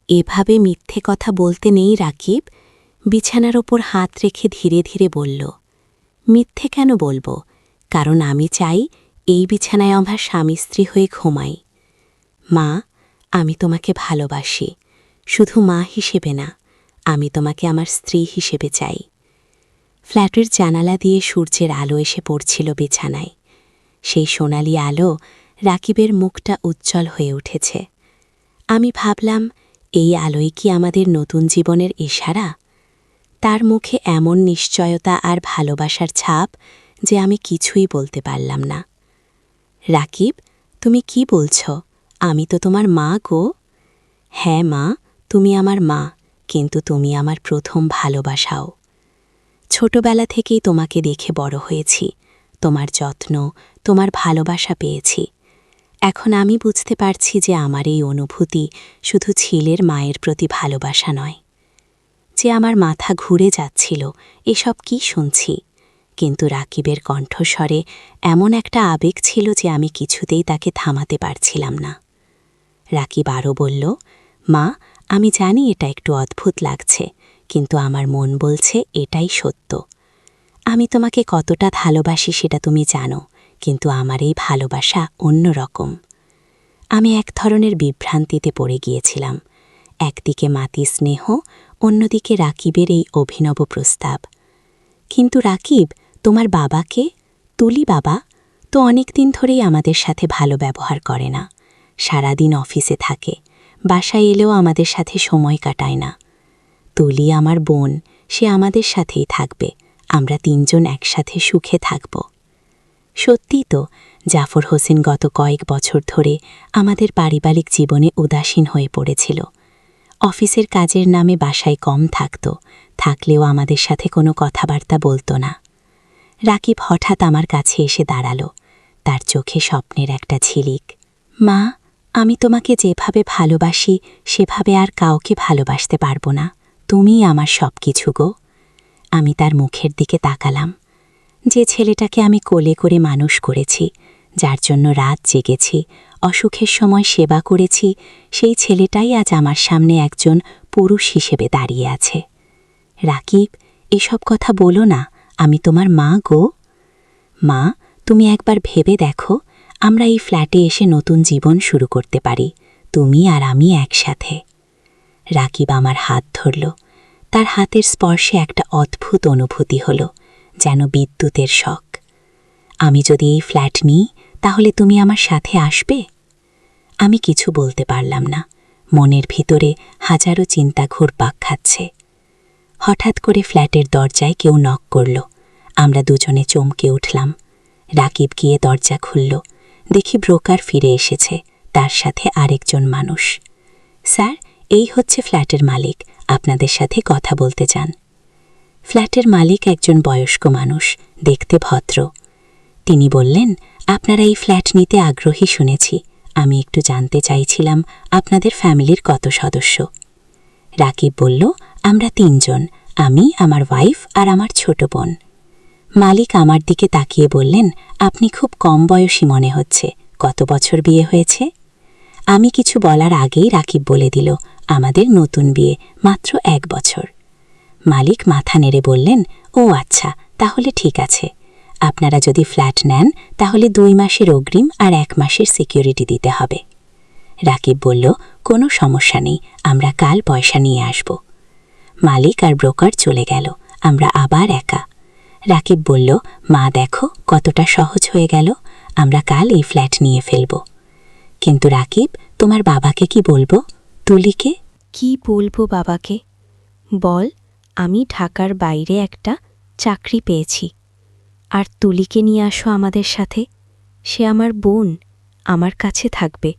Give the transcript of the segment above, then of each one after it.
এভাবে মিথ্যে কথা বলতে নেই রাকিব। বিছানার ওপর হাত রেখে ধীরে ধীরে বলল, মিথ্যে কেন বলবো? কারণ আমি চাই এই বিছানায় আমার স্বামী স্ত্রী হয়ে ঘুমাই। মা, আমি তোমাকে ভালোবাসি, শুধু মা হিসেবে না, আমি তোমাকে আমার স্ত্রী হিসেবে চাই। ফ্ল্যাটের জানালা দিয়ে সূর্যের আলো এসে পড়ছিল বিছানায়। সেই সোনালি আলো রাকিবের মুখটা উজ্জ্বল হয়ে উঠেছে। আমি ভাবলাম, এই আলোই কি আমাদের নতুন জীবনের ইশারা? তার মুখে এমন নিশ্চয়তা আর ভালোবাসার ছাপ যে আমি কিছুই বলতে পারলাম না। রাকিব, তুমি কি বলছ? আমি তো তোমার মা গো। হ্যাঁ মা, তুমি আমার মা, কিন্তু তুমি আমার প্রথম ভালোবাসাও। ছোটবেলা থেকেই তোমাকে দেখে বড় হয়েছি, তোমার যত্ন, তোমার ভালোবাসা পেয়েছি। এখন আমি বুঝতে পারছি যে আমার এই অনুভূতি শুধু ছেলের মায়ের প্রতি ভালোবাসা নয়। যে আমার মাথা ঘুরে যাচ্ছিল, এসব কি শুনছি, কিন্তু রাকিবের কণ্ঠস্বরে এমন একটা আবেগ ছিল যে আমি কিছুতেই তাকে থামাতে পারছিলাম না। রাকিব আরও বলল, মা, আমি জানি এটা একটু অদ্ভুত লাগছে, কিন্তু আমার মন বলছে এটাই সত্য। আমি তোমাকে কতটা ভালোবাসি সেটা তুমি জানো, কিন্তু আমার এই ভালোবাসা অন্যরকম। আমি এক ধরনের বিভ্রান্তিতে পড়ে গিয়েছিলাম। একদিকে মাতি স্নেহ, অন্যদিকে রাকিবের এই অভিনব প্রস্তাব। কিন্তু রাকিব, তোমার বাবাকে, তুলি বাবা তো অনেক দিন ধরেই আমাদের সাথে ভালো ব্যবহার করে না। সারাদিন অফিসে থাকে, বাসায় এলেও আমাদের সাথে সময় কাটায় না। তুলি আমার বোন, সে আমাদের সাথেই থাকবে, আমরা তিনজন একসাথে সুখে থাকব। সত্যি তো, জাফর হোসেন গত কয়েক বছর ধরে আমাদের পারিবারিক জীবনে উদাসীন হয়ে পড়েছিল। অফিসের কাজের নামে বাসায় কম থাকত, থাকলেও আমাদের সাথে কোনো কথাবার্তা বলতো না। রাকিব হঠাৎ আমার কাছে এসে দাঁড়াল, তার চোখে স্বপ্নের একটা ঝিলিক। মা, আমি তোমাকে যেভাবে ভালোবাসি সেভাবে আর কাউকে ভালোবাসতে পারবো না, তুমিই আমার সব কিছু গো। আমি তার মুখের দিকে তাকালাম। যে ছেলেটাকে আমি কোলে করে মানুষ করেছি, যার জন্য রাত জেগেছি, অসুখের সময় সেবা করেছি, সেই ছেলেটাই আজ আমার সামনে একজন পুরুষ হিসেবে দাঁড়িয়ে আছে। রাকিব, এসব কথা বলো না, আমি তোমার মা গো। মা, তুমি একবার ভেবে দেখো, আমরা এই ফ্ল্যাটে এসে নতুন জীবন শুরু করতে পারি, তুমি আর আমি একসাথে। রাকিব আমার হাত ধরল। তার হাতের স্পর্শে একটা অদ্ভুত অনুভূতি হলো, যেন বিদ্যুতের শক। আমি যদি এই ফ্ল্যাট নিই, তাহলে তুমি আমার সাথে আসবে? আমি কিছু বলতে পারলাম না, মনের ভিতরে হাজারো চিন্তা ঘুরপাক খাচ্ছে। হঠাৎ করে ফ্ল্যাটের দরজায় কেউ নক করল। আমরা দুজনে চমকে উঠলাম। রাকিব গিয়ে দরজা খুলল। দেখি ব্রোকার ফিরে এসেছে, তার সাথে আরেকজন মানুষ। স্যার, এই হচ্ছে ফ্ল্যাটের মালিক, আপনাদের সাথে কথা বলতে চান। ফ্ল্যাটের মালিক একজন বয়স্ক মানুষ, দেখতে ভদ্র। তিনি বললেন, আপনারা এই ফ্ল্যাট নিতে আগ্রহী শুনেছি, আমি একটু জানতে চাইছিলাম আপনাদের ফ্যামিলির কত সদস্য। রাকিব বলল, আমরা তিনজন, আমি, আমার ওয়াইফ আর আমার ছোট বোন। মালিক আমার দিকে তাকিয়ে বললেন, আপনি খুব কম বয়সী মনে হচ্ছে, কত বছর বিয়ে হয়েছে? আমি কিছু বলার আগেই রাকিব বলে দিল, আমাদের নতুন বিয়ে, মাত্র 1 বছর। মালিক মাথা নেড়ে বললেন, ও আচ্ছা, তাহলে ঠিক আছে। আপনারা যদি ফ্ল্যাট নেন তাহলে 2 মাসের অগ্রিম আর 1 মাসের সিকিউরিটি দিতে হবে। রাকিব বলল, কোনো সমস্যা নেই, আমরা কাল পয়সা নিয়ে আসব। মালিক আর ব্রোকার চলে গেল, আমরা আবার একা। রাকিব বলল, মা দেখো কতটা সহজ হয়ে গেল, আমরা কাল এই ফ্ল্যাট নিয়ে ফেলব। কিন্তু রাকিব, তোমার বাবাকে কি বলবো? তুলিকে? কি বলবো বাবাকে? বল, আমি ঢাকার বাইরে একটা চাকরি পেয়েছি, আর তুলিকে নিয়ে আসো আমাদের সাথে, সে আমার বোন, আমার কাছে থাকবে।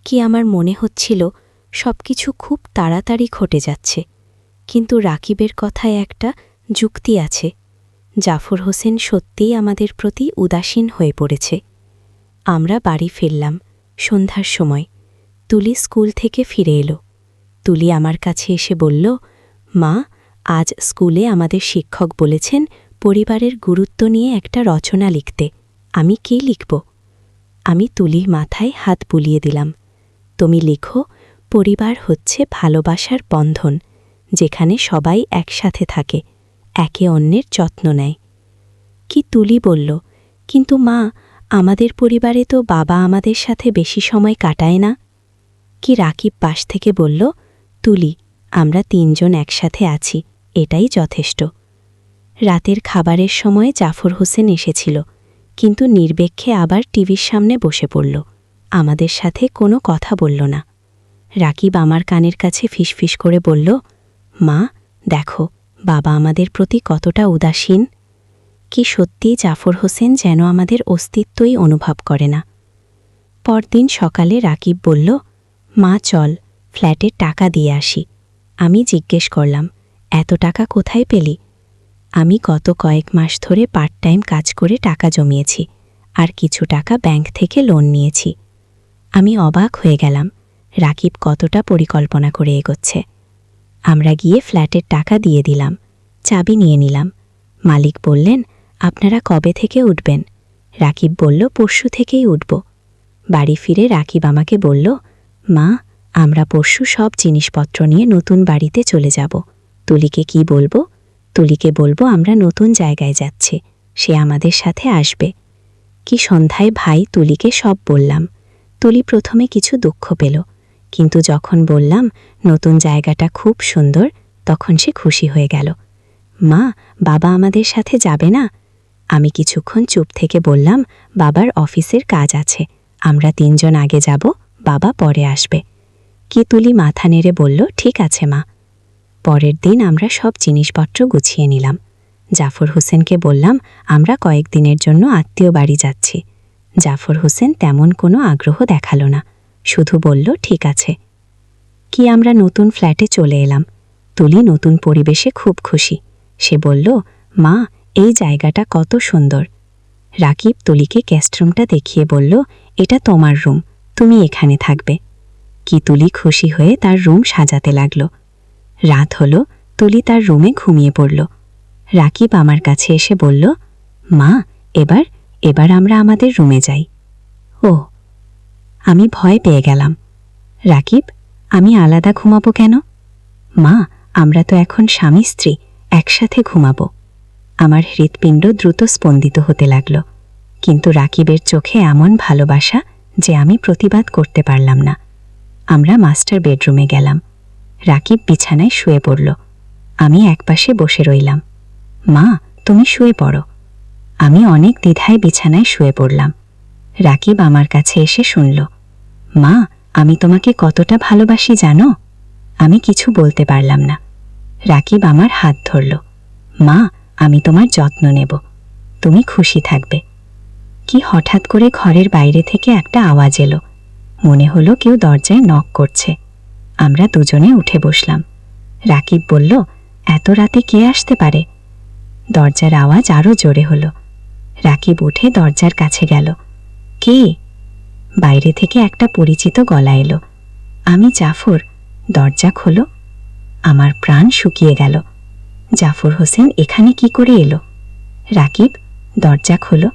কি আমার মনে হচ্ছিল সব কিছু খুব তাড়াতাড়ি ঘটে যাচ্ছে, কিন্তু রাকিবের কথায় একটা যুক্তি আছে। জাফর হোসেন সত্যিই আমাদের প্রতি উদাসীন হয়ে পড়েছে। আমরা বাড়ি ফিরলাম সন্ধ্যার সময়। তুলি স্কুল থেকে ফিরে এলো। তুলি আমার কাছে এসে বলল, মা, আজ স্কুলে আমাদের শিক্ষক বলেছেন পরিবারের গুরুত্ব নিয়ে একটা রচনা লিখতে। আমি কি লিখব? আমি তুলির মাথায় হাত বুলিয়ে দিলাম। তুমি লিখো, পরিবার হচ্ছে ভালোবাসার বন্ধন, যেখানে সবাই একসাথে থাকে, একে অন্যের যত্ন নেয়। কি তুলি বলল, কিন্তু মা, আমাদের পরিবারে তো বাবা আমাদের সাথে বেশি সময় কাটায় না। কি রাকিব পাশ থেকে বলল, তুলি, আমরা তিনজন একসাথে আছি, এটাই যথেষ্ট। রাতের খাবারের সময় জাফর হোসেন এসেছিল, কিন্তু নির্বেক্ষে আবার টিভির সামনে বসে পড়ল, আমাদের সাথে কোনো কথা বলল না। রাকিব আমার কানের কাছে ফিসফিস করে বলল, মা, দেখো বাবা আমাদের প্রতি কতটা উদাসীন। কি সত্যি জাফর হোসেন যেন আমাদের অস্তিত্বই অনুভব করে না। পরদিন সকালে রাকিব বলল, মা চল, ফ্ল্যাটের টাকা দিয়ে আসি। আমি জিজ্ঞেস করলাম, এত টাকা কোথায় পেলি? আমি গত কয়েক মাস ধরে পার্ট টাইম কাজ করে টাকা জমিয়েছি, আর কিছু টাকা ব্যাংক থেকে লোন নিয়েছি। আমি অবাক হয়ে গেলাম রাকিব কতটা পরিকল্পনা করে এগোচ্ছে। আমরা গিয়ে ফ্ল্যাটের টাকা দিয়ে দিলাম, চাবি নিয়ে নিলাম। মালিক বললেন, আপনারা কবে থেকে উঠবেন? রাকিব বলল, পরশু থেকেই উঠব। বাড়ি ফিরে রাকিব আমাকে বলল, মা, আমরা পরশু সব জিনিসপত্র নিয়ে নতুন বাড়িতে চলে যাব। তুলিকে কি বলবো? তুলিকে বলবো আমরা নতুন জায়গায় যাচ্ছি, সে আমাদের সাথে আসবে। কি সন্ধ্যায় ভাই তুলিকে সব বললাম। তুলি প্রথমে কিছু দুঃখ পেল, কিন্তু যখন বললাম নতুন জায়গাটা খুব সুন্দর, তখন সে খুশি হয়ে গেল। মা, বাবা আমাদের সাথে যাবে না? আমি কিছুক্ষণ চুপ থেকে বললাম, বাবার অফিসের কাজ আছে, আমরা তিনজন আগে যাব, বাবা পরে আসবে। কি তুলি মাথা নেড়ে বলল, ঠিক আছে মা। পরের দিন আমরা সব জিনিসপত্র গুছিয়ে নিলাম। জাফর হোসেনকে বললাম, আমরা কয়েকদিনের জন্য আত্মীয় বাড়ি যাচ্ছি। জাফর হোসেন তেমন কোনো আগ্রহ দেখালো না, শুধু বলল, ঠিক আছে। কি আমরা নতুন ফ্ল্যাটে চলে এলাম। তুলি নতুন পরিবেশে খুব খুশি। সে বলল, মা, এই জায়গাটা কত সুন্দর। রাকিব তুলিকে গেস্টরুমটা দেখিয়ে বলল, এটা তোমার রুম, তুমি এখানে থাকবে। কি তুলি খুশি হয়ে তার রুম সাজাতে লাগল। রাত হলো, তুলি তার রুমে ঘুমিয়ে পড়ল। রাকিব আমার কাছে এসে বলল, মা, এবার আমরা আমাদের রুমে যাই। ও, আমি ভয় পেয়ে গেলাম। রাকিব, আমি আলাদা ঘুমাবো কেন? মা, আমরা তো এখন স্বামী স্ত্রী, একসাথে ঘুমাবো। আমার হৃৎপিণ্ড দ্রুত স্পন্দিত হতে লাগল, কিন্তু রাকিবের চোখে এমন ভালোবাসা যে আমি প্রতিবাদ করতে পারলাম না। আমরা মাস্টার বেডরুমে গেলাম। রাকিব বিছানায় শুয়ে পড়ল, আমি একপাশে বসে রইলাম। মা, তুমি শুয়ে পড়ো। আমি অনেক দ্বিধায় বিছানায় শুয়ে পড়লাম। রাকিব আমার কাছে এসে শুনল, মা, আমি তোমাকে কতটা ভালোবাসি জানো? আমি কিছু বলতে পারলাম না। রাকিব আমার হাত ধরল, মা, আমি তোমার যত্ন নেব, তুমি খুশি থাকবে। কি হঠাৎ করে ঘরের বাইরে থেকে একটা আওয়াজ এলো, মনে হলো কেউ দরজায় নক করছে। আমরা দুজনে উঠে বসলাম। রাকিব বলল, এত রাতে কে আসতে পারে? দরজার আওয়াজ আরও জোরে হলো। রাকিব উঠে দরজার কাছে গেল। কে? বাইরে থেকে একটা পরিচিত গলা এলো, আমি জাফর, দরজা খোলো। আমার প্রাণ শুকিয়ে গেল। জাফর হোসেন এখানে কি করে এলো? রাকিব, দরজা খোলো।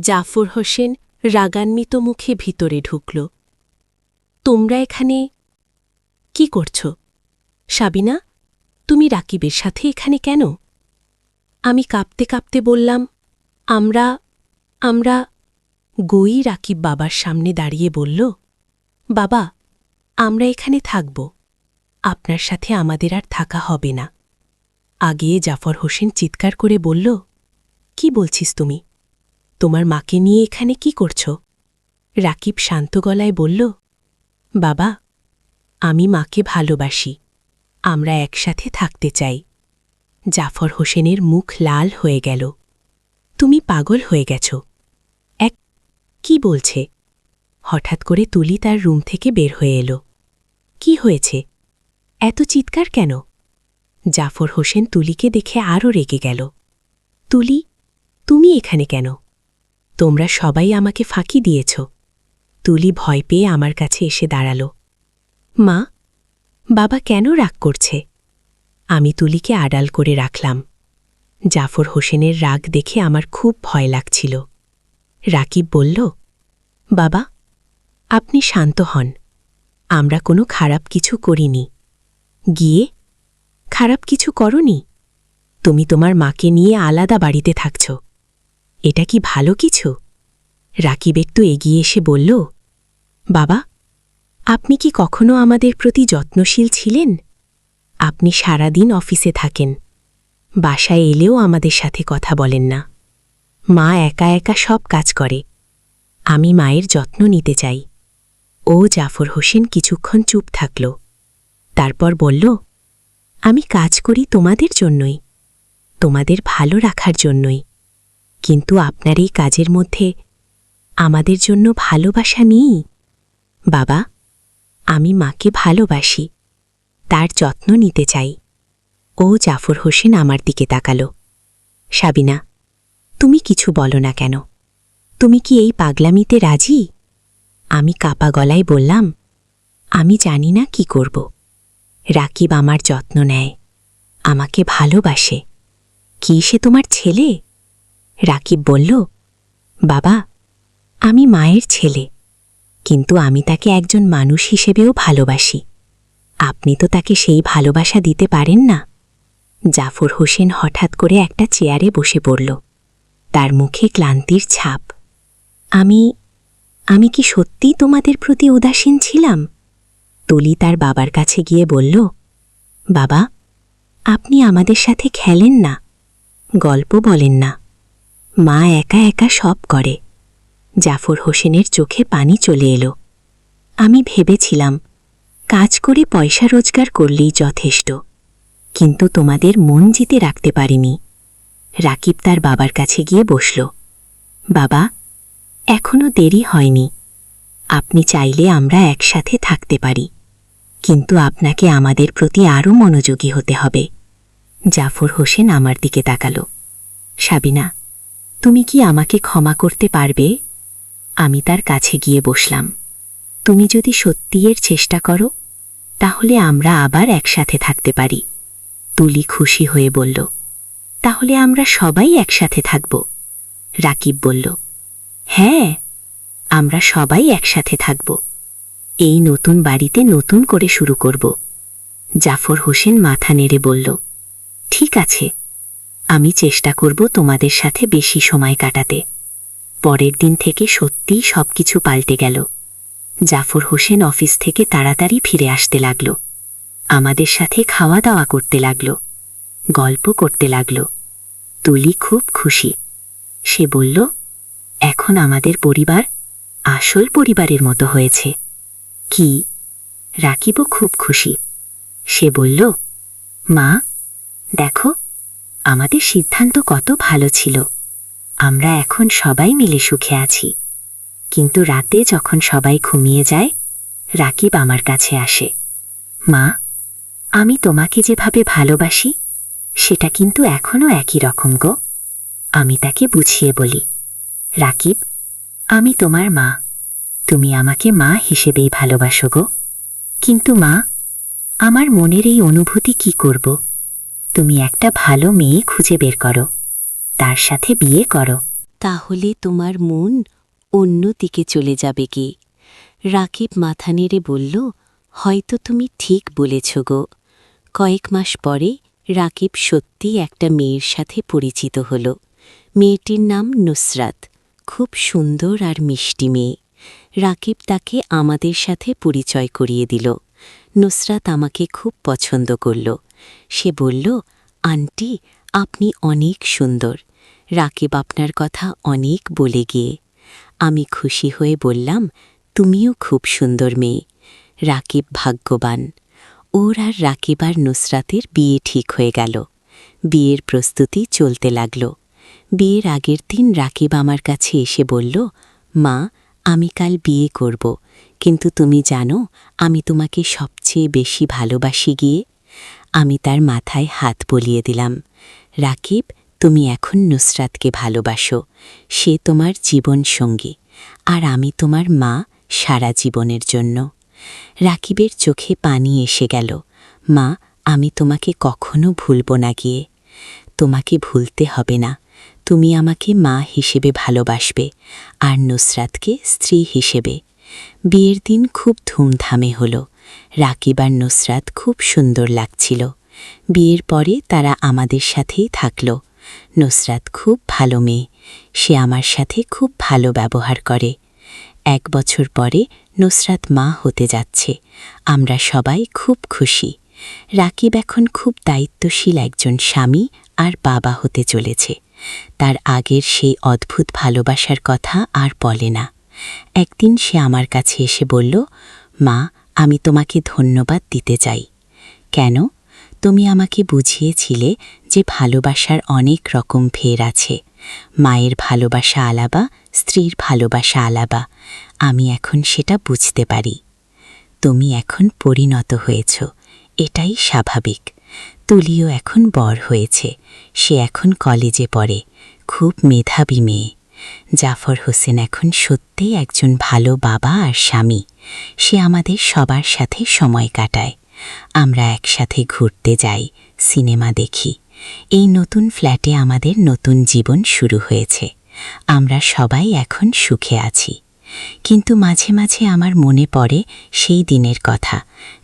জাফর হোসেন রাগান্বিত মুখে ভিতরে ঢুকল। তোমরা এখানে কি করছ? সাবিনা, তুমি রাকিবের সাথে এখানে কেন? আমি কাঁপতে কাঁপতে বললাম, আমরা গই রাকিব বাবার সামনে দাঁড়িয়ে বলল, বাবা, আমরা এখানে থাকব, আপনার সাথে আমাদের আর থাকা হবে না। আগে জাফর হোসেন চিৎকার করে বলল, কি বলছিস তুমি? তোমার মাকে নিয়ে এখানে কি করছ? রাকিব শান্ত গলায় বলল, বাবা, আমি মাকে ভালোবাসি, আমরা একসাথে থাকতে চাই। জাফর হোসেনের মুখ লাল হয়ে গেল। তুমি পাগল হয়ে গেছ। কি বলছে? হঠাৎ করে তুলি তার রুম থেকে বের হয়ে এলো। কি হয়েছে? এত চিৎকার কেন? জাফর হোসেন তুলিকে দেখে আরও রেগে গেল। তুলি, তুমি এখানে কেন? তোমরা সবাই আমাকে ফাঁকি দিয়েছ। তুলি ভয় পেয়ে আমার কাছে এসে দাঁড়াল। মা, বাবা কেন রাগ করছে? আমি তুলিকে আড়াল করে রাখলাম। জাফর হোসেনের রাগ দেখে আমার খুব ভয় লাগছিল। রাকিব বলল, বাবা, আপনি শান্ত হন, আমরা কোনো খারাপ কিছু করিনি। গিয়ে খারাপ কিছু করনি? তুমি তোমার মাকে নিয়ে আলাদা বাড়িতে থাকছ। এটা কি ভালো কিছু? রাকিব একটু এগিয়ে এসে বলল, বাবা, আপনি কি কখনো আমাদের প্রতি যত্নশীল ছিলেন? আপনি সারাদিন অফিসে থাকেন, বাসায় এলেও আমাদের সাথে কথা বলেন না। মা একা একা সব কাজ করে। আমি মায়ের যত্ন নিতে চাই। ও জাফর হোসেন কিছুক্ষণ চুপ থাকল। তারপর বলল, আমি কাজ করি তোমাদের জন্যই, তোমাদের ভালো রাখার জন্যই। কিন্তু আপনার এই কাজের মধ্যে আমাদের জন্য ভালোবাসা নেই। বাবা, আমি মাকে ভালোবাসি, তার যত্ন নিতে চাই। ও জাফর হোসেন আমার দিকে তাকালো। সাবিনা, তুমি কিছু বলো না কেন? তুমি কি এই পাগলামিতে রাজি? আমি কাপা গলায় বললাম, আমি জানি না কি করব। রাকিব আমার যত্ন নেয়, আমাকে ভালোবাসে। কি সে তোমার ছেলে? রাকিব বলল, বাবা, আমি মায়ের ছেলে, কিন্তু আমি তাকে একজন মানুষ হিসেবেও ভালোবাসি। আপনি তো তাকে সেই ভালোবাসা দিতে পারেন না। জাফর হোসেন হঠাৎ করে একটা চেয়ারে বসে পড়ল। তার মুখে ক্লান্তির ছাপ। আমি কি সত্যিই তোমাদের প্রতি উদাসীন ছিলাম? তুলি তার বাবার কাছে গিয়ে বলল, বাবা, আপনি আমাদের সাথে খেলেন না, গল্প বলেন না। মা একা একা সব করে। জাফর হোসেনের চোখে পানি চলে এলো। আমি ভেবেছিলাম কাজ করে পয়সা রোজগার করলেই যথেষ্ট, কিন্তু তোমাদের মন জিতে রাখতে পারিনি। রাকিব তার বাবার কাছে গিয়ে বসল। বাবা, এখনো দেরি হয়নি। আপনি চাইলে আমরা একসাথে থাকতে পারি, কিন্তু আপনাকে আমাদের প্রতি আরও মনোযোগী হতে হবে। জাফর হোসেন আমার দিকে তাকালো। সাবিনা, তুমি কি আমাকে ক্ষমা করতে পারবে? আমি তার কাছে গিয়ে বসলাম। তুমি যদি সত্যি এর চেষ্টা করো, তাহলে আমরা আবার একসাথে থাকতে পারি। তুলি খুশি হয়ে বলল, তাহলে আমরা সবাই একসাথে থাকব। রাকিব বলল, হ্যাঁ, আমরা সবাই একসাথে থাকব। এই নতুন বাড়িতে নতুন করে শুরু করব। জাফর হোসেন মাথা নেড়ে বলল, ঠিক আছে, আমি চেষ্টা করব তোমাদের সাথে বেশি সময় কাটাতে। পরের দিন থেকে সত্যিই সবকিছু পাল্টে গেল। জাফর হোসেন অফিস থেকে তাড়াতাড়ি ফিরে আসতে লাগল। আমাদের সাথে খাওয়া দাওয়া করতে লাগল, গল্প করতে লাগল। তুলি খুব খুশি। সে বলল, এখন আমাদের পরিবার আসল পরিবারের মতো হয়েছে। কি? রাকিবও খুব খুশি। সে বলল, মা, দেখো, আমাদের সিদ্ধান্ত কত ভালো ছিল। আমরা এখন সবাই মিলে সুখে আছি। কিন্তু রাতে যখন সবাই ঘুমিয়ে যায়, রাকিব আমার কাছে আসে। মা, আমি তোমাকে যেভাবে ভালোবাসি সেটা কিন্তু এখনও একই রকম গো। আমি তাকে বুঝিয়ে বলি, রাকিব, আমি তোমার মা, তুমি আমাকে মা হিসেবেই ভালোবাসো গো। কিন্তু মা, আমার মনের এই অনুভূতি কি করব? তুমি একটা ভালো মেয়ে খুঁজে বের করো, তার সাথে বিয়ে করো। তাহলে তোমার মন অন্য দিকে চলে যাবে কি? রাকিব মাথা নেড়ে বলল, হয়তো তুমি ঠিক বলেছ গো। কয়েক মাস পরে রাকিব সত্যি একটা মেয়ের সাথে পরিচিত হল। মেয়েটির নাম নুসরাত, খুব সুন্দর আর মিষ্টি মেয়ে। রাকিব তাকে আমাদের সাথে পরিচয় করিয়ে দিল। নুসরাত আমাকে খুব পছন্দ করল। সে বলল, আন্টি, আপনি অনেক সুন্দর। রাকিব আপনার কথা অনেক বলে গিয়ে। আমি খুশি হয়ে বললাম, তুমিও খুব সুন্দর মেয়ে। রাকিব ভাগ্যবান। ওর আর রাকিব আর নুসরাতের বিয়ে ঠিক হয়ে গেল। বিয়ের প্রস্তুতি চলতে লাগল। বিয়ের আগের দিন রাকিব আমার কাছে এসে বলল, মা, আমি কাল বিয়ে করব, কিন্তু তুমি জানো আমি তোমাকে সবচেয়ে বেশি ভালোবাসি গিয়ে। আমি তার মাথায় হাত বলিয়ে দিলাম, রাকিব, তুমি এখন নুসরাতকে ভালোবাসো, সে তোমার জীবন সঙ্গী, আর আমি তোমার মা সারা জীবনের জন্য। রাকিবের চোখে পানি এসে গেল। মা, আমি তোমাকে কখনো ভুলব না গিয়ে। তোমাকে ভুলতে হবে না, তুমি আমাকে মা হিসেবে ভালোবাসবে আর নুসরাতকে স্ত্রী হিসেবে। বিয়ের দিন খুব ধুমধামে হলো। রাকিব আর নুসরাত খুব সুন্দর লাগছিল। বিয়ের পরে তারা আমাদের সাথেই থাকল। নুসরাত খুব ভালো মেয়ে, সে আমার সাথে খুব ভালো ব্যবহার করে। 1 বছর পরে নুসরাত মা হতে যাচ্ছে, আমরা সবাই খুব খুশি। রাকিব এখন খুব দায়িত্বশীল একজন স্বামী আর বাবা হতে চলেছে। তার আগের সেই অদ্ভুত ভালোবাসার কথা আর বলে না। একদিন সে আমার কাছে এসে বলল, মা, আমি তোমাকে ধন্যবাদ দিতে চাই। কেন? তুমি আমাকে বুঝিয়েছিলে যে ভালোবাসার অনেক রকম ফের আছে। মায়ের ভালোবাসা আলাদা, স্ত্রীর ভালোবাসা আলাদা। আমি এখন সেটা বুঝতে পারি। তুমি এখন পরিণত হয়েছ, এটাই স্বাভাবিক। তুলিও এখন বড় হয়েছে, সে এখন কলেজে পড়ে, খুব মেধাবী মেয়ে। জাফর হোসেন এখন সত্যিই একজন ভালো বাবা আর স্বামী। সে আমাদের সবার সাথে সময় কাটায়। আমরা একসাথে ঘুরতে যাই, সিনেমা দেখি। এই নতুন ফ্ল্যাটে আমাদের নতুন জীবন শুরু হয়েছে। আমরা সবাই এখন সুখে আছি। কিন্তু মাঝে মাঝে আমার মনে পড়ে সেই দিনের কথা,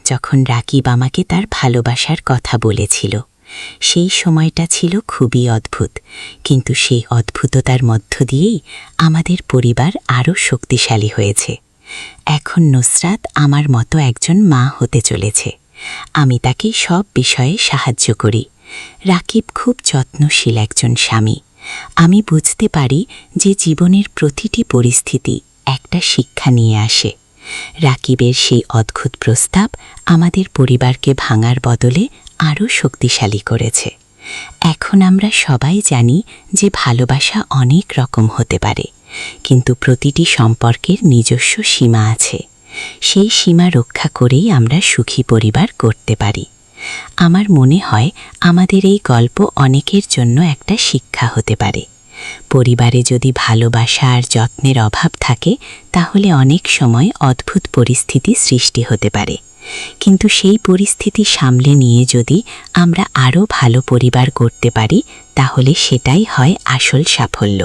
যখন রাকিব আমাকে তার ভালোবাসার কথা বলেছিল। সেই সময়টা ছিল খুবই অদ্ভুত, কিন্তু সেই অদ্ভুততার মধ্য দিয়েই আমাদের পরিবার আরও শক্তিশালী হয়েছে। এখন নুসরাত আমার মতো একজন মা হতে চলেছে। আমি তাকে সব বিষয়ে সাহায্য করি। রাকিব খুব যত্নশীল একজন স্বামী। আমি বুঝতে পারি যে জীবনের প্রতিটি পরিস্থিতি একটা শিক্ষা নিয়ে আসে। রাকিবের সেই অদ্ভুত প্রস্তাব আমাদের পরিবারকে ভাঙার বদলে আরও শক্তিশালী করেছে। এখন আমরা সবাই জানি যে ভালোবাসা অনেক রকম হতে পারে, কিন্তু প্রতিটি সম্পর্কের নিজস্ব সীমা আছে। সেই সীমা রক্ষা করেই আমরা সুখী পরিবার করতে পারি। আমার মনে হয় আমাদের এই গল্প অনেকের জন্য একটা শিক্ষা হতে পারে। পরিবারে যদি ভালোবাসা আর যত্নের অভাব থাকে, তাহলে অনেক সময় অদ্ভুত পরিস্থিতি সৃষ্টি হতে পারে। কিন্তু সেই পরিস্থিতি সামলে নিয়ে যদি আমরা আরও ভালো পরিবার করতে পারি, তাহলে সেটাই হয় আসল সাফল্য।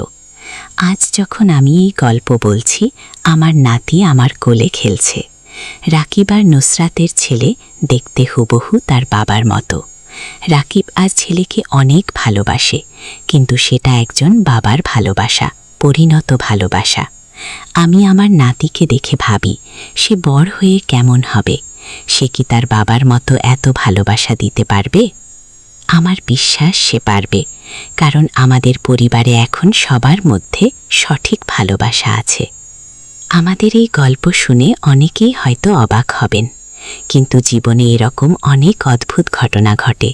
আজ যখন আমি এই গল্প বলছি, আমার নাতি আমার কোলে খেলছে। রাকিব আর নুসরাতের ছেলে দেখতে হুবহু তার বাবার মতো। রাকিব আর ছেলেকে অনেক ভালোবাসে, কিন্তু সেটা একজন বাবার ভালোবাসা, পরিণত ভালোবাসা। আমি আমার নাতিকে দেখে ভাবি, সে বড় হয়ে কেমন হবে? সে কি তার বাবার মতো এত ভালোবাসা দিতে পারবে? আমার বিশ্বাস সে পারবে, কারণ আমাদের পরিবারে এখন সবার মধ্যে সঠিক ভালোবাসা আছে। আমাদের এই গল্প শুনে অনেকেই হয়তো অবাক হবেন, কিন্তু জীবনে এরকম অনেক অদ্ভুত ঘটনা ঘটে।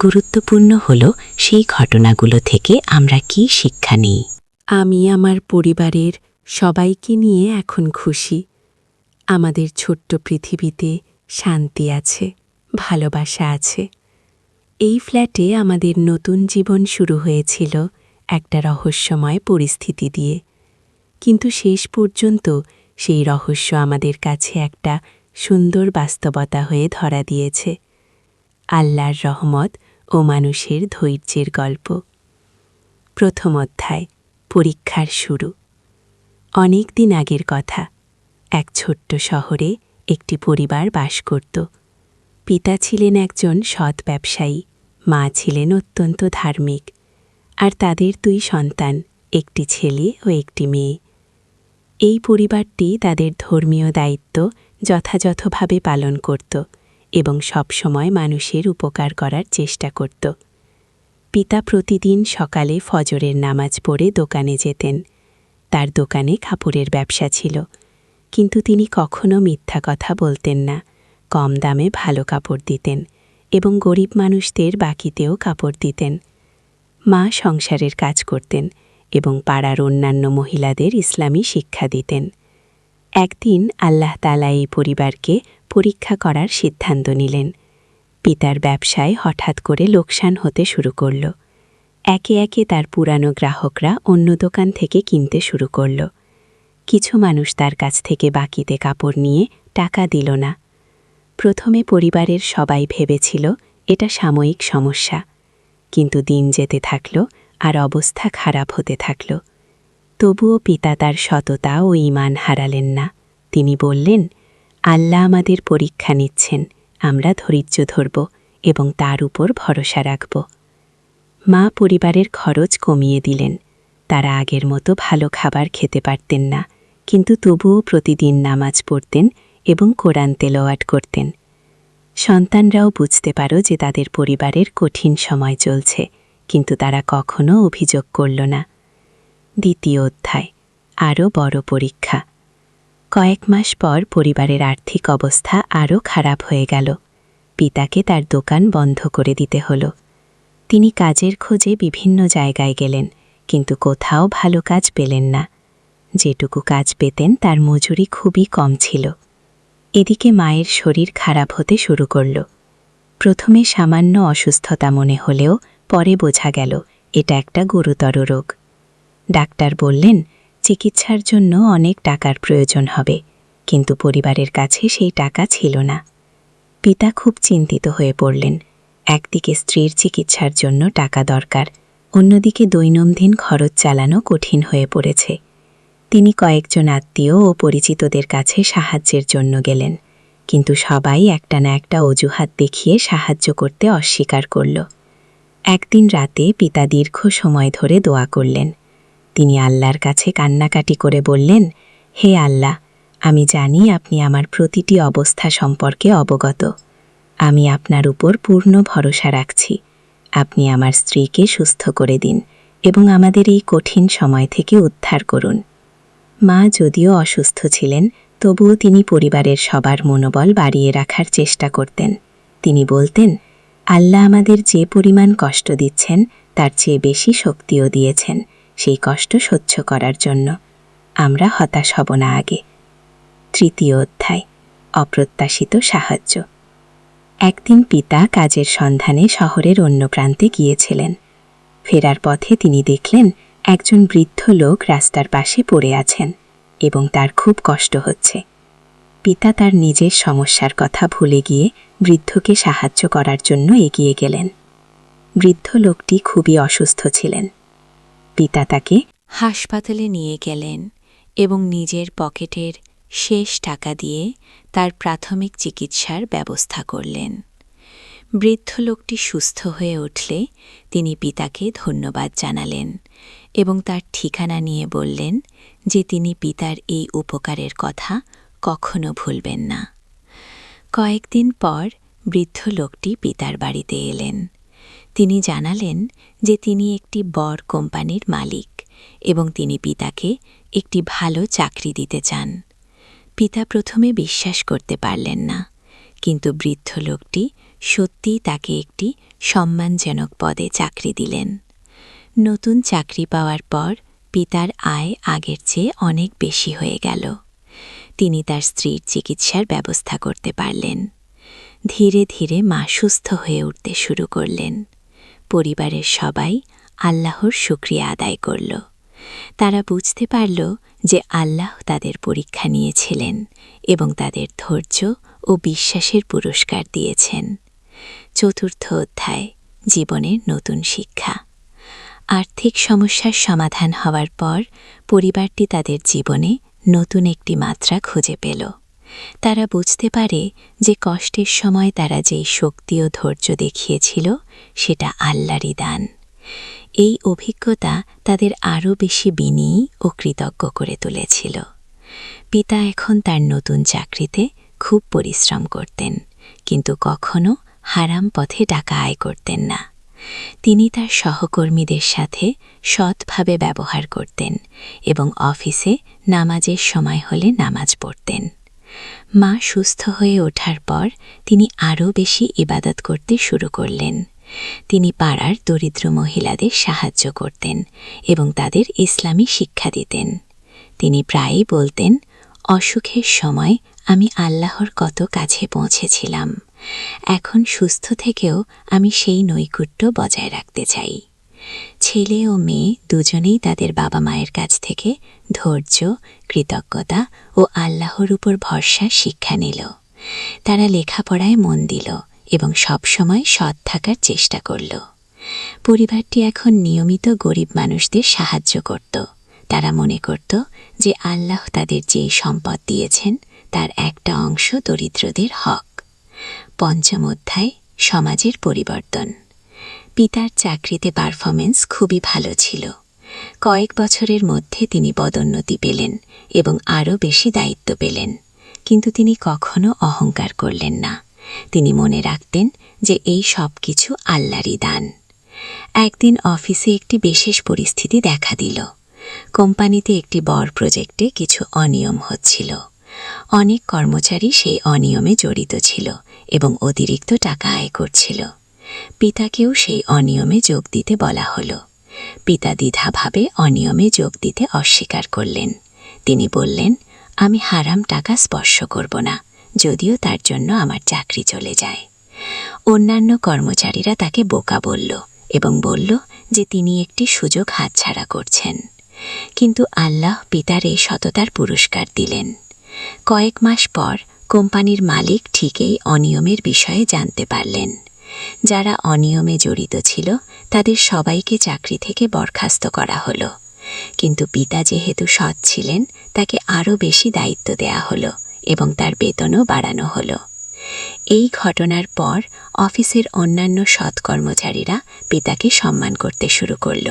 গুরুত্বপূর্ণ হলো সেই ঘটনাগুলো থেকে আমরা কি শিক্ষা নিই। আমি আমার পরিবারের সবাইকে নিয়ে এখন খুশি। আমাদের ছোট্ট পৃথিবীতে শান্তি আছে, ভালোবাসা আছে। এই ফ্ল্যাটে আমাদের নতুন জীবন শুরু হয়েছিল একটা রহস্যময় পরিস্থিতি দিয়ে, কিন্তু শেষ পর্যন্ত সেই রহস্য আমাদের কাছে একটা সুন্দর বাস্তবতা হয়ে ধরা দিয়েছে। আল্লাহর রহমত ও মানুষের ধৈর্যের গল্প। প্রথম অধ্যায়, পরীক্ষার শুরু। অনেক দিন আগের কথা। এক ছোট্ট শহরে একটি পরিবার বাস করত। পিতা ছিলেন একজন সৎ ব্যবসায়ী, মা ছিলেন অত্যন্ত ধার্মিক, আর তাদের 2 সন্তান, একটি ছেলে ও একটি মেয়ে। এই পরিবারটি তাদের ধর্মীয় দায়িত্ব যথাযথভাবে পালন করত এবং সবসময় মানুষের উপকার করার চেষ্টা করত। পিতা প্রতিদিন সকালে ফজরের নামাজ পড়ে দোকানে যেতেন। তার দোকানে কাপড়ের ব্যবসা ছিল, কিন্তু তিনি কখনো মিথ্যা কথা বলতেন না। কম দামে ভালো কাপড় দিতেন এবং গরিব মানুষদের বাকিতেও কাপড় দিতেন। মা সংসারের কাজ করতেন এবং পাড়ার অন্যান্য মহিলাদের ইসলামী শিক্ষা দিতেন। একদিন আল্লাহ তাআলা এই পরিবারকে পরীক্ষা করার সিদ্ধান্ত নিলেন। পিতার ব্যবসায় হঠাৎ করে লোকসান হতে শুরু করল। একে একে তার পুরানো গ্রাহকরা অন্য দোকান থেকে কিনতে শুরু করল। কিছু মানুষ তার কাছ থেকে বাকিতে কাপড় নিয়ে টাকা দিল না। প্রথমে পরিবারের সবাই ভেবেছিল এটা সাময়িক সমস্যা, কিন্তু দিন যেতে থাকল আর অবস্থা খারাপ হতে থাকল। তবুও পিতা তার সততা ও ঈমান হারালেন না। তিনি বললেন, আল্লাহ আমাদের পরীক্ষা নিচ্ছেন, আমরা ধৈর্য ধরব এবং তার উপর ভরসা রাখব। মা পরিবারের খরচ কমিয়ে দিলেন। তারা আগের মতো ভালো খাবার খেতে পারতেন না, কিন্তু তবুও প্রতিদিন নামাজ পড়তেন এবং কোরআন তেলাওয়াত করতেন। সন্তানরাও বুঝতে পারো যে তাদের পরিবারের কঠিন সময় চলছে, কিন্তু তারা কখনো অভিযোগ করল না। দ্বিতীয় অধ্যায়, আরও বড় পরীক্ষা। কয়েক মাস পর পরিবারের আর্থিক অবস্থা আরও খারাপ হয়ে গেল। পিতাকে তার দোকান বন্ধ করে দিতে হলো। তিনি কাজের খোঁজে বিভিন্ন জায়গায় গেলেন, কিন্তু কোথাও ভালো কাজ পেলেন না। যেটুকু কাজ পেতেন তার মজুরি খুবই কম ছিল। এদিকে মায়ের শরীর খারাপ হতে শুরু করল। প্রথমে সামান্য অসুস্থতা মনে হলেও পরে বোঝা গেল এটা একটা গুরুতর রোগ। ডাক্তার বললেন, চিকিৎসার জন্য অনেক টাকার প্রয়োজন হবে, কিন্তু পরিবারের কাছে সেই টাকা ছিল না। পিতা খুব চিন্তিত হয়ে পড়লেন। একদিকে স্ত্রীর চিকিৎসার জন্য টাকা দরকার, অন্যদিকে দৈনন্দিন খরচ চালানো কঠিন হয়ে পড়েছে। তিনি কয়েকজন আত্মীয় ও পরিচিতদের কাছে সাহায্যের জন্য গেলেন, কিন্তু সবাই একটা না একটা অজুহাত দেখিয়ে সাহায্য করতে অস্বীকার করল। একদিন রাতে পিতা দীর্ঘ সময় ধরে দোয়া করলেন। তিনি আল্লাহর কাছে কান্নাকাটি করে বললেন, হে আল্লাহ, আমি জানি আপনি আমার প্রতিটি অবস্থা সম্পর্কে অবগত। আমি আপনার উপর পূর্ণ ভরসা রাখছি। আপনি আমার স্ত্রীকে সুস্থ করে দিন এবং আমাদের এই কঠিন সময় থেকে উদ্ধার করুন। মা যদিও অসুস্থ ছিলেন, তবুও তিনি পরিবারের সবার মনোবল বাড়িয়ে রাখার চেষ্টা করতেন। তিনি বলতেন, আল্লাহ আমাদের যে পরিমাণ কষ্ট দিচ্ছেন তার চেয়ে বেশি শক্তিও দিয়েছেন সেই কষ্ট সহ্য করার জন্য। আমরা হতাশ হব না আগে। তৃতীয় অধ্যায়, অপ্রত্যাশিত সাহায্য। একদিন পিতা কাজের সন্ধানে শহরের অন্য প্রান্তে গিয়েছিলেন। ফেরার পথে তিনি দেখলেন একজন বৃদ্ধ লোক রাস্তার পাশে পড়ে আছেন এবং তার খুব কষ্ট হচ্ছে। পিতা তার নিজের সমস্যার কথা ভুলে গিয়ে বৃদ্ধকে সাহায্য করার জন্য এগিয়ে গেলেন। বৃদ্ধ লোকটি খুবই অসুস্থ ছিলেন। পিতা তাকে হাসপাতালে নিয়ে গেলেন এবং নিজের পকেটের শেষ টাকা দিয়ে তার প্রাথমিক চিকিৎসার ব্যবস্থা করলেন। বৃদ্ধ লোকটি সুস্থ হয়ে উঠলে তিনি পিতাকে ধন্যবাদ জানালেন এবং তার ঠিকানা নিয়ে বললেন যে তিনি পিতার এই উপকারের কথা কখনো ভুলবেন না। কয়েকদিন পর বৃদ্ধ লোকটি পিতার বাড়িতে এলেন। তিনি জানালেন যে তিনি একটি বড় কোম্পানির মালিক এবং তিনি পিতাকে একটি ভালো চাকরি দিতে চান। পিতা প্রথমে বিশ্বাস করতে পারলেন না, কিন্তু বৃদ্ধ লোকটি সত্যিই তাকে একটি সম্মানজনক পদে চাকরি দিলেন। নতুন চাকরি পাওয়ার পর পিতার আয় আগের চেয়ে অনেক বেশি হয়ে গেল। তিনি তার স্ত্রীর চিকিৎসার ব্যবস্থা করতে পারলেন। ধীরে ধীরে মা সুস্থ হয়ে উঠতে শুরু করলেন। পরিবারের সবাই আল্লাহর শুকরিয়া আদায় করল। তারা বুঝতে পারল যে আল্লাহ তাদের পরীক্ষা নিয়েছিলেন এবং তাদের ধৈর্য ও বিশ্বাসের পুরস্কার দিয়েছেন। চতুর্থ অধ্যায়, জীবনের নতুন শিক্ষা। আর্থিক সমস্যার সমাধান হওয়ার পর পরিবারটি তাদের জীবনে নতুন একটি মাত্রা খুঁজে পেল। তারা বুঝতে পারে যে কষ্টের সময় তারা যেই শক্তি ও ধৈর্য দেখিয়েছিল সেটা আল্লাহরই দান। এই অভিজ্ঞতা তাদের আরও বেশি বিনয়ী ও কৃতজ্ঞ করে তুলেছিল। পিতা এখন তার নতুন চাকরিতে খুব পরিশ্রম করতেন, কিন্তু কখনো হারাম পথে টাকা আয় করতেন না। তিনি তার সহকর্মীদের সাথে সৎভাবে ব্যবহার করতেন এবং অফিসে নামাজের সময় হলে নামাজ পড়তেন। মা সুস্থ হয়ে ওঠার পর তিনি আরও বেশি ইবাদত করতে শুরু করলেন। তিনি পাড়ার দরিদ্র মহিলাদের সাহায্য করতেন এবং তাদের ইসলামী শিক্ষা দিতেন। তিনি প্রায়ই বলতেন, অসুখের সময় আমি আল্লাহর কত কাছে পৌঁছেছিলাম। এখন সুস্থ থেকেও আমি সেই নৈকট্য বজায় রাখতে চাই। ছেলে ও মেয়ে দুজনেই তাদের বাবা মায়ের কাছ থেকে ধৈর্য, কৃতজ্ঞতা ও আল্লাহর উপর ভরসা শিক্ষা নিল। তারা লেখাপড়ায় মন দিল এবং সবসময় সৎ থাকার চেষ্টা করল। পরিবারটি এখন নিয়মিত গরিব মানুষদের সাহায্য করত। তারা মনে করত যে আল্লাহ তাদের যেই সম্পদ দিয়েছেন তার একটা অংশ দরিদ্রদের হক। পঞ্চম অধ্যায়, সমাজের পরিবর্তন। পিতার চাকরিতে পারফরমেন্স খুবই ভালো ছিল। কয়েক বছরের মধ্যে তিনি পদোন্নতি পেলেন এবং আরও বেশি দায়িত্ব পেলেন। কিন্তু তিনি কখনো অহংকার করলেন না। তিনি মনে রাখতেন যে এই সব কিছু আল্লাহরই দান। একদিন অফিসে একটি বিশেষ পরিস্থিতি দেখা দিল। কোম্পানিতে একটি বড় প্রজেক্টে কিছু অনিয়ম হচ্ছিল। অনেক কর্মচারী সেই অনিয়মে জড়িত ছিল এবং অতিরিক্ত টাকা আয় করছিল। পিতাকেও সেই অনিয়মে যোগ দিতে বলা হলো। পিতা দ্বিধাভাবে অনিয়মে যোগ দিতে অস্বীকার করলেন। তিনি বললেন, আমি হারাম টাকা স্পর্শ করব না, যদিও তার জন্য আমার চাকরি চলে যায়। অন্যান্য কর্মচারীরা তাকে বোকা বলল এবং বলল যে তিনি একটি সুযোগ হাতছাড়া করছেন। কিন্তু আল্লাহ পিতার এই সততার পুরস্কার দিলেন। কয়েক মাস পর কোম্পানির মালিক ঠিকই অনিয়মের বিষয়ে জানতে পারলেন। যারা অনিয়মে জড়িত ছিল তাদের সবাইকে চাকরি থেকে বরখাস্ত করা হলো। কিন্তু পিতা যেহেতু সৎ ছিলেন, তাকে আরও বেশি দায়িত্ব দেয়া হলো এবং তার বেতনও বাড়ানো হলো। এই ঘটনার পর অফিসের অন্যান্য সৎ কর্মচারীরা পিতাকে সম্মান করতে শুরু করল।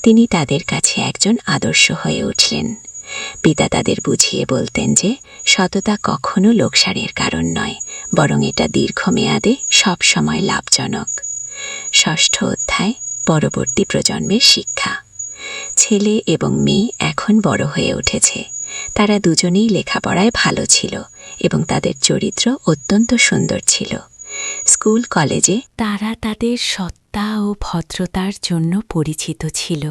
তিনি তাদের কাছে একজন আদর্শ হয়ে উঠলেন। পিতা তাদের বুঝিয়ে বলতেন যে সততা কখনো লোকসানের কারণ নয়, বরং এটা দীর্ঘমেয়াদে সবসময় লাভজনক। ষষ্ঠ অধ্যায়, পরবর্তী প্রজন্মের শিক্ষা। ছেলে এবং মেয়ে এখন বড় হয়ে উঠেছে। তারা দুজনেই লেখাপড়ায় ভালো ছিল এবং তাদের চরিত্র অত্যন্ত সুন্দর ছিল। স্কুল কলেজে তারা তাদের সত্তা ও ভদ্রতার জন্য পরিচিত ছিল।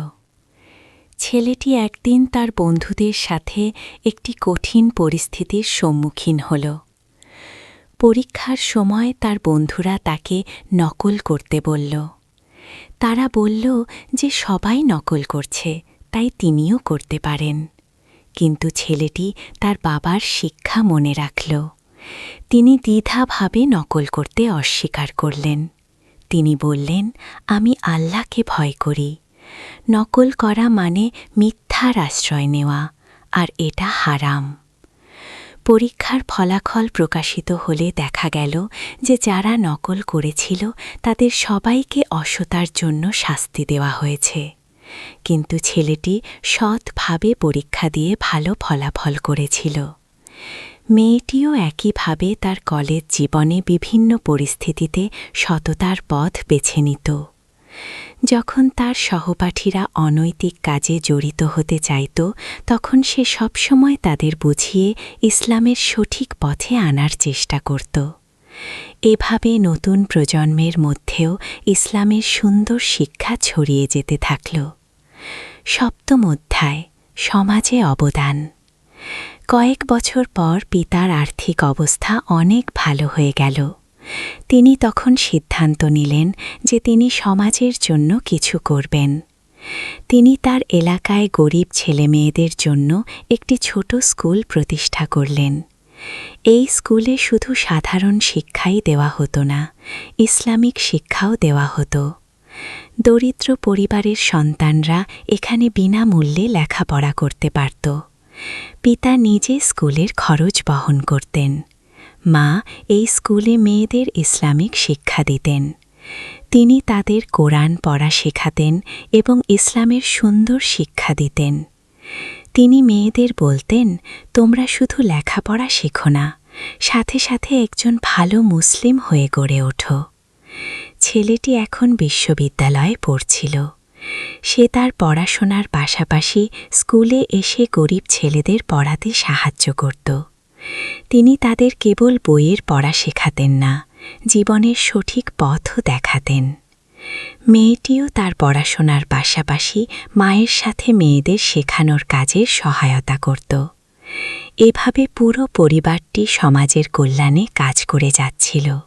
ছেলেটি একদিন তার বন্ধুদের সাথে একটি কঠিন পরিস্থিতির সম্মুখীন হল। পরীক্ষার সময় তার বন্ধুরা তাকে নকল করতে বলল। তারা বলল যে সবাই নকল করছে, তাই তিনিও করতে পারেন। কিন্তু ছেলেটি তার বাবার শিক্ষা মনে রাখল। তিনি দ্বিধাভাবে নকল করতে অস্বীকার করলেন। তিনি বললেন, আমি আল্লাহকে ভয় করি। নকল করা মানে মিথ্যার আশ্রয় নেওয়া, আর এটা হারাম। পরীক্ষার ফলাফল প্রকাশিত হলে দেখা গেল যে যারা নকল করেছিল তাদের সবাইকে অসতার জন্য শাস্তি দেওয়া হয়েছে। কিন্তু ছেলেটি সৎভাবে পরীক্ষা দিয়ে ভালো ফলাফল করেছিল। মেয়েটিও একইভাবে তার কলেজ জীবনে বিভিন্ন পরিস্থিতিতে সততার পথ বেছে নিত। যখন তার সহপাঠীরা অনৈতিক কাজে জড়িত হতে চাইত, তখন সে সবসময় তাদের বুঝিয়ে ইসলামের সঠিক পথে আনার চেষ্টা করত। এভাবে নতুন প্রজন্মের মধ্যেও ইসলামের সুন্দর শিক্ষা ছড়িয়ে যেতে থাকল। সপ্তম অধ্যায়, সমাজে অবদান। কয়েক বছর পর পিতার আর্থিক অবস্থা অনেক ভালো হয়ে গেল। তিনি তখন সিদ্ধান্ত নিলেন যে তিনি সমাজের জন্য কিছু করবেন। তিনি তার এলাকায় গরিব ছেলেমেয়েদের জন্য একটি ছোট স্কুল প্রতিষ্ঠা করলেন। এই স্কুলে শুধু সাধারণ শিক্ষাই দেওয়া হতো না, ইসলামিক শিক্ষাও দেওয়া হতো। দরিদ্র পরিবারের সন্তানরা এখানে বিনামূল্যে লেখাপড়া করতে পারত। পিতা নিজে স্কুলের খরচ বহন করতেন। মা এই স্কুলে মেয়েদের ইসলামিক শিক্ষা দিতেন। তিনি তাদের কোরআন পড়া শেখাতেন এবং ইসলামের সুন্দর শিক্ষা দিতেন। তিনি মেয়েদের বলতেন, তোমরা শুধু লেখাপড়া শেখো না, সাথে সাথে একজন ভালো মুসলিম হয়ে গড়ে ওঠো। ছেলেটি এখন বিশ্ববিদ্যালয়ে পড়ছিল। সে তার পড়াশোনার পাশাপাশি স্কুলে এসে গরিব ছেলেদের পড়াতে সাহায্য করত। তিনি তাদের কেবল বইয়ের পড়া শেখাতেন না, জীবনের সঠিক পথও দেখাতেন। মেয়েটিও তার পড়াশোনার পাশাপাশি মায়ের সাথে মেয়েদের শেখানোর কাজে সহায়তা করত। এভাবে পুরো পরিবারটি সমাজের কল্যাণে কাজ করে যাচ্ছিল।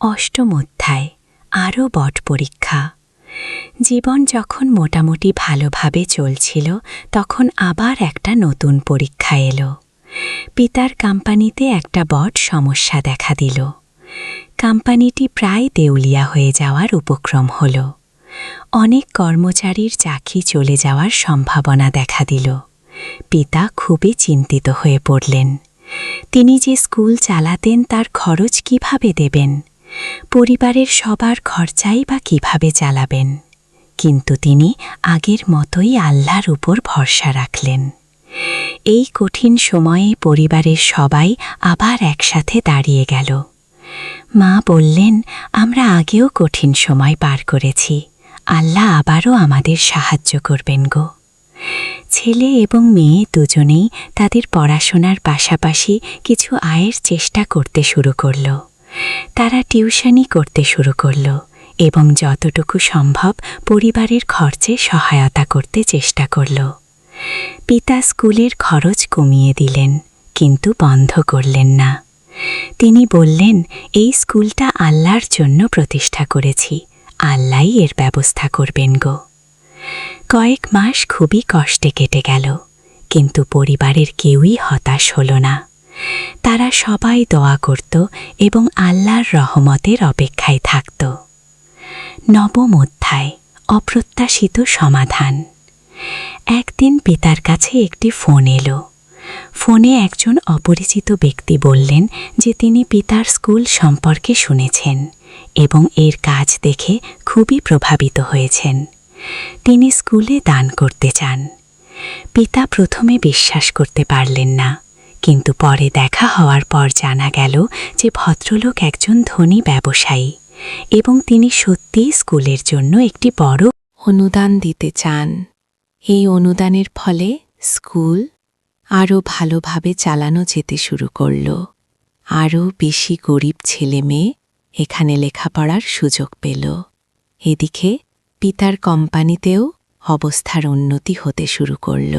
অষ্টম অধ্যায়, আরও বট পরীক্ষা। জীবন যখন মোটামুটি ভালোভাবে চলছিল, তখন আবার একটা নতুন পরীক্ষা এলো। পিতার কোম্পানিতে একটা বড় সমস্যা দেখা দিল। কোম্পানিটি প্রায় দেউলিয়া হয়ে যাওয়ার উপক্রম হল। অনেক কর্মচারীর চাকরি চলে যাওয়ার সম্ভাবনা দেখা দিল। পিতা খুবই চিন্তিত হয়ে পড়লেন। তিনি যে স্কুল চালাতেন তার খরচ কিভাবে দেবেন? পরিবারের সবার খরচাই বা কিভাবে চালাবেন? কিন্তু তিনি আগের মতোই আল্লাহর উপর ভরসা রাখলেন। এই কঠিন সময়ে পরিবারের সবাই আবার একসাথে দাঁড়িয়ে গেল। মা বললেন, আমরা আগেও কঠিন সময় পার করেছি, আল্লাহ আবারও আমাদের সাহায্য করবেন গো। ছেলে এবং মেয়ে দুজনেই তাদের পড়াশোনার পাশাপাশি কিছু আয়ের চেষ্টা করতে শুরু করল। তারা টিউশনি করতে শুরু করল এবং যতটুকু সম্ভব পরিবারের খরচে সহায়তা করতে চেষ্টা করল। পিতা স্কুলের খরচ কমিয়ে দিলেন, কিন্তু বন্ধ করলেন না। তিনি বললেন, এই স্কুলটা আল্লাহর জন্য প্রতিষ্ঠা করেছি, আল্লাহই এর ব্যবস্থা করবেন গো। কয়েক মাস খুবই কষ্টে কেটে গেল, কিন্তু পরিবারের কেউই হতাশ হল না। তারা সবাই দোয়া করত এবং আল্লাহর রহমতের অপেক্ষায় থাকত। নবম অধ্যায়, অপ্রত্যাশিত সমাধান। একদিন পিতার কাছে একটি ফোন এলো। ফোনে একজন অপরিচিত ব্যক্তি বললেন যে তিনি পিতার স্কুল সম্পর্কে শুনেছেন এবং এর কাজ দেখে খুবই প্রভাবিত হয়েছেন। তিনি স্কুলে দান করতে চান। পিতা প্রথমে বিশ্বাস করতে পারলেন না, কিন্তু পরে দেখা হওয়ার পর জানা গেল যে ভদ্রলোক একজন ধনী ব্যবসায়ী এবং তিনি সত্যিই স্কুলের জন্য একটি বড় অনুদান দিতে চান। এই অনুদানের ফলে স্কুল আরও ভালোভাবে চালানো যেতে শুরু করল। আরও বেশি গরিব ছেলে মেয়ে এখানে লেখাপড়ার সুযোগ পেল। এদিকে পিতার কোম্পানিতেও অবস্থার উন্নতি হতে শুরু করল।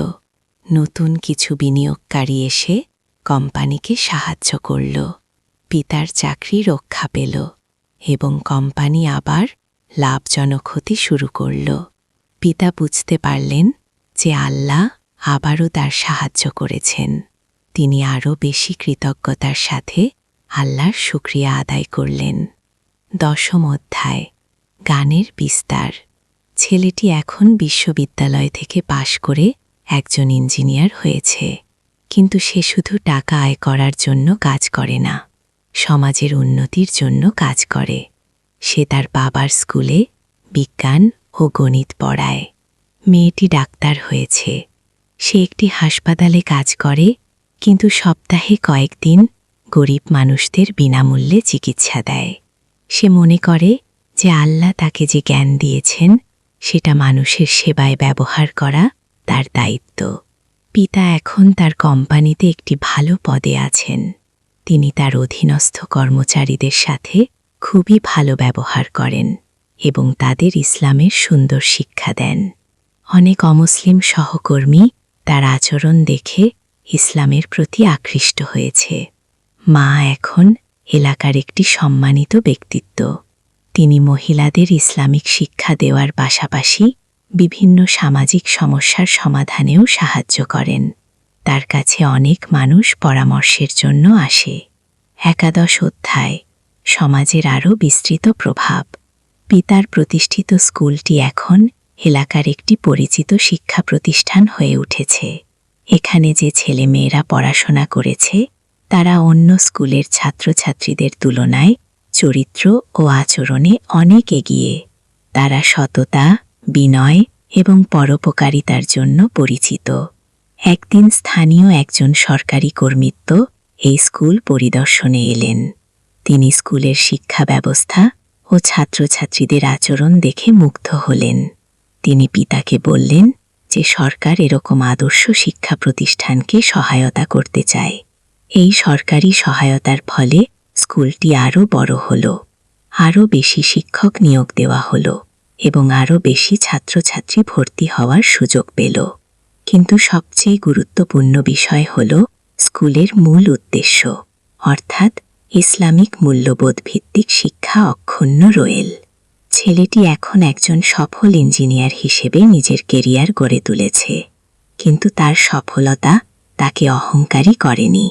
নতুন কিছু বিনিয়োগকারী এসে কোম্পানিকে সাহায্য করল। পিতার চাকরি রক্ষা পেল এবং কোম্পানি আবার লাভজনক হতে শুরু করল। পিতা বুঝতে পারলেন যে আল্লাহ আবারও তার সাহায্য করেছেন। তিনি আরও বেশি কৃতজ্ঞতার সাথে আল্লাহর শুকরিয়া আদায় করলেন। দশম অধ্যায়, গানের বিস্তার। ছেলেটি এখন বিশ্ববিদ্যালয় থেকে পাশ করে একজন ইঞ্জিনিয়ার হয়েছে, কিন্তু সে শুধু টাকা আয় করার জন্য কাজ করে না, সমাজের উন্নতির জন্য কাজ করে। সে তার বাবার স্কুলে বিজ্ঞান ও গণিত পড়ায়। মেয়েটি ডাক্তার হয়েছে। সে একটি হাসপাতালে কাজ করে, কিন্তু সপ্তাহে কয়েকদিন গরিব মানুষদের বিনামূল্যে চিকিৎসা দেয়। সে মনে করে যে আল্লাহ তাকে যে জ্ঞান দিয়েছেন সেটা মানুষের সেবায় ব্যবহার করা তার দায়িত্ব। পিতা এখন তার কোম্পানিতে একটি ভালো পদে আছেন। তিনি তার অধীনস্থ কর্মচারীদের সাথে খুবই ভালো ব্যবহার করেন এবং তাদের ইসলামের সুন্দর শিক্ষা দেন। অনেক অমুসলিম সহকর্মী তার আচরণ দেখে ইসলামের প্রতি আকৃষ্ট হয়েছে। মা এখন এলাকার একটি সম্মানিত ব্যক্তিত্ব। তিনি মহিলাদের ইসলামিক শিক্ষা দেওয়ার পাশাপাশি বিভিন্ন সামাজিক সমস্যার সমাধানেও সাহায্য করেন। তার কাছে অনেক মানুষ পরামর্শের জন্য আসে। একাদশ অধ্যায়, সমাজের আরও বিস্তৃত প্রভাব। পিতার প্রতিষ্ঠিত স্কুলটি এখন এলাকার একটি পরিচিত শিক্ষা প্রতিষ্ঠান হয়ে উঠেছে। এখানে যে ছেলেমেয়েরা পড়াশোনা করেছে তারা অন্য স্কুলের ছাত্রছাত্রীদের তুলনায় চরিত্র ও আচরণে অনেক এগিয়ে। তারা সততা, বিনয় এবং পরোপকারিতার জন্য পরিচিত। একদিন স্থানীয় একজন সরকারি কর্মৃত্ব এই স্কুল পরিদর্শনে এলেন। তিনি স্কুলের শিক্ষা ব্যবস্থা ও ছাত্রছাত্রীদের আচরণ দেখে মুগ্ধ হলেন। তিনি পিতাকে বললেন যে সরকার এরকম আদর্শ শিক্ষা প্রতিষ্ঠানকে সহায়তা করতে চায়। এই সরকারি সহায়তার ফলে স্কুলটি আরও বড় হল, আরও বেশি শিক্ষক নিয়োগ দেওয়া হল এবং আরও বেশি ছাত্রছাত্রী ভর্তি হওয়ার সুযোগ পেল। কিন্তু সবচেয়ে গুরুত্বপূর্ণ বিষয় হল স্কুলের মূল উদ্দেশ্য, অর্থাৎ ইসলামিক মূল্যবোধ ভিত্তিক শিক্ষা অক্ষুণ্ণ রয়েল। ছেলেটি এখন একজন সফল ইঞ্জিনিয়ার হিসেবে নিজের কেরিয়ার গড়ে তুলেছে, কিন্তু তার সফলতা তাকে অহংকারী করেনি।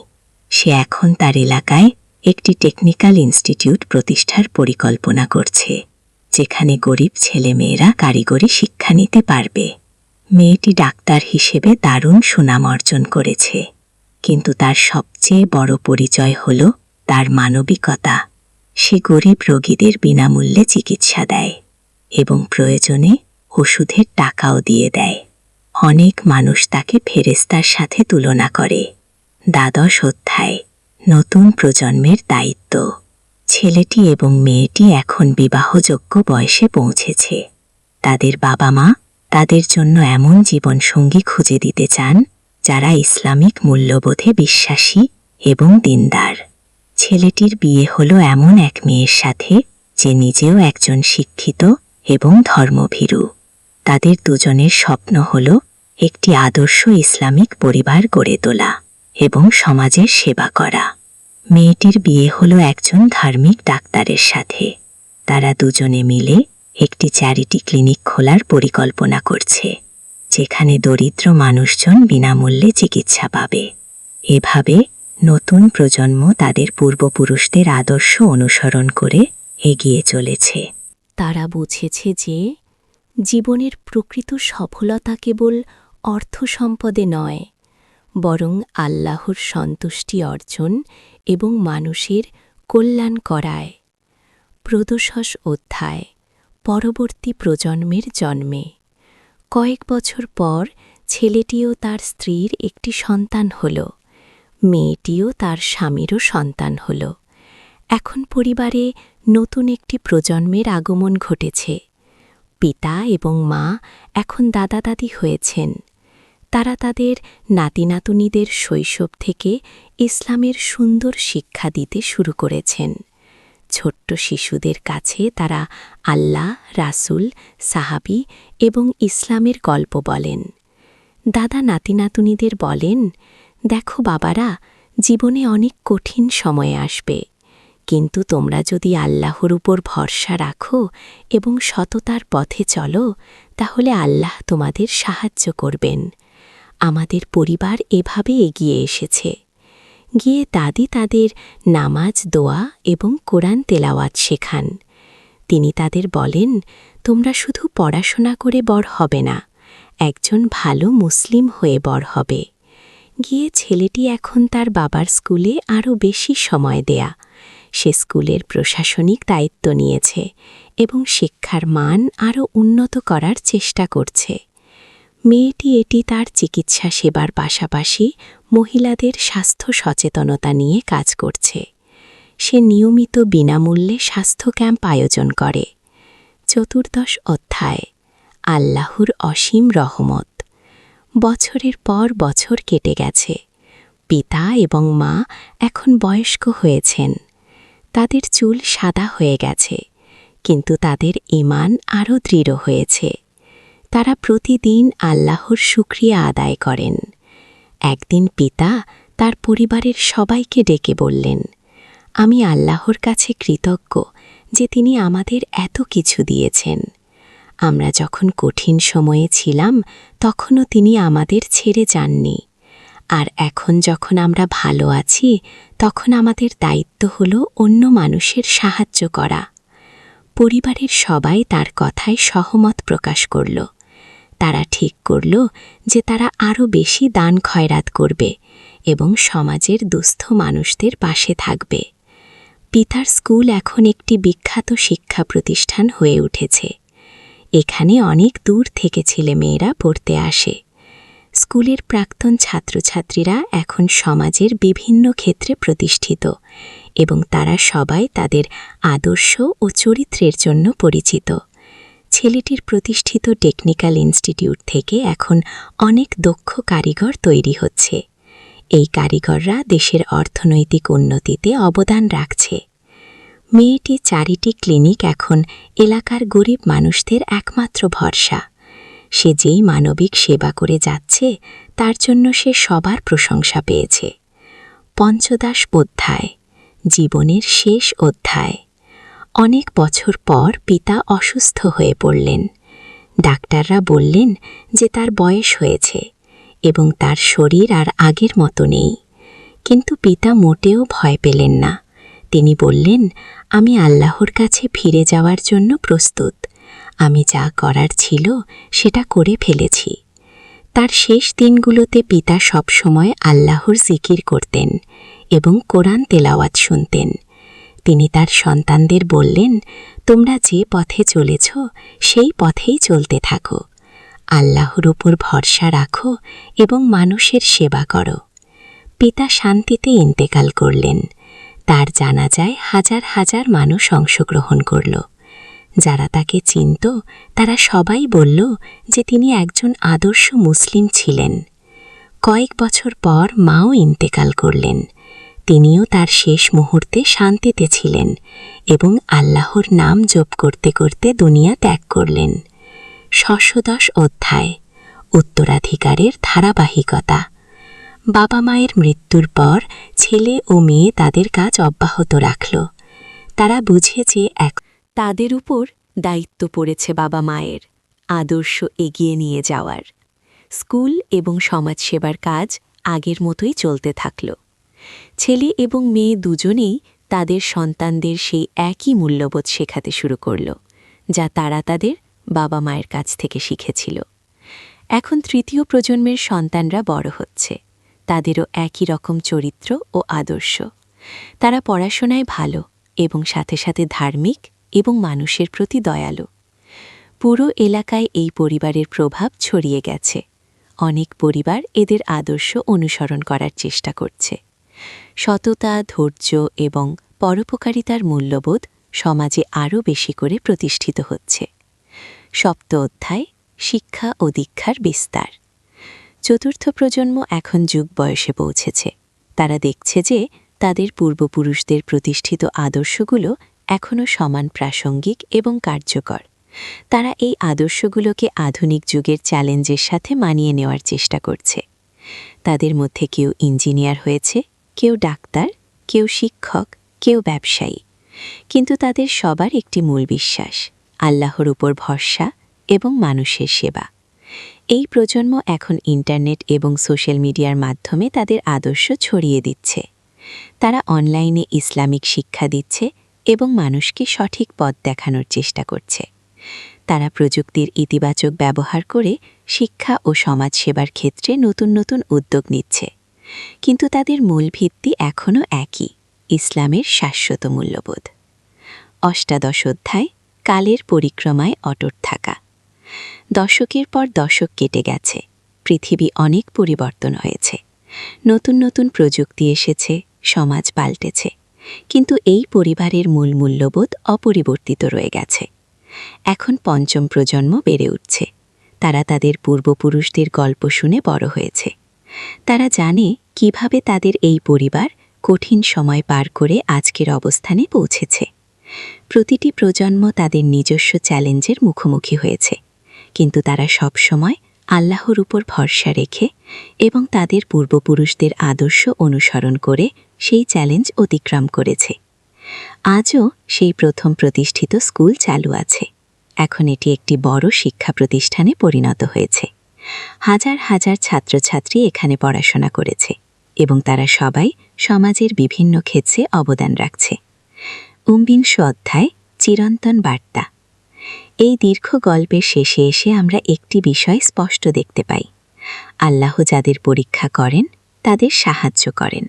সে এখন তার এলাকায় একটি টেকনিক্যাল ইনস্টিটিউট প্রতিষ্ঠার পরিকল্পনা করছে, যেখানে গরিব ছেলেমেয়েরা কারিগরি শিক্ষা নিতে পারবে। মেয়েটি ডাক্তার হিসেবে দারুণ সুনাম অর্জন করেছে, কিন্তু তার সবচেয়ে বড় পরিচয় হল তার মানবিকতা। সে গরিব রোগীদের বিনামূল্যে চিকিৎসা দেয় এবং প্রয়োজনে ওষুধের টাকাও দিয়ে দেয়। অনেক মানুষ তাকে ফেরেশতার সাথে তুলনা করে। দ্বাদশ অধ্যায়, নতুন প্রজন্মের দায়িত্ব। ছেলেটি এবং মেয়েটি এখন বিবাহযোগ্য বয়সে পৌঁছেছে। তাদের বাবা মা তাদের জন্য এমন জীবনসঙ্গী খুঁজে দিতে চান যারা ইসলামিক মূল্যবোধে বিশ্বাসী এবং দিনদার। ছেলেটির বিয়ে হলো এমন এক মেয়ের সাথে যে নিজেও একজন শিক্ষিত এবং ধর্মভীরু। তাদের দুজনের স্বপ্ন হল একটি আদর্শ ইসলামিক পরিবার গড়ে তোলা এবং সমাজের সেবা করা। মেয়েটির বিয়ে হলো একজন ধার্মিক ডাক্তারের সাথে। তারা দুজনে মিলে একটি চ্যারিটি ক্লিনিক খোলার পরিকল্পনা করছে, যেখানে দরিদ্র মানুষজন বিনামূল্যে চিকিৎসা পাবে। এভাবে নতুন প্রজন্ম তাদের পূর্বপুরুষদের আদর্শ অনুসরণ করে এগিয়ে চলেছে। তারা বুঝেছে যে জীবনের প্রকৃত সফলতা কেবল অর্থ সম্পদে নয়, বরং আল্লাহর সন্তুষ্টি অর্জন এবং মানুষের কল্যাণ করায়। প্রদোষশ অধ্যায়, পরবর্তী প্রজন্মের জন্মে। কয়েক বছর পর ছেলেটিও তার স্ত্রীর একটি সন্তান হল, মেয়েটিও তার স্বামীরও সন্তান হল। এখন পরিবারে নতুন একটি প্রজন্মের আগমন ঘটেছে। পিতা এবং মা এখন দাদা দাদি হয়েছেন। তারা তাদের নাতিনাতুনিদের শৈশব থেকে ইসলামের সুন্দর শিক্ষা দিতে শুরু করেছেন। ছোট্ট শিশুদের কাছে তারা আল্লাহ, রাসূল, সাহাবী এবং ইসলামের গল্প বলেন। দাদা নাতিনাতুনিদের বলেন, দেখো বাবারা, জীবনে অনেক কঠিন সময় আসবে, কিন্তু তোমরা যদি আল্লাহর উপর ভরসা রাখো এবং সততার পথে চলো, তাহলে আল্লাহ তোমাদের সাহায্য করবেন। আমাদের পরিবার এভাবে এগিয়ে এসেছে। গিয়ে দাদি তাদের নামাজ, দোয়া এবং কোরআন তেলাওয়াত শেখান। তিনি তাদের বলেন, তোমরা শুধু পড়াশোনা করে বড় হবে না, একজন ভালো মুসলিম হয়ে বড় হবে। গিয়ে ছেলেটি এখন তার বাবার স্কুলে আরও বেশি সময় দেয়া। সে স্কুলের প্রশাসনিক দায়িত্ব নিয়েছে এবং শিক্ষার মান আরও উন্নত করার চেষ্টা করছে। মেয়েটি এটি তার চিকিৎসা সেবার পাশাপাশি মহিলাদের স্বাস্থ্য সচেতনতা নিয়ে কাজ করছে। সে নিয়মিত বিনামূল্যে স্বাস্থ্য ক্যাম্প আয়োজন করে। চতুর্দশ অধ্যায়, আল্লাহর অসীম রহমত। বছরের পর বছর কেটে গেছে। পিতা এবং মা এখন বয়স্ক হয়েছেন। তাদের চুল সাদা হয়ে গেছে, কিন্তু তাদের ঈমান আরও দৃঢ় হয়েছে। তারা প্রতিদিন আল্লাহর শুকরিয়া আদায় করেন। একদিন পিতা তার পরিবারের সবাইকে ডেকে বললেন, আমি আল্লাহর কাছে কৃতজ্ঞ যে তিনি আমাদের এত কিছু দিয়েছেন। আমরা যখন কঠিন সময়ে ছিলাম তখনও তিনি আমাদের ছেড়ে যাননি। আর এখন যখন আমরা ভালো আছি, তখন আমাদের দায়িত্ব হল অন্য মানুষের সাহায্য করা। পরিবারের সবাই তার কথায় সহমত প্রকাশ করল। তারা ঠিক করল যে তারা আরও বেশি দান খয়রাত করবে এবং সমাজের দুস্থ মানুষদের পাশে থাকবে। পিতার স্কুল এখন একটি বিখ্যাত শিক্ষা প্রতিষ্ঠান হয়ে উঠেছে। এখানে অনেক দূর থেকে ছেলেমেয়েরা পড়তে আসে। স্কুলের প্রাক্তন ছাত্রছাত্রীরা এখন সমাজের বিভিন্ন ক্ষেত্রে প্রতিষ্ঠিত এবং তারা সবাই তাদের আদর্শ ও চরিত্রের জন্য পরিচিত। ছেলেটির প্রতিষ্ঠিত টেকনিক্যাল ইনস্টিটিউট থেকে এখন অনেক দক্ষ কারিগর তৈরি হচ্ছে। এই কারিগররা দেশের অর্থনৈতিক উন্নতিতে অবদান রাখছে। মেয়েটি চ্যারিটি ক্লিনিক এখন এলাকার গরিব মানুষদের একমাত্র ভরসা। সে যেই মানবিক সেবা করে যাচ্ছে তার জন্য সে সবার প্রশংসা পেয়েছে। পঞ্চদশ অধ্যায়, জীবনের শেষ অধ্যায়। অনেক বছর পর পিতা অসুস্থ হয়ে পড়লেন। ডাক্তাররা বললেন যে তার বয়স হয়েছে এবং তার শরীর আর আগের মতো নেই। কিন্তু পিতা মোটেও ভয় পেলেন না। তিনি বললেন, আমি আল্লাহর কাছে ফিরে যাওয়ার জন্য প্রস্তুত। আমি যা করার ছিল সেটা করে ফেলেছি। তার শেষ দিনগুলোতে পিতা সবসময় আল্লাহর জিকির করতেন এবং কোরআন তেলাওয়াত শুনতেন। তিনি তার সন্তানদের বললেন, তোমরা যে পথে চলেছ সেই পথেই চলতে থাকো। আল্লাহর উপর ভরসা রাখো এবং মানুষের সেবা করো। পিতা শান্তিতে ইন্তেকাল করলেন। তার জানাজায় হাজার হাজার মানুষ অংশগ্রহণ করল। যারা তাকে চিনত তারা সবাই বলল যে তিনি একজন আদর্শ মুসলিম ছিলেন। কয়েক বছর পর মাও ইন্তেকাল করলেন। তিনিও তার শেষ মুহূর্তে শান্তিতে ছিলেন এবং আল্লাহর নাম জপ করতে করতে দুনিয়া ত্যাগ করলেন। ১১০ অধ্যায়, উত্তরাধিকারের ধারাবাহিকতা। বাবা মায়ের মৃত্যুর পর ছেলে ও মেয়ে তাদের কাজ অব্যাহত রাখল। তারা বুঝে যে তাদের উপর দায়িত্ব পড়েছে বাবা মায়ের আদর্শ এগিয়ে নিয়ে যাওয়ার। স্কুল এবং সমাজসেবার কাজ আগের মতোই চলতে থাকল। ছেলে এবং মেয়ে দুজনেই তাদের সন্তানদের সেই একই মূল্যবোধ শেখাতে শুরু করল, যা তারা তাদের বাবা মায়ের কাছ থেকে শিখেছিল। এখন তৃতীয় প্রজন্মের সন্তানরা বড় হচ্ছে। তাদেরও একই রকম চরিত্র ও আদর্শ। তারা পড়াশোনায় ভালো এবং সাথে সাথে ধার্মিক এবং মানুষের প্রতি দয়ালু। পুরো এলাকায় এই পরিবারের প্রভাব ছড়িয়ে গেছে। অনেক পরিবার এদের আদর্শ অনুসরণ করার চেষ্টা করছে। সততা, ধৈর্য এবং পরোপকারিতার মূল্যবোধ সমাজে আরও বেশি করে প্রতিষ্ঠিত হচ্ছে। সপ্ত অধ্যায়, শিক্ষা ও দীক্ষার বিস্তার। চতুর্থ প্রজন্ম এখন যুগ বয়সে পৌঁছেছে। তারা দেখছে যে তাদের পূর্বপুরুষদের প্রতিষ্ঠিত আদর্শগুলো এখনও সমান প্রাসঙ্গিক এবং কার্যকর। তারা এই আদর্শগুলোকে আধুনিক যুগের চ্যালেঞ্জের সাথে মানিয়ে নেওয়ার চেষ্টা করছে। তাদের মধ্যে কেউ ইঞ্জিনিয়ার হয়েছে, কেউ ডাক্তার, কেউ শিক্ষক, কেউ ব্যবসায়ী। কিন্তু তাদের সবার একটি মূল বিশ্বাস, আল্লাহর উপর ভরসা এবং মানুষের সেবা। এই প্রজন্ম এখন ইন্টারনেট এবং সোশ্যাল মিডিয়ার মাধ্যমে তাদের আদর্শ ছড়িয়ে দিচ্ছে। তারা অনলাইনে ইসলামিক শিক্ষা দিচ্ছে এবং মানুষকে সঠিক পথ দেখানোর চেষ্টা করছে। তারা প্রযুক্তির ইতিবাচক ব্যবহার করে শিক্ষা ও সমাজসেবার ক্ষেত্রে নতুন নতুন উদ্যোগ নিচ্ছে। কিন্তু তাদের মূল ভিত্তি এখনও একই, ইসলামের শাশ্বত মূল্যবোধ। অষ্টাদশ অধ্যায়, কালের পরিক্রমায় অটুট থাকা। দশকের পর দশক কেটে গেছে। পৃথিবী অনেক পরিবর্তন হয়েছে। নতুন নতুন প্রযুক্তি এসেছে, সমাজ পাল্টেছে। কিন্তু এই পরিবারের মূল মূল্যবোধ অপরিবর্তিত রয়ে গেছে। এখন পঞ্চম প্রজন্ম বেড়ে উঠছে। তারা তাদের পূর্বপুরুষদের গল্প শুনে বড় হয়েছে। তারা জানে কিভাবে তাদের এই পরিবার কঠিন সময় পার করে আজকের অবস্থানে পৌঁছেছে। প্রতিটি প্রজন্ম তাদের নিজস্ব চ্যালেঞ্জের মুখোমুখি হয়েছে, কিন্তু তারা সব সময় আল্লাহর উপর ভরসা রেখে এবং তাদের পূর্বপুরুষদের আদর্শ অনুসরণ করে সেই চ্যালেঞ্জ অতিক্রম করেছে। আজও সেই প্রথম প্রতিষ্ঠিত স্কুল চালু আছে। এখন এটি একটি বড় শিক্ষা প্রতিষ্ঠানে পরিণত হয়েছে। হাজার হাজার ছাত্রছাত্রী এখানে পড়াশোনা করেছে এবং তারা সবাই সমাজের বিভিন্ন ক্ষেত্রে অবদান রাখছে। ১৯ অধ্যায়, চিরন্তন বার্তা। এই দীর্ঘ গল্পের শেষে এসে আমরা একটি বিষয় স্পষ্ট দেখতে পাই। আল্লাহ যাদের পরীক্ষা করেন তাদের সাহায্য করেন,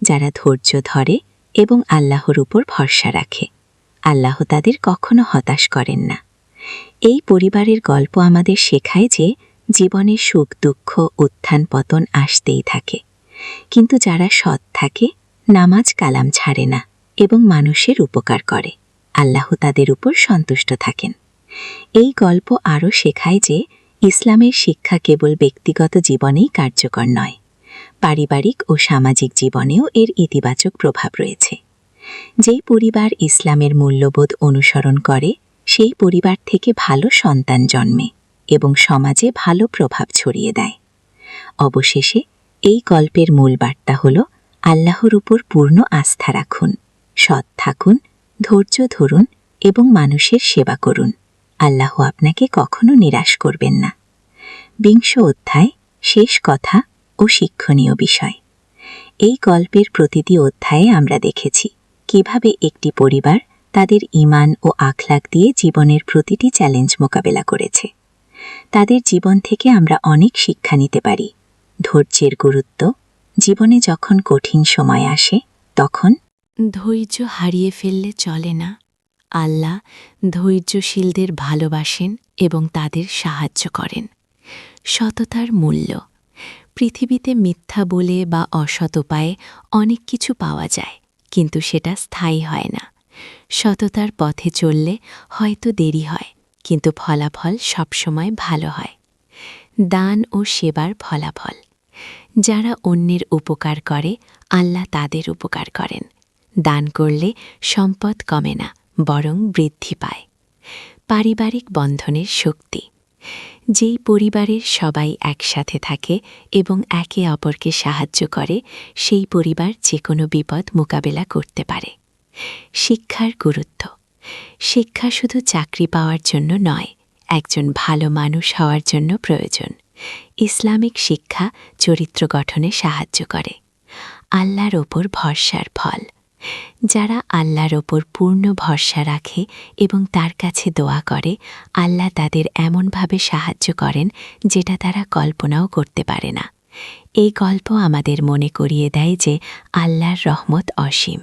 যারা ধৈর্য ধরে এবং আল্লাহর উপর ভরসা রাখে। আল্লাহ তাদের কখনো হতাশ করেন না। এই পরিবারের গল্প আমাদের শেখায় যে জীবনে সুখ দুঃখ উত্থান পতন আসতেই থাকে, কিন্তু যারা সৎ থাকে, নামাজ কালাম ছাড়ে না এবং মানুষের উপকার করে, আল্লাহ তাদের উপর সন্তুষ্ট থাকেন। এই গল্প আরও শেখায় যে ইসলামের শিক্ষা কেবল ব্যক্তিগত জীবনেই কার্যকর নয়, পারিবারিক ও সামাজিক জীবনেও এর ইতিবাচক প্রভাব রয়েছে। যেই পরিবার ইসলামের মূল্যবোধ অনুসরণ করে সেই পরিবার থেকে ভালো সন্তান জন্মে এবং সমাজে ভালো প্রভাব ছড়িয়ে দেয়। অবশেষে এই গল্পের মূল বার্তা হল, আল্লাহর উপর পূর্ণ আস্থা রাখুন, সৎ থাকুন, ধৈর্য ধরুন এবং মানুষের সেবা করুন। আল্লাহ আপনাকে কখনো নিরাশ করবেন না। ২০ অধ্যায়, শেষ কথা ও শিক্ষণীয় বিষয়। এই গল্পের প্রতিটি অধ্যায়ে আমরা দেখেছি কিভাবে একটি পরিবার তাদের ঈমান ও আখলাক দিয়ে জীবনের প্রতিটি চ্যালেঞ্জ মোকাবেলা করেছে। তাদের জীবন থেকে আমরা অনেক শিক্ষা নিতে পারি। ধৈর্যের গুরুত্ব, জীবনে যখন কঠিন সময় আসে তখন ধৈর্য হারিয়ে ফেললে চলে না। আল্লাহ ধৈর্যশীলদের ভালোবাসেন এবং তাদের সাহায্য করেন। সততার মূল্য। পৃথিবীতে মিথ্যা বলে বা অসৎ উপায়ে অনেক কিছু পাওয়া যায়, কিন্তু সেটা স্থায়ী হয় না। সততার পথে চললে হয়তো দেরি হয়, কিন্তু ফলাফল সবসময় ভালো হয়। দান ও সেবার ফলাফল। যারা অন্যের উপকার করে, আল্লাহ তাদের উপকার করেন। দান করলে সম্পদ কমে না, বরং বৃদ্ধি পায়। পারিবারিক বন্ধনের শক্তি। যেই পরিবারের সবাই একসাথে থাকে এবং একে অপরকে সাহায্য করে, সেই পরিবার যে কোনো বিপদ মোকাবেলা করতে পারে। শিক্ষার গুরুত্ব। শিক্ষা শুধু চাকরি পাওয়ার জন্য নয়, একজন ভালো মানুষ হওয়ার জন্য প্রয়োজন। ইসলামিক শিক্ষা চরিত্র গঠনে সাহায্য করে। আল্লাহর ওপর ভরসার ফল। যারা আল্লাহর ওপর পূর্ণ ভরসা রাখে এবং তার কাছে দোয়া করে, আল্লাহ তাদের এমনভাবে সাহায্য করেন যেটা তারা কল্পনাও করতে পারে না। এই গল্প আমাদের মনে করিয়ে দেয় যে আল্লাহর রহমত অসীম।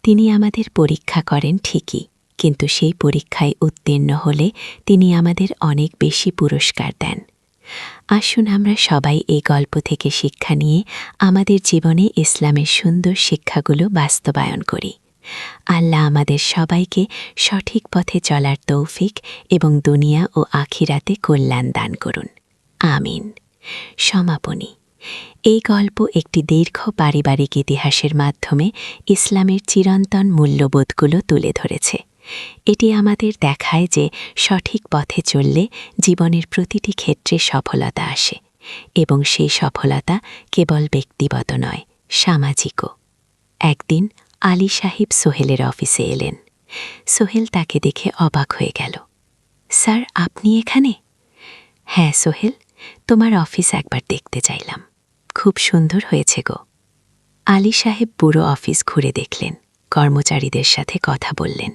তিনি আমাদের পরীক্ষা করেন ঠিকই, কিন্তু সেই পরীক্ষায় উত্তীর্ণ হলে তিনি আমাদের অনেক বেশি পুরস্কার দেন। আসুন আমরা সবাই এই গল্প থেকে শিক্ষা নিয়ে আমাদের জীবনে ইসলামের সুন্দর শিক্ষাগুলো বাস্তবায়ন করি। আল্লাহ আমাদের সবাইকে সঠিক পথে চলার তৌফিক এবং দুনিয়া ও আখিরাতে কল্যাণ দান করুন। আমিন। সমাপনী। এই গল্প একটি দীর্ঘ পারিবারিক ইতিহাসের মাধ্যমে ইসলামের চিরন্তন মূল্যবোধগুলো তুলে ধরেছে। এটি আমাদের দেখায় যে সঠিক পথে চললে জীবনের প্রতিটি ক্ষেত্রে সফলতা আসে, এবং সেই সফলতা কেবল ব্যক্তিগত নয়, সামাজিকও। একদিন আলী সাহেব সোহেলের অফিসে এলেন। সোহেল তাকে দেখে অবাক হয়ে গেল। স্যার, আপনি এখানে? হ্যাঁ সোহেল, তোমার অফিস একবার দেখতে চাইলাম। খুব সুন্দর হয়েছে গো। আলী সাহেব পুরো অফিস ঘুরে দেখলেন, কর্মচারীদের সাথে কথা বললেন।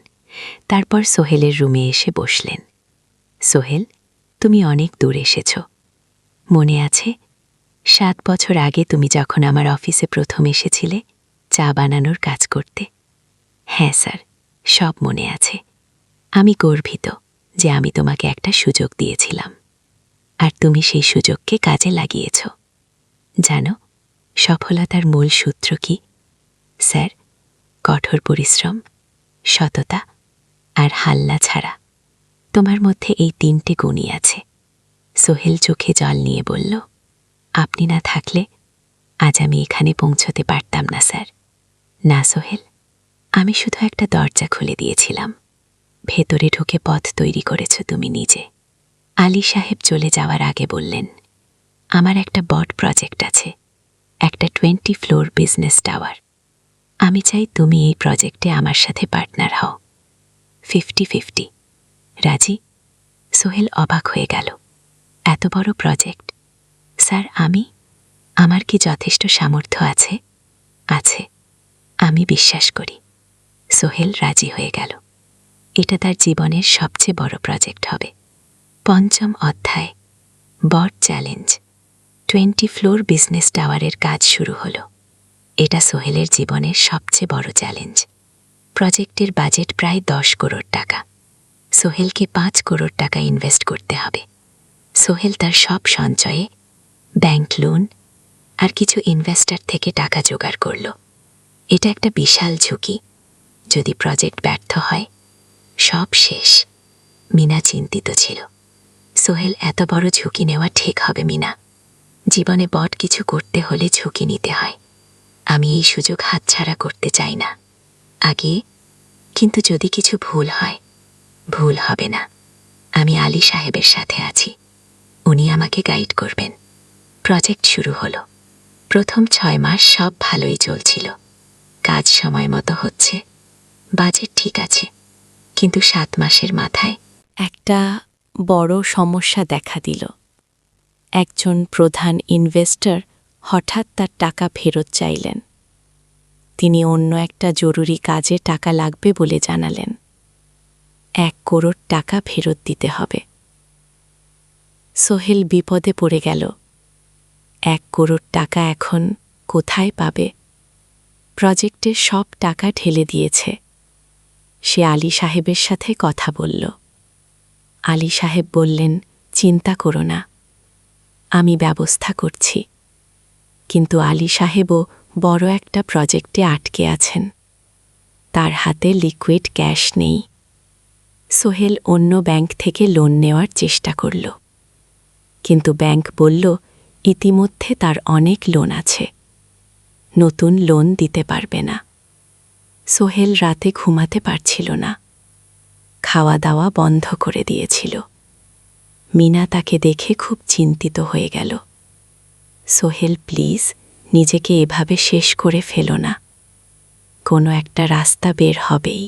তারপর সোহেলের রুমে এসে বসলেন। সোহেল, তুমি অনেক দূর এসেছ। মনে আছে 7 বছর আগে তুমি যখন আমার অফিসে প্রথম এসেছিলে চা বানানোর কাজ করতে? হ্যাঁ স্যার, সব মনে আছে। আমি গর্বিত যে আমি তোমাকে একটা সুযোগ দিয়েছিলাম, আর তুমি সেই সুযোগকে কাজে লাগিয়েছ। জানো সফলতার মূল সূত্র কি? স্যার, কঠোর পরিশ্রম, সততা আর হাল্লা ছাড়া। তোমার মধ্যে এই 3টে গুণই আছে। সোহেল চোখে জল নিয়ে বলল, আপনি না থাকলে আজ আমি এখানে পৌঁছতে পারতাম না স্যার। না সোহেল, আমি শুধু একটা দরজা খুলে দিয়েছিলাম, ভেতরে ঢুকে পথ তৈরি করেছ তুমি নিজে। আলী সাহেব চলে যাওয়ার আগে বললেন, আমার একটা বড় প্রজেক্ট আছে, একটা 20 ফ্লোর বিজনেস টাওয়ার। আমি চাই তুমি এই প্রজেক্টে আমার সাথে পার্টনার হও। 50-50 রাজি? সোহেল অবাক হয়ে গেল। এত বড় প্রজেক্ট? স্যার, আমার কি যথেষ্ট সামর্থ্য আছে? আছে, আমি বিশ্বাস করি। সোহেল রাজি হয়ে গেল। এটা তার জীবনের সবচেয়ে বড় প্রজেক্ট হবে। 5ম অধ্যায়, বড় চ্যালেঞ্জ। 20 ফ্লোর বিজনেস টাওয়ারের কাজ শুরু হলো। এটা সোহেলের জীবনের সবচেয়ে বড় চ্যালেঞ্জ। প্রজেক্টের বাজেট প্রায় 10 করোড় টাকা। সোহেলকে 5 করোড় টাকা ইনভেস্ট করতে হবে। সোহেল তার সব সঞ্চয়ে, ব্যাংক লোন আর কিছু ইনভেস্টর থেকে টাকা জোগাড় করল। এটা একটা বিশাল ঝুঁকি। যদি প্রজেক্ট ব্যর্থ হয়, সব শেষ। মিনা চিন্তিত ছিল। সোহেল, এত বড় ঝুঁকি নেওয়া ঠিক হবে মিনা? জীবনে বড় কিছু করতে হলে ঝুঁকি নিতে হয়। আমি এই সুযোগ হাতছাড়া করতে চাই না। আগে, কিন্তু যদি কিছু ভুল হয়? ভুল হবে না। আমি আলী সাহেবের সাথে আছি, উনি আমাকে গাইড করবেন। প্রজেক্ট শুরু হলো। প্রথম 6 মাস সব ভালোই চলছিল। কাজ সময় মতো হচ্ছে, বাজেট ঠিক আছে। কিন্তু 7 মাসের মাথায় একটা বড় সমস্যা দেখা দিল। একজন প্রধান ইনভেস্টর হঠাৎ তার টাকা ফেরত চাইলেন। তিনি অন্য একটা জরুরি কাজে টাকা লাগবে বলে জানালেন। 1 কোটি টাকা ফেরত দিতে হবে। সোহেল বিপদে পড়ে গেল। 1 কোটি টাকা এখন কোথায় পাবে? প্রজেক্টের সব টাকা ঢেলে দিয়েছে। সে আলী সাহেবের সাথে কথা বলল। আলী সাহেব বললেন, চিন্তা করো না, আমি ব্যবস্থা করছি। কিন্তু আলী সাহেবও বড় একটা প্রজেক্টে আটকে আছেন। তার হাতে লিকুইড ক্যাশ নেই। সোহেল অন্য ব্যাংক থেকে লোন নেওয়ার চেষ্টা করল, কিন্তু ব্যাংক বলল ইতিমধ্যে তার অনেক লোন আছে, নতুন লোন দিতে পারবে না। সোহেল রাতে ঘুমাতে পারছিল না, খাওয়া দাওয়া বন্ধ করে দিয়েছিল। মিনা তাকে দেখে খুব চিন্তিত হয়ে গেল। সোহেল, প্লিজ নিজেকে এভাবে শেষ করে ফেলো না, কোনো একটা রাস্তা বের হবেই।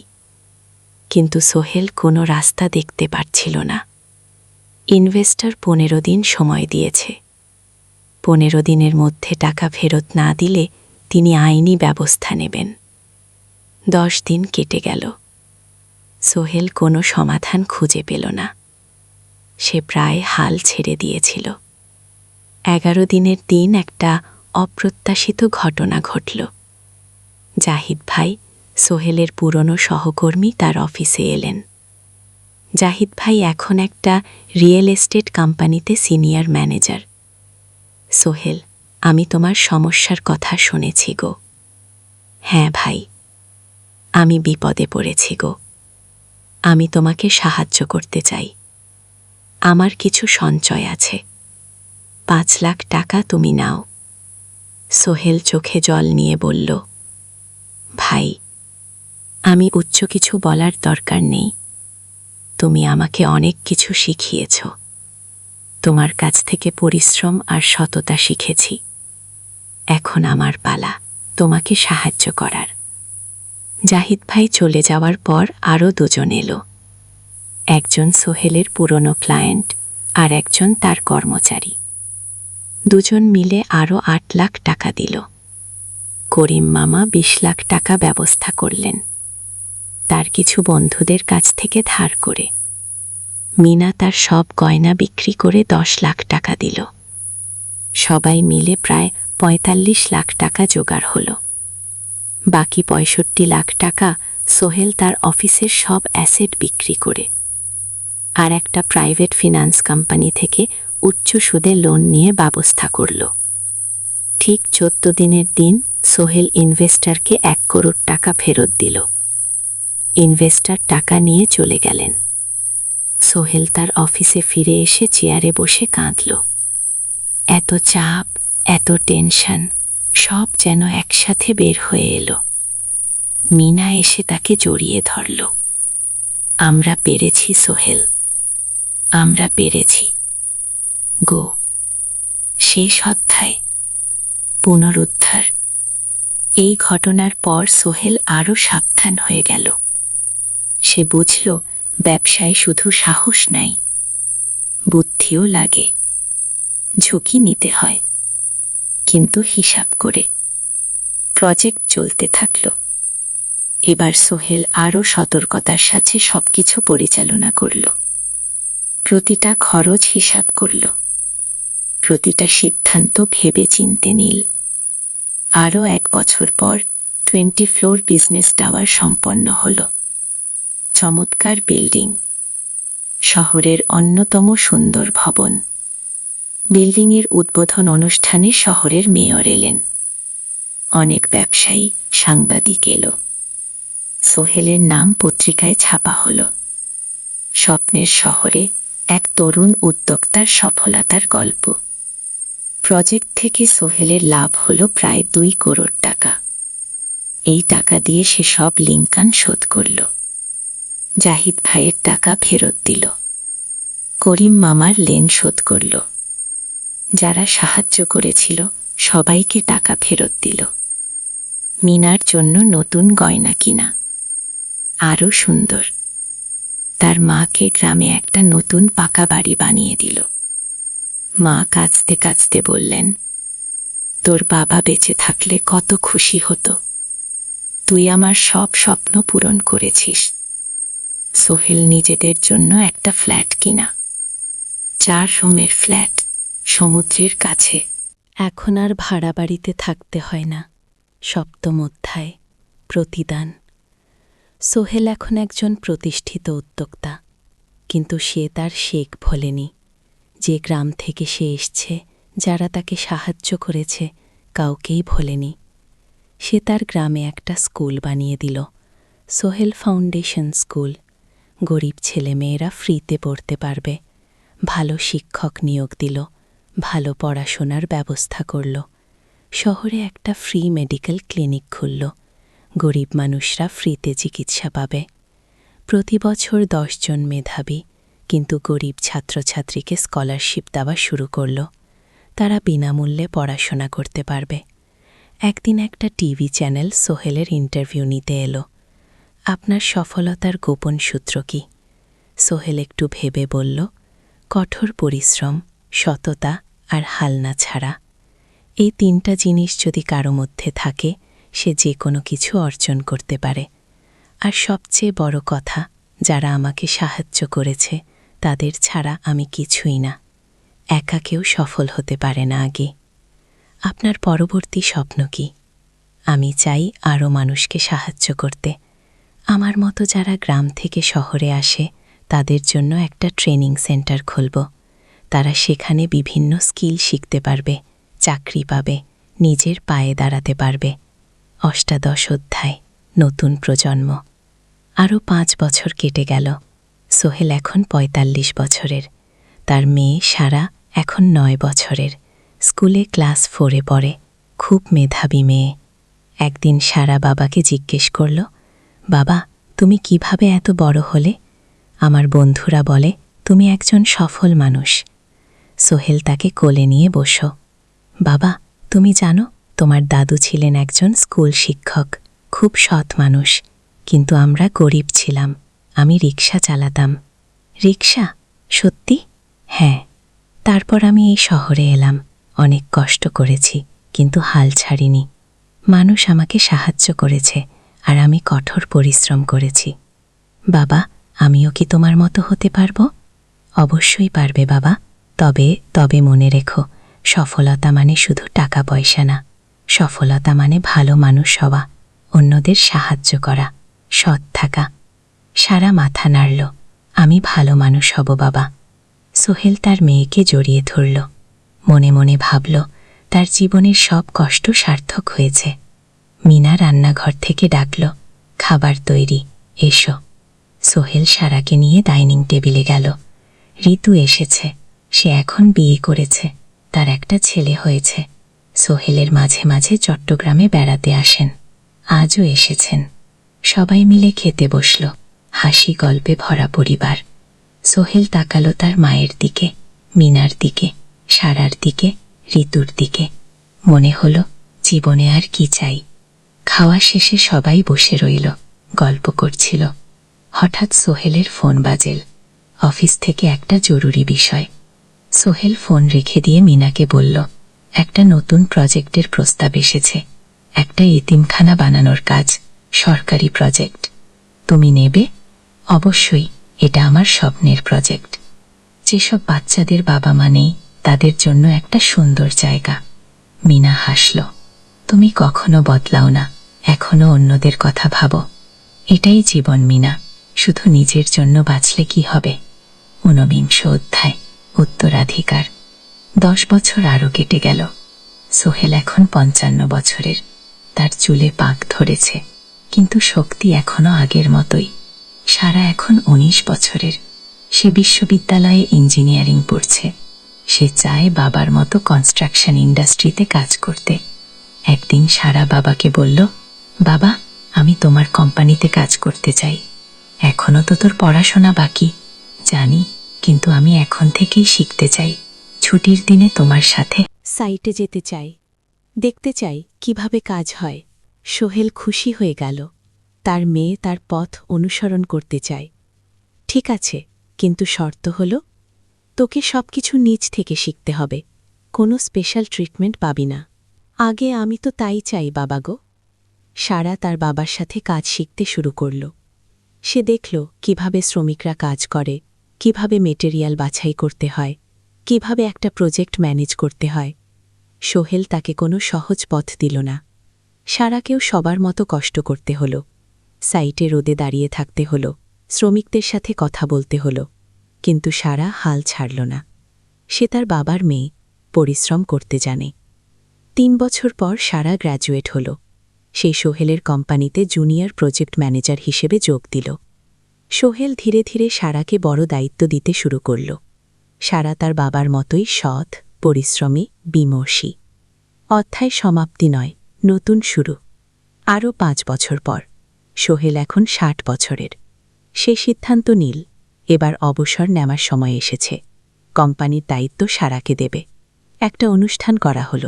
কিন্তু সোহেল কোনো রাস্তা দেখতে পারছিল না। ইনভেস্টর 15 দিন সময় দিয়েছে। 15 দিনের মধ্যে টাকা ফেরত না দিলে তিনি আইনি ব্যবস্থা নেবেন। 10 দিন কেটে গেল। সোহেল কোনো সমাধান খুঁজে পেল না। সে প্রায় হাল ছেড়ে দিয়েছিল। 11 দিনের দিন একটা অপ্রত্যাশিত ঘটনা ঘটল। জাহিদ ভাই, সোহেলের পুরনো সহকর্মী, তার অফিসে এলেন। জাহিদ ভাই এখন একটা রিয়েল এস্টেট কোম্পানিতে সিনিয়র ম্যানেজার। সোহেল, আমি তোমার সমস্যার কথা শুনেছি গো। হ্যাঁ ভাই, আমি বিপদে পড়েছি গো। আমি তোমাকে সাহায্য করতে চাই। আমার কিছু সঞ্চয় আছে, 5 লাখ টাকা তুমি নাও। সোহেল চোখে জল নিয়ে বলল, ভাই, আমি উচ্চ কিছু বলার দরকার নেই। তুমি আমাকে অনেক কিছু শিখিয়েছ। তোমার কাছ থেকে পরিশ্রম আর সততা শিখেছি। এখন আমার পালা তোমাকে সাহায্য করার। জাহিদ ভাই চলে যাওয়ার পর আরও 2 জন এলো। একজন সোহেলের পুরনো ক্লায়েন্ট আর একজন তার কর্মচারী। 2 জন মিলে আরও 8 লাখ টাকা দিল। করিম মামা 20 লাখ টাকা ব্যবস্থা করলেন, তার কিছু বন্ধুদের কাছ থেকে ধার করে। মিনা তার সব গয়না বিক্রি করে 10 লাখ টাকা দিল। সবাই মিলে প্রায় 45 লাখ টাকা জোগাড় হল। বাকি 65 লাখ টাকা সোহেল তার অফিসের সব অ্যাসেট বিক্রি করে আর একটা প্রাইভেট ফিনান্স কোম্পানি থেকে উচ্চ সুদে লোন নিয়ে ব্যবস্থা করল। ঠিক 14 দিনের দিন সোহেল ইনভেস্টরকে 1 কোটি টাকা ফেরত দিল। ইনভেস্টর টাকা নিয়ে চলে গেলেন। সোহেল তার অফিসে ফিরে এসে চেয়ারে বসে কাঁদল। এত চাপ, এত টেনশন, সব যেন একসাথে বের হয়ে এলো। মিনা এসে তাকে জড়িয়ে ধরল। আমরা পেরেছি সোহেল, আমরা পেরেছি গো। শেষ অধ্যায়, পুনরুদ্ধার। এই ঘটনার পর সোহেল আরও সাবধান হয়ে গেল। সে বুঝল ব্যবসায় শুধু সাহস নাই, বুদ্ধিও লাগে। ঝুঁকি নিতে হয়, কিন্তু হিসাব করে। প্রজেক্ট চলতে থাকল। এবার সোহেল আরও সতর্কতার সাথে সবকিছু পরিচালনা করল। প্রতিটা খরচ হিসাব করল, প্রতিটা সিদ্ধান্ত ভেবে চিনতে নিল। আরও 1 বছর পর 20 ফ্লোর বিজনেস টাওয়ার সম্পন্ন হল। চমৎকার বিল্ডিং, শহরের অন্যতম সুন্দর ভবন। বিল্ডিংয়ের উদ্বোধন অনুষ্ঠানে শহরের মেয়র এলেন। অনেক ব্যবসায়ী, সাংবাদিক এলো। সোহেলের নাম পত্রিকায় ছাপা হল। স্বপ্নের শহরে এক তরুণ উদ্যোক্তার সফলতার গল্প। প্রজেক্ট থেকে সোহেলের লাভ হল প্রায় 2 কোটি টাকা। এই টাকা দিয়ে সে সব লিঙ্কান শোধ করল। জাহিদ ভাইয়ের টাকা ফেরত দিল। করিম মামার লেন শোধ করল। যারা সাহায্য করেছিল সবাইকে টাকা ফেরত দিল। মিনার জন্য নতুন গয়না কিনা, আরও সুন্দর। তার মাকে গ্রামে একটা নতুন পাকা বাড়ি বানিয়ে দিল। মা কাঁদতে কাঁদতে বললেন, তোর বাবা বেঁচে থাকলে কত খুশি হতো। তুই আমার সব স্বপ্ন পূরণ করেছিস। সোহেল নিজেদের জন্য একটা ফ্ল্যাট কিনা, 4 রুমের ফ্ল্যাট, সমুদ্রের কাছে। এখন আর ভাড়া বাড়িতে থাকতে হয় না। সপ্তম অধ্যায়, প্রতিদান। সোহেল এখন একজন প্রতিষ্ঠিত উদ্যোক্তা, কিন্তু সে তার শেখ ভোলেনি। যে গ্রাম থেকে সে এসছে, যারা তাকে সাহায্য করেছে, কাউকেই ভোলেনি। সে তার গ্রামে একটা স্কুল বানিয়ে দিল, সোহেল ফাউন্ডেশন স্কুল। গরিব ছেলেমেয়েরা ফ্রিতে পড়তে পারবে। ভালো শিক্ষক নিয়োগ দিল, ভালো পড়াশোনার ব্যবস্থা করল। শহরে একটা ফ্রি মেডিকেল ক্লিনিক খুলল, গরিব মানুষরা ফ্রিতে চিকিৎসা পাবে। প্রতি বছর 10 জন মেধাবী কিন্তু গরিব ছাত্রছাত্রীকে স্কলারশিপ দেওয়া শুরু করল। তারা বিনামূল্যে পড়াশোনা করতে পারবে। একদিন একটা টিভি চ্যানেল সোহেলের ইন্টারভিউ নিতে এলো। আপনার সফলতার গোপন সূত্র কি? সোহেল একটু ভেবে বলল, কঠোর পরিশ্রম, সততা আর হালনা ছাড়া। এই 3টা জিনিস যদি কারো মধ্যে থাকে, সে যে কোনো কিছু অর্জন করতে পারে। আর সবচেয়ে বড় কথা, যারা আমাকে সাহায্য করেছে তাদের ছাড়া আমি কিছুই না। একা কেউ সফল হতে পারে না আগে। আপনার পরবর্তী স্বপ্ন কি? আমি চাই আরও মানুষকে সাহায্য করতে। আমার মতো যারা গ্রাম থেকে শহরে আসে তাদের জন্য একটা ট্রেনিং সেন্টার খুলব। তারা সেখানে বিভিন্ন স্কিল শিখতে পারবে, চাকরি পাবে, নিজের পায়ে দাঁড়াতে পারবে। অষ্টাদশ অধ্যায়, নতুন প্রজন্ম। আরও 5 বছর কেটে গেল। সোহেল এখন 45 বছরের। তার মেয়ে সারা এখন 9 বছরের। স্কুলে ক্লাস 4-এ পড়ে, খুব মেধাবী মেয়ে। একদিন সারা বাবাকে জিজ্ঞেস করল, বাবা, তুমি কিভাবে এত বড় হলে? আমার বন্ধুরা বলে তুমি একজন সফল মানুষ। সোহেল তাকে কোলে নিয়ে বসো। বাবা, তুমি জানো তোমার দাদু ছিলেন একজন স্কুল শিক্ষক, খুব সৎ মানুষ, কিন্তু আমরা গরিব ছিলাম। আমি রিক্সা চালাতাম। রিক্সা? সত্যি? হ্যাঁ। তারপর আমি এই শহরে এলাম, অনেক কষ্ট করেছি, কিন্তু হাল ছাড়িনি। মানুষ আমাকে সাহায্য করেছে আর আমি কঠোর পরিশ্রম করেছি। বাবা, আমিও কি তোমার মতো হতে পারবো? অবশ্যই পারবে বাবা, তবে মনে রেখো, সফলতা মানে শুধু টাকা পয়সা না। সফলতা মানে ভালো মানুষ হওয়া, অন্যদের সাহায্য করা, সৎ থাকা। সারা মাথা নাড়ল, আমি ভালো মানুষ হব বাবা। সোহেল তার মেয়েকে জড়িয়ে ধরল। মনে মনে ভাবল, তার জীবনের সব কষ্ট সার্থক হয়েছে। মিনা রান্নাঘর থেকে ডাকল, খাবার তৈরি, এসো। সোহেল সারাকে নিয়ে ডাইনিং টেবিলে গেল। ঋতু এসেছে, সে এখন বিয়ে করেছে, তার একটা ছেলে হয়েছে। সোহেলের মাঝে মাঝে চট্টগ্রামে বেড়াতে আসেন, আজও এসেছেন। সবাই মিলে খেতে বসল, হাসি গল্পে ভরা পরিবার। সোহেল তাকালো তার মায়ের দিকে, মিনার দিকে, সারার দিকে, ঋতুর দিকে। মনে হলো, জীবনে আর কি চাই। খাওয়া শেষে সবাই বসে রইল, গল্প করছিল। হঠাৎ সোহেলের ফোন বাজেল। অফিস থেকে একটা জরুরি বিষয়। সোহেল ফোন রেখে দিয়ে মিনাকে বলল, একটা নতুন প্রজেক্টের প্রস্তাব এসেছে, একটা এতিমখানা বানানোর কাজ, সরকারি প্রজেক্ট। তুমি নেবে? অবশ্যই, এটা আমার স্বপ্নের প্রজেক্ট। যেসব বাচ্চাদের বাবা মা নেই তাদের জন্য একটা সুন্দর জায়গা। মিনা হাসল, তুমি কখনো বদলাও না, এখনো অন্যদের কথা ভাবো। এটাই জীবন মিনা, শুধু নিজের জন্য বাঁচলে কি হবে? 19 অধ্যায়, উত্তরাধিকার। 10 বছর আরও কেটে গেল। সোহেল এখন 55 বছরের। তার চুলে পাক ধরেছে, কিন্তু শক্তি এখনো আগের মতোই। সারা এখন 19 বছরের। সে বিশ্ববিদ্যালয়ে ইঞ্জিনিয়ারিং পড়ছে। সে চায় বাবার মতো কনস্ট্রাকশন ইন্ডাস্ট্রিতে কাজ করতে। একদিন সারা বাবাকে বলল, বাবা, আমি তোমার কোম্পানিতে কাজ করতে চাই। এখনো তো তোর পড়াশোনা বাকি, জানি, কিন্তু আমি এখন থেকেই শিখতে চাই। ছুটির দিনে তোমার সাথে সাইটে যেতে চাই, দেখতে চাই কিভাবে কাজ হয়। সোহেল খুশি হয়ে গেল। তার মেয়ে তার পথ অনুসরণ করতে চায়। ঠিক আছে, কিন্তু শর্ত হল, তোকে সবকিছু নিজ থেকে শিখতে হবে, কোনো স্পেশাল ট্রিটমেন্ট পাবি না। আগে আমি তো তাই চাই বাবা গো। সারা তার বাবার সাথে কাজ শিখতে শুরু করল। সে দেখল কিভাবে শ্রমিকরা কাজ করে, কিভাবে মেটেরিয়াল বাছাই করতে হয়, কিভাবে একটা প্রজেক্ট ম্যানেজ করতে হয়। সোহেল তাকে কোনো সহজ পথ দিল না। সারাকেও সবার মতো কষ্ট করতে হল। সাইটে রোদে দাঁড়িয়ে থাকতে হল, শ্রমিকদের সাথে কথা বলতে হল, কিন্তু সারা হাল ছাড়ল না। সে তার বাবার মেয়ে, পরিশ্রম করতে জানে। ৩ বছর পর সারা গ্র্যাজুয়েট হল। সেই সোহেলের কোম্পানিতে জুনিয়র প্রজেক্ট ম্যানেজার হিসেবে যোগ দিল। সোহেল ধীরে ধীরে সারাকে বড় দায়িত্ব দিতে শুরু করল। সারা তার বাবার মতোই সৎ, পরিশ্রমী, বিমর্ষী। অধ্যায় সমাপ্তি নয়, নতুন শুরু। আরও ৫ বছর পর সোহেল এখন ৬০ বছরের। সে সিদ্ধান্ত নিল, এবার অবসর নেওয়ার সময় এসেছে। কোম্পানির দায়িত্ব সারাকে দেবে। একটা অনুষ্ঠান করা হল।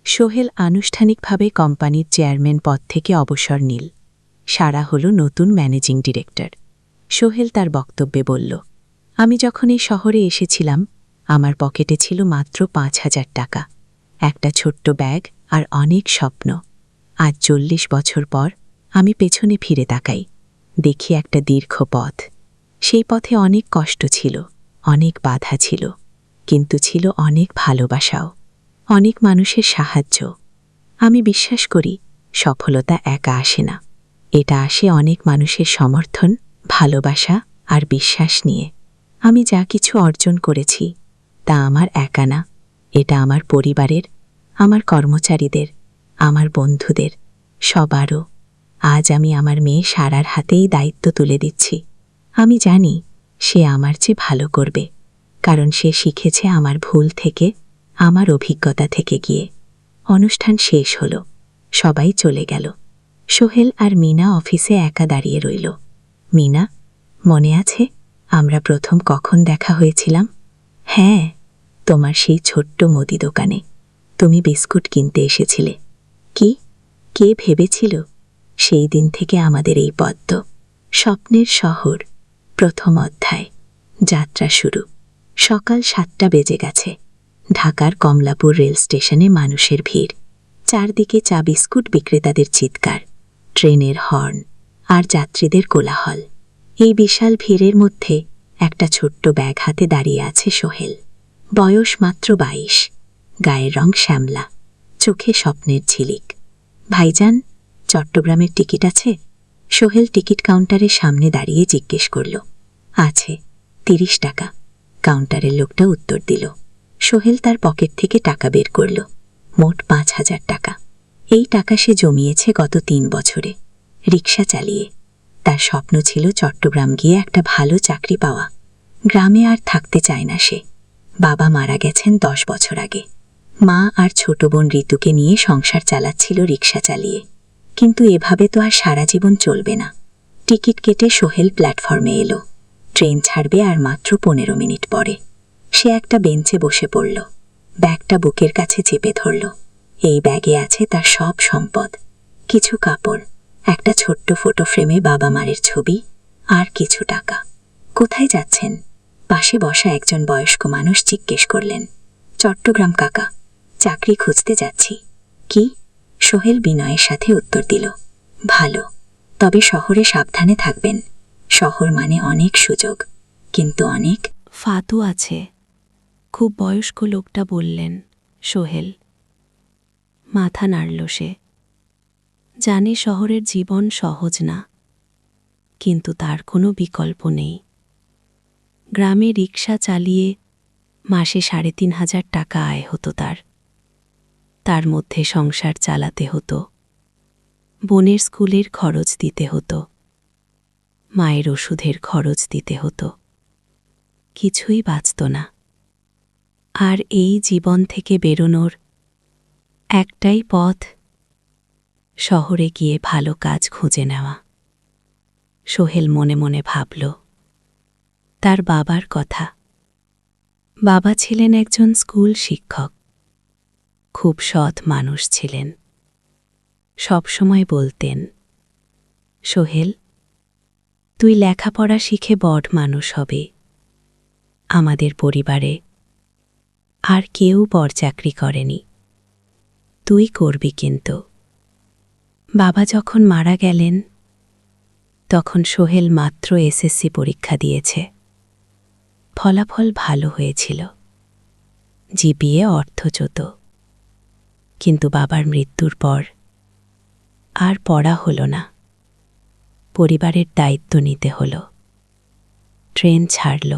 সোহেল আনুষ্ঠানিকভাবে কোম্পানির চেয়ারম্যান পদ থেকে অবসর নিল। সারা হল নতুন ম্যানেজিং ডিরেক্টর। সোহেল তার বক্তব্যে বলল, আমি যখন এই শহরে এসেছিলাম, আমার পকেটে ছিল মাত্র ৫,০০০ টাকা, একটা ছোট্ট ব্যাগ আর অনেক স্বপ্ন। আজ ৪০ বছর পর আমি পেছনে ফিরে তাকাই, দেখি একটা দীর্ঘ পথ। সেই পথে অনেক কষ্ট ছিল, অনেক বাধা ছিল, কিন্তু ছিল অনেক ভালোবাসাও, অনেক মানুষের সাহায্য। আমি বিশ্বাস করি সফলতা একা আসে না, এটা আসে অনেক মানুষের সমর্থন, ভালোবাসা আর বিশ্বাস নিয়ে। আমি যা কিছু অর্জন করেছি তা আমার একা না, এটা আমার পরিবারের, আমার কর্মচারীদের, আমার বন্ধুদের, সবারও। আজ আমি আমার মেয়ে সারার হাতেই দায়িত্ব তুলে দিচ্ছি। আমি জানি সে আমার চেয়ে ভালো করবে, কারণ সে শিখেছে আমার ভুল থেকে, আমার অভিজ্ঞতা থেকে গিয়ে। অনুষ্ঠান শেষ হল, সবাই চলে গেল। সোহেল আর মিনা অফিসে একা দাঁড়িয়ে রইল। মিনা, মনে আছে আমরা প্রথম কখন দেখা হয়েছিলাম? হ্যাঁ, তোমার সেই ছোট্ট মুদি দোকানে। তুমি বিস্কুট কিনতে এসেছিলে। কি, কে ভেবেছিল? সেই দিন থেকে আমাদের এই পদ্ম, স্বপ্নের শহর। প্রথম অধ্যায়, যাত্রা শুরু। সকাল ৭টা বেজে গেছে। ঢাকার কমলাপুর রেল স্টেশনে মানুষের ভিড়। চারদিকে চা বিস্কুট বিক্রেতাদের চিৎকার, ট্রেনের হর্ন আর যাত্রীদের কোলাহল। এই বিশাল ভিড়ের মধ্যে একটা ছোট্ট ব্যাগ হাতে দাঁড়িয়ে আছে সোহেল। বয়স মাত্র ২২, গায়ের রং শ্যামলা, চোখে স্বপ্নের ঝিলিক। ভাইজান, চট্টগ্রামের টিকিট আছে? সোহেল টিকিট কাউন্টারের সামনে দাঁড়িয়ে জিজ্ঞেস করল। আছে, ৩০ টাকা, কাউন্টারের লোকটা উত্তর দিল। সোহেল তার পকেট থেকে টাকা বের করল, মোট ৫,০০০ টাকা। এই টাকা সে জমিয়েছে গত ৩ বছরে, রিক্সা চালিয়ে। তার স্বপ্ন ছিল চট্টগ্রাম গিয়ে একটা ভালো চাকরি পাওয়া। গ্রামে আর থাকতে চায় না সে। বাবা মারা গেছেন ১০ বছর আগে। মা আর ছোট বোন ঋতুকে নিয়ে সংসার চালাচ্ছিল রিক্সা চালিয়ে। কিন্তু এভাবে তো আর সারা জীবন চলবে না। টিকিট কেটে সোহেল প্ল্যাটফর্মে এলো। ট্রেন ছাড়বে আর মাত্র ১৫ মিনিট পরে। সে একটা বেঞ্চে বসে পড়ল, ব্যাগটা বুকের কাছে চেপে ধরল। এই ব্যাগে আছে তার সব সম্পদ, কিছু কাপড়, একটা ছোট্ট ফটো ফ্রেমে বাবা মায়ের ছবি, আর কিছু টাকা। কোথায় যাচ্ছেন? পাশে বসা একজন বয়স্ক মানুষ জিজ্ঞেস করলেন। চট্টগ্রাম কাকা, চাকরি খুঁজতে যাচ্ছি। কি? সোহেল বিনয়ের সাথে উত্তর দিল। ভালো, তবে শহরে সাবধানে থাকবেন। শহর মানে অনেক সুযোগ, কিন্তু অনেক ফাতু আছে, খুব বয়স্ক লোকটা বললেন। সোহেল মাথা নাড়ল সে। জানে শহরের জীবন সহজ না, কিন্তু তার কোনো বিকল্প নেই। গ্রামে রিক্সা চালিয়ে মাসে ৩,৫০০ টাকা আয় হতো তার। তার মধ্যে সংসার চালাতে হতো, বোনের স্কুলের খরচ দিতে হতো, মায়ের ওষুধের খরচ দিতে হতো। কিছুই বাঁচত না। আর এই জীবন থেকে বেরোনোর একটাই পথ, শহরে গিয়ে ভালো কাজ খুঁজে নেওয়া। সোহেল মনে মনে ভাবল তার বাবার কথা। বাবা ছিলেন একজন স্কুল শিক্ষক, খুব সৎ মানুষ ছিলেন। সবসময় বলতেন, সোহেল, তুই লেখাপড়া শিখে বড় মানুষ হবে। আমাদের পরিবারে আর কেউ বড় চাকরি করেনি, তুই করবি। কিন্তু বাবা যখন মারা গেলেন, তখন সোহেল মাত্র এসএসসি পরীক্ষা দিয়েছে। ফলাফল ভালো হয়েছিল, জিপিএ অর্থচত। কিন্তু বাবার মৃত্যুর পর আর পড়া হলো না। পরিবারের দায়িত্ব নিতে হলো। ট্রেন ছাড়ল।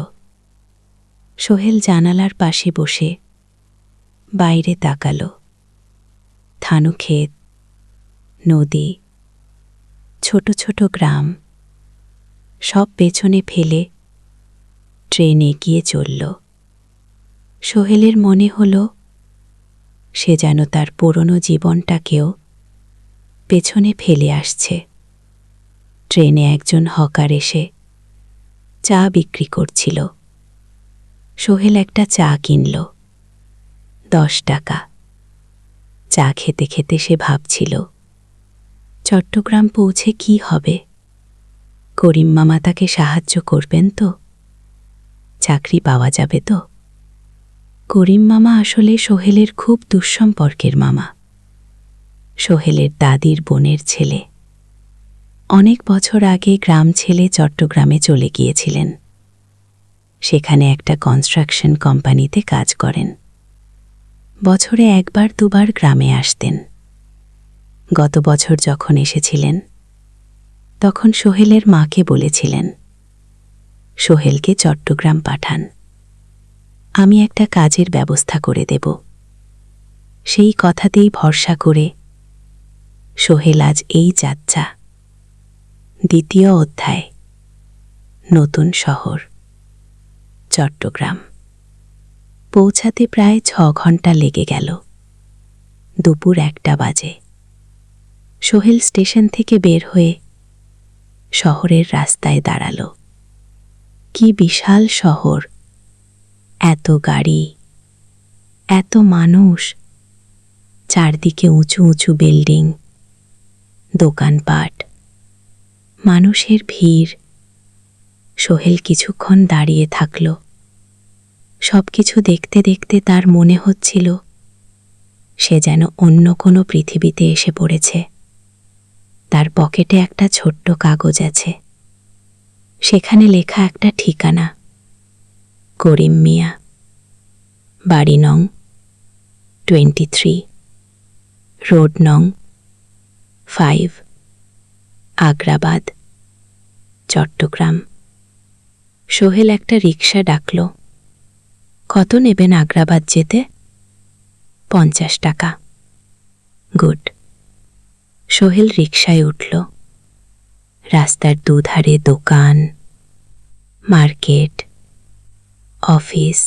সোহেল জানালার পাশে বসে বাইরে তাকালো। থানু ক্ষেত, নদী, ছোট ছোট গ্রাম, সব পেছনে ফেলে ট্রেন এগিয়ে চলল। সোহেলের মনে হল সে যেন তার পুরনো জীবনটাকেও পেছনে ফেলে আসছে। ট্রেনে একজন হকার এসে চা বিক্রি করছিল। সোহেল একটা চা কিনল, 10 টাকা। চা খেতে খেতে সে ভাবছিল, চট্টগ্রাম পৌঁছে কি হবে? করিম মামা তাকে সাহায্য করবেন তো? চাকরি পাওয়া যাবে তো? করিম মামা আসলে সোহেলের খুব দুঃসম্পর্কের মামা। সোহেলের দাদির বোনের ছেলে। অনেক বছর আগে গ্রাম ছেলে চট্টগ্রামে চলে গিয়েছিলেন। সেখানে একটা কনস্ট্রাকশন কোম্পানিতে কাজ করেন। বছরে 1-2 বার গ্রামে আসতেন। গত বছর যখন এসেছিলেন, তখন সোহেলের মাকে বলেছিলেন, সোহেলকে চট্টগ্রাম পাঠান, আমি একটা কাজের ব্যবস্থা করে দেব। সেই কথাতেই ভরসা করে সোহেল আজ এই যাত্রা। 2য় অধ্যায়, নতুন শহর, চট্টগ্রাম। পৌঁছাতে প্রায় 6 ঘন্টা লেগে গেল। দুপুর 1টা বাজে। সোহেল স্টেশন থেকে বের হয়ে শহরের রাস্তায় দাঁড়াল। কি বিশাল শহর! এত গাড়ি, এত মানুষ, চারদিকে উঁচু উঁচু বিল্ডিং, দোকানপাট, মানুষের ভিড়। সোহেল কিছুক্ষণ দাঁড়িয়ে থাকল। সবকিছু দেখতে দেখতে তার মনে হচ্ছিল সে যেন অন্য কোনো পৃথিবীতে এসে পড়েছে। তার পকেটে একটা ছোট্ট কাগজ আছে। সেখানে লেখা একটা ঠিকানা, করিম মিয়া, বাড়ি নং 23, রোড নং 5, আগ্রাবাদ, চট্টগ্রাম। সোহেল একটা রিকশা ডাকল। কত নেবেন আগ্রাবাদ যেতে? 50 টাকা। গুড। সোহেল রিকশায় উঠল। রাস্তার দুধারে দোকান, মার্কেট, অফিস,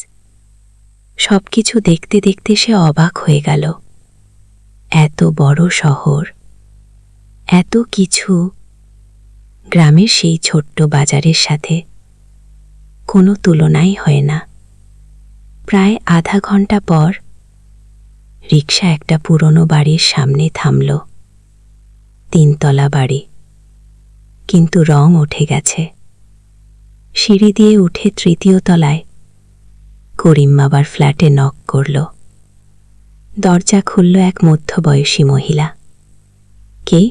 সবকিছু দেখতে দেখতে সে অবাক হয়ে গেল। এত বড় শহর, এত কিছু, গ্রামের সেই ছোট্ট বাজারের সাথে কোনো তুলনাই হয় না। প্রায় আধা ঘন্টা পর রিকশা একটা পুরনো বাড়ির সামনে থামল। 3 তলা বাড়ি, কিন্তু রং উঠে গেছে। সিঁড়ি দিয়ে উঠে 3য় তলায় করিম বাবার ফ্ল্যাটে নক করল। দরজা খুলল এক মধ্যবয়সী মহিলা। কে?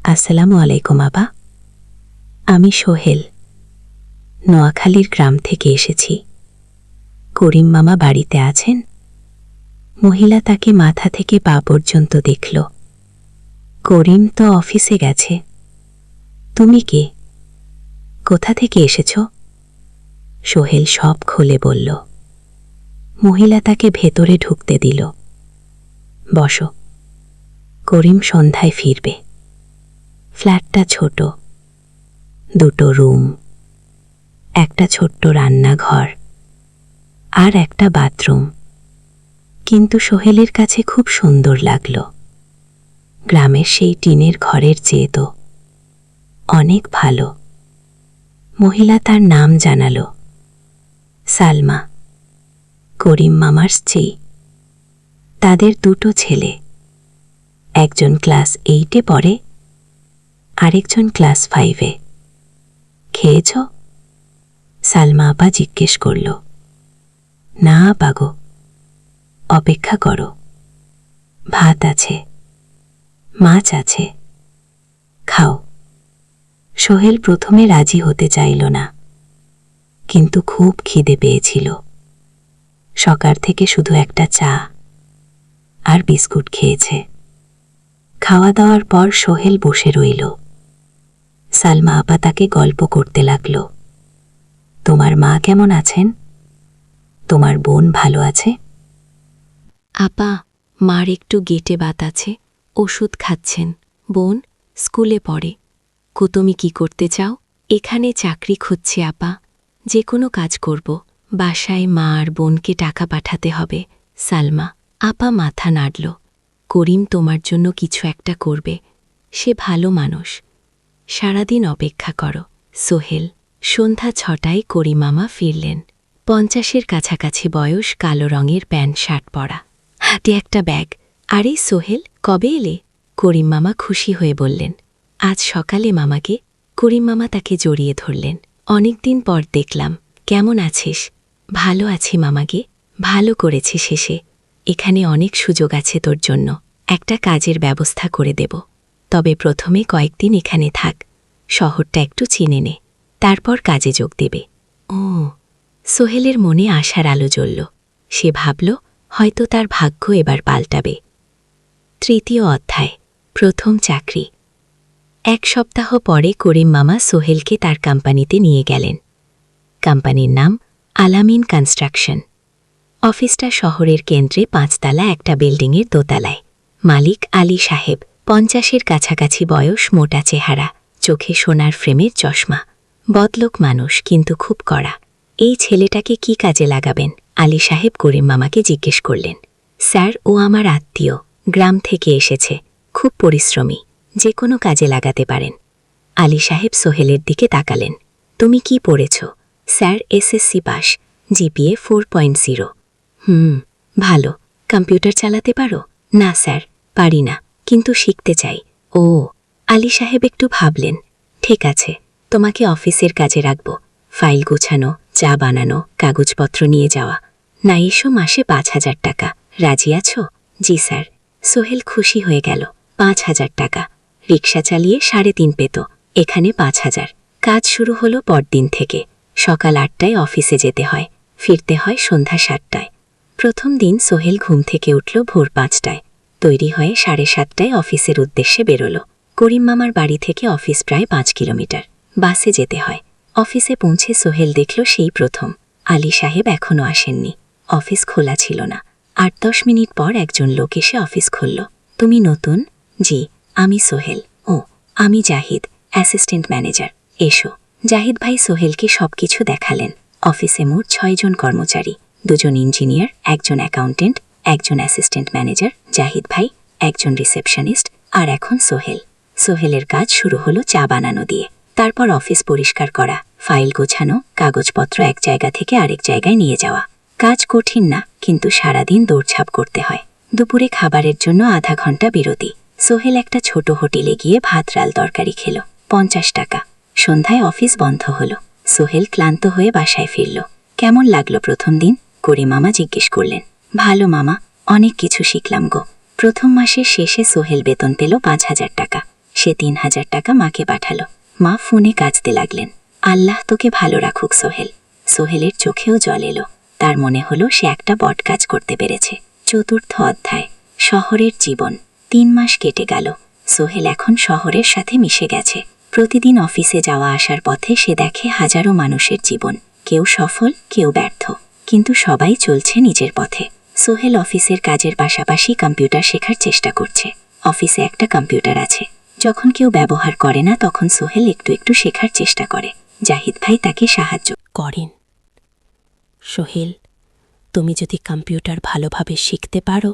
আসসালামু আলাইকুম আবা, আমি সোহেল, নোয়াখালীর গ্রাম থেকে এসেছি। করিম মামা বাড়িতে আছেন? মহিলা তাকে মাথা থেকে পা পর্যন্ত দেখল। করিম তো অফিসে গেছে। তুমি কে? কোথা থেকে এসেছ? সোহেল সব খুলে বলল। মহিলা তাকে ভেতরে ঢুকতে দিল। বসো, করিম সন্ধ্যায় ফিরবে। ফ্ল্যাটটা ছোট, 2টো রুম, একটা ছোট্ট রান্নাঘর আর একটা বাথরুম। কিন্তু সোহেলের কাছে খুব সুন্দর লাগল। গ্রামের সেই টিনের ঘরের চেয়ে তো অনেক ভালো। মহিলা তার নাম জানালো, সালমা, করিম মামার স্ত্রী। তাদের 2টো ছেলে, একজন ক্লাস 8-এ পড়ে, আরেকজন ক্লাস 5-এ। খেয়েছ? সালমা আপা জিজ্ঞেস করল। না পাগো, অপেক্ষা করো, ভাত আছে, মাছ আছে, খাও। সোহেল প্রথমে রাজি হতে চাইল না, কিন্তু খুব খিদে পেয়েছিল। সকাল থেকে শুধু একটা চা আর বিস্কুট খেয়েছে। খাওয়া দাওয়ার পর সোহেল বসে রইল। সালমা আপা তাকে গল্প করতে লাগল। তোমার মা কেমন আছেন? তোমার বোন ভালো আছে? আপা, মার একটু গেটে বাত আছে, ওষুধ খাচ্ছেন। বোন স্কুলে পড়ে। তুমি কি করতে চাও? এখানে চাকরি খুঁজছে আপা, যে কোনো কাজ করব। বাসায় মা আর বোনকে টাকা পাঠাতে হবে। সালমা আপা মাথা নাড়ল। করিম তোমার জন্য কিছু একটা করবে, সে ভালো মানুষ। সারাদিন অপেক্ষা করো। সোহেল। সন্ধ্যা 6টায় করিম মামা ফিরলেন। 50-এর কাছাকাছি বয়স, কালো রঙের প্যান্ট শার্ট পরা, হাতে একটা ব্যাগ। আরে সোহেল, কবে এলে? করিম মামা খুশি হয়ে বললেন, আজ সকালে মামাকে। করিম মামা তাকে জড়িয়ে ধরলেন। অনেকদিন পর দেখলাম, কেমন আছিস? ভালো আছি মামাকে। ভালো করেছে শেষে। এখানে অনেক সুযোগ আছে তোর জন্য, একটা কাজের ব্যবস্থা করে দেব। তবে প্রথমে কয়েকদিন এখানে থাক, শহরটা একটু চিনে নে, তারপর কাজে যোগ দেবে। ও, সোহেলের মনে আশার আলো জ্বলল। সে ভাবল, হয়তো তার ভাগ্য এবার পাল্টাবে। 3য় অধ্যায়, প্রথম চাকরি। 1 সপ্তাহ পরে করিম মামা সোহেলকে তার কোম্পানিতে নিয়ে গেলেন। কোম্পানির নাম আলামিন কনস্ট্রাকশন। অফিসটা শহরের কেন্দ্রে 5 তলা একটা বিল্ডিংয়ের দোতলায়। মালিক আলী সাহেব, 50-এর কাছাকাছি বয়স, মোটা চেহারা, চোখে সোনার ফ্রেমের চশমা। বদলোক মানুষ, কিন্তু খুব কড়া। এই ছেলেটাকে কি কাজে লাগাবেন? আলী সাহেব করিম মামাকে জিজ্ঞেস করলেন। স্যার, ও আমার আত্মীয়, গ্রাম থেকে এসেছে, খুব পরিশ্রমী, যে কোনো কাজে লাগাতে পারেন। আলী সাহেব সোহেলের দিকে তাকালেন। তুমি কি পড়েছ? Sir, SSC pass, GPA 4.0। ভালো। কম্পিউটার চালাতে পারো? না স্যার, পারি না, কিন্তু শিখতে চাই। ও, আলী সাহেব একটু ভাবলেন। ঠিক আছে, তোমাকে অফিসের কাজে রাখব। ফাইল গোছানো, চা বানানো, কাগজপত্র নিয়ে যাওয়া। না, এসো মাসে 5,000 টাকা। রাজি আছো? জি স্যার। সোহেল খুশি হয়ে গেল। 5,000 টাকা। রিকশা চালিয়ে 3.5 পেত, এখানে 5,000। কাজ শুরু হলো পরদিন থেকে। সকাল 8টায় অফিসে যেতে হয়, ফিরতে হয় সন্ধ্যা 7টায়। প্রথম দিন সোহেল ঘুম থেকে উঠল ভোর 5টায়, তৈরি হয়ে 7:30টায় অফিসের উদ্দেশ্যে বেরোল। করিম মামার বাড়ি থেকে অফিস প্রায় 5 কিলোমিটার, বাসে যেতে হয়। অফিসে পৌঁছে সোহেল দেখল সেই প্রথম আলী সাহেব এখনও আসেননি। অফিস খোলা ছিল না। 8-10 মিনিট পর একজন লোক এসে অফিস খুলল। তুমি নতুন? জি, আমি সোহেল। ও, আমি জাহিদ, অ্যাসিস্ট্যান্ট ম্যানেজার। এসো। জাহিদ ভাই সোহেলকে সবকিছু দেখালেন। অফিসে মোট 6 জন কর্মচারী, 2 জন ইঞ্জিনিয়ার, 1 জন অ্যাকাউন্টেন্ট, 1 জন অ্যাসিস্ট্যান্ট ম্যানেজার, জাহিদ ভাই, 1 জন রিসেপশনিস্ট, আর এখন সোহেল। সোহেলের কাজ শুরু হলো চা বানানো দিয়ে। তারপর অফিস পরিষ্কার করা, ফাইল গোছানো, কাগজপত্র এক জায়গা থেকে আরেক জায়গায় নিয়ে যাওয়া। কাজ কঠিন না, কিন্তু সারাদিন দৌড়ঝাঁপ করতে হয়। দুপুরে খাবারের জন্য আধা ঘন্টা বিরতি। সোহেল একটা ছোট হোটেলে গিয়ে ভাত, ডাল, তরকারি খেল। 50 টাকা। সন্ধ্যায় অফিস বন্ধ হলো। সোহেল ক্লান্ত হয়ে বাসায় ফিরল। কেমন লাগলো প্রথম দিন? করিম মামা জিজ্ঞেস করলেন। ভালো মামা, অনেক কিছু শিখলাম গো। প্রথম মাসের শেষে সোহেল বেতন পেল 5,000 টাকা। সে 3,000 টাকা মাকে পাঠালো। মা ফোনে কাঁদতে লাগলেন। আল্লাহ তোকে ভালো রাখুক সোহেল। সোহেলের চোখেও জল এলো। তার মনে হলো সে একটা বড় কাজ করতে পেরেছে। চতুর্থ অধ্যায়, শহরের জীবন। 3 মাস কেটে গেল। সোহেল এখন শহরের সাথে মিশে গেছে। প্রতিদিন অফিসে যাওয়া আসার পথে সে দেখে হাজারো মানুষের জীবন, কেউ সফল, কেউ ব্যর্থ, কিন্তু সবাই চলছে নিজের পথে। সোহেল অফিসের কাজের পাশাপাশি কম্পিউটার শেখার চেষ্টা করছে। অফিসে একটা কম্পিউটার আছে। যখন কেউ ব্যবহার করে না তখন সোহেল একটু একটু শেখার চেষ্টা করে। জাহিদ ভাই তাকে সাহায্য করেন। সোহেল, তুমি যদি কম্পিউটার ভালোভাবে শিখতে পারো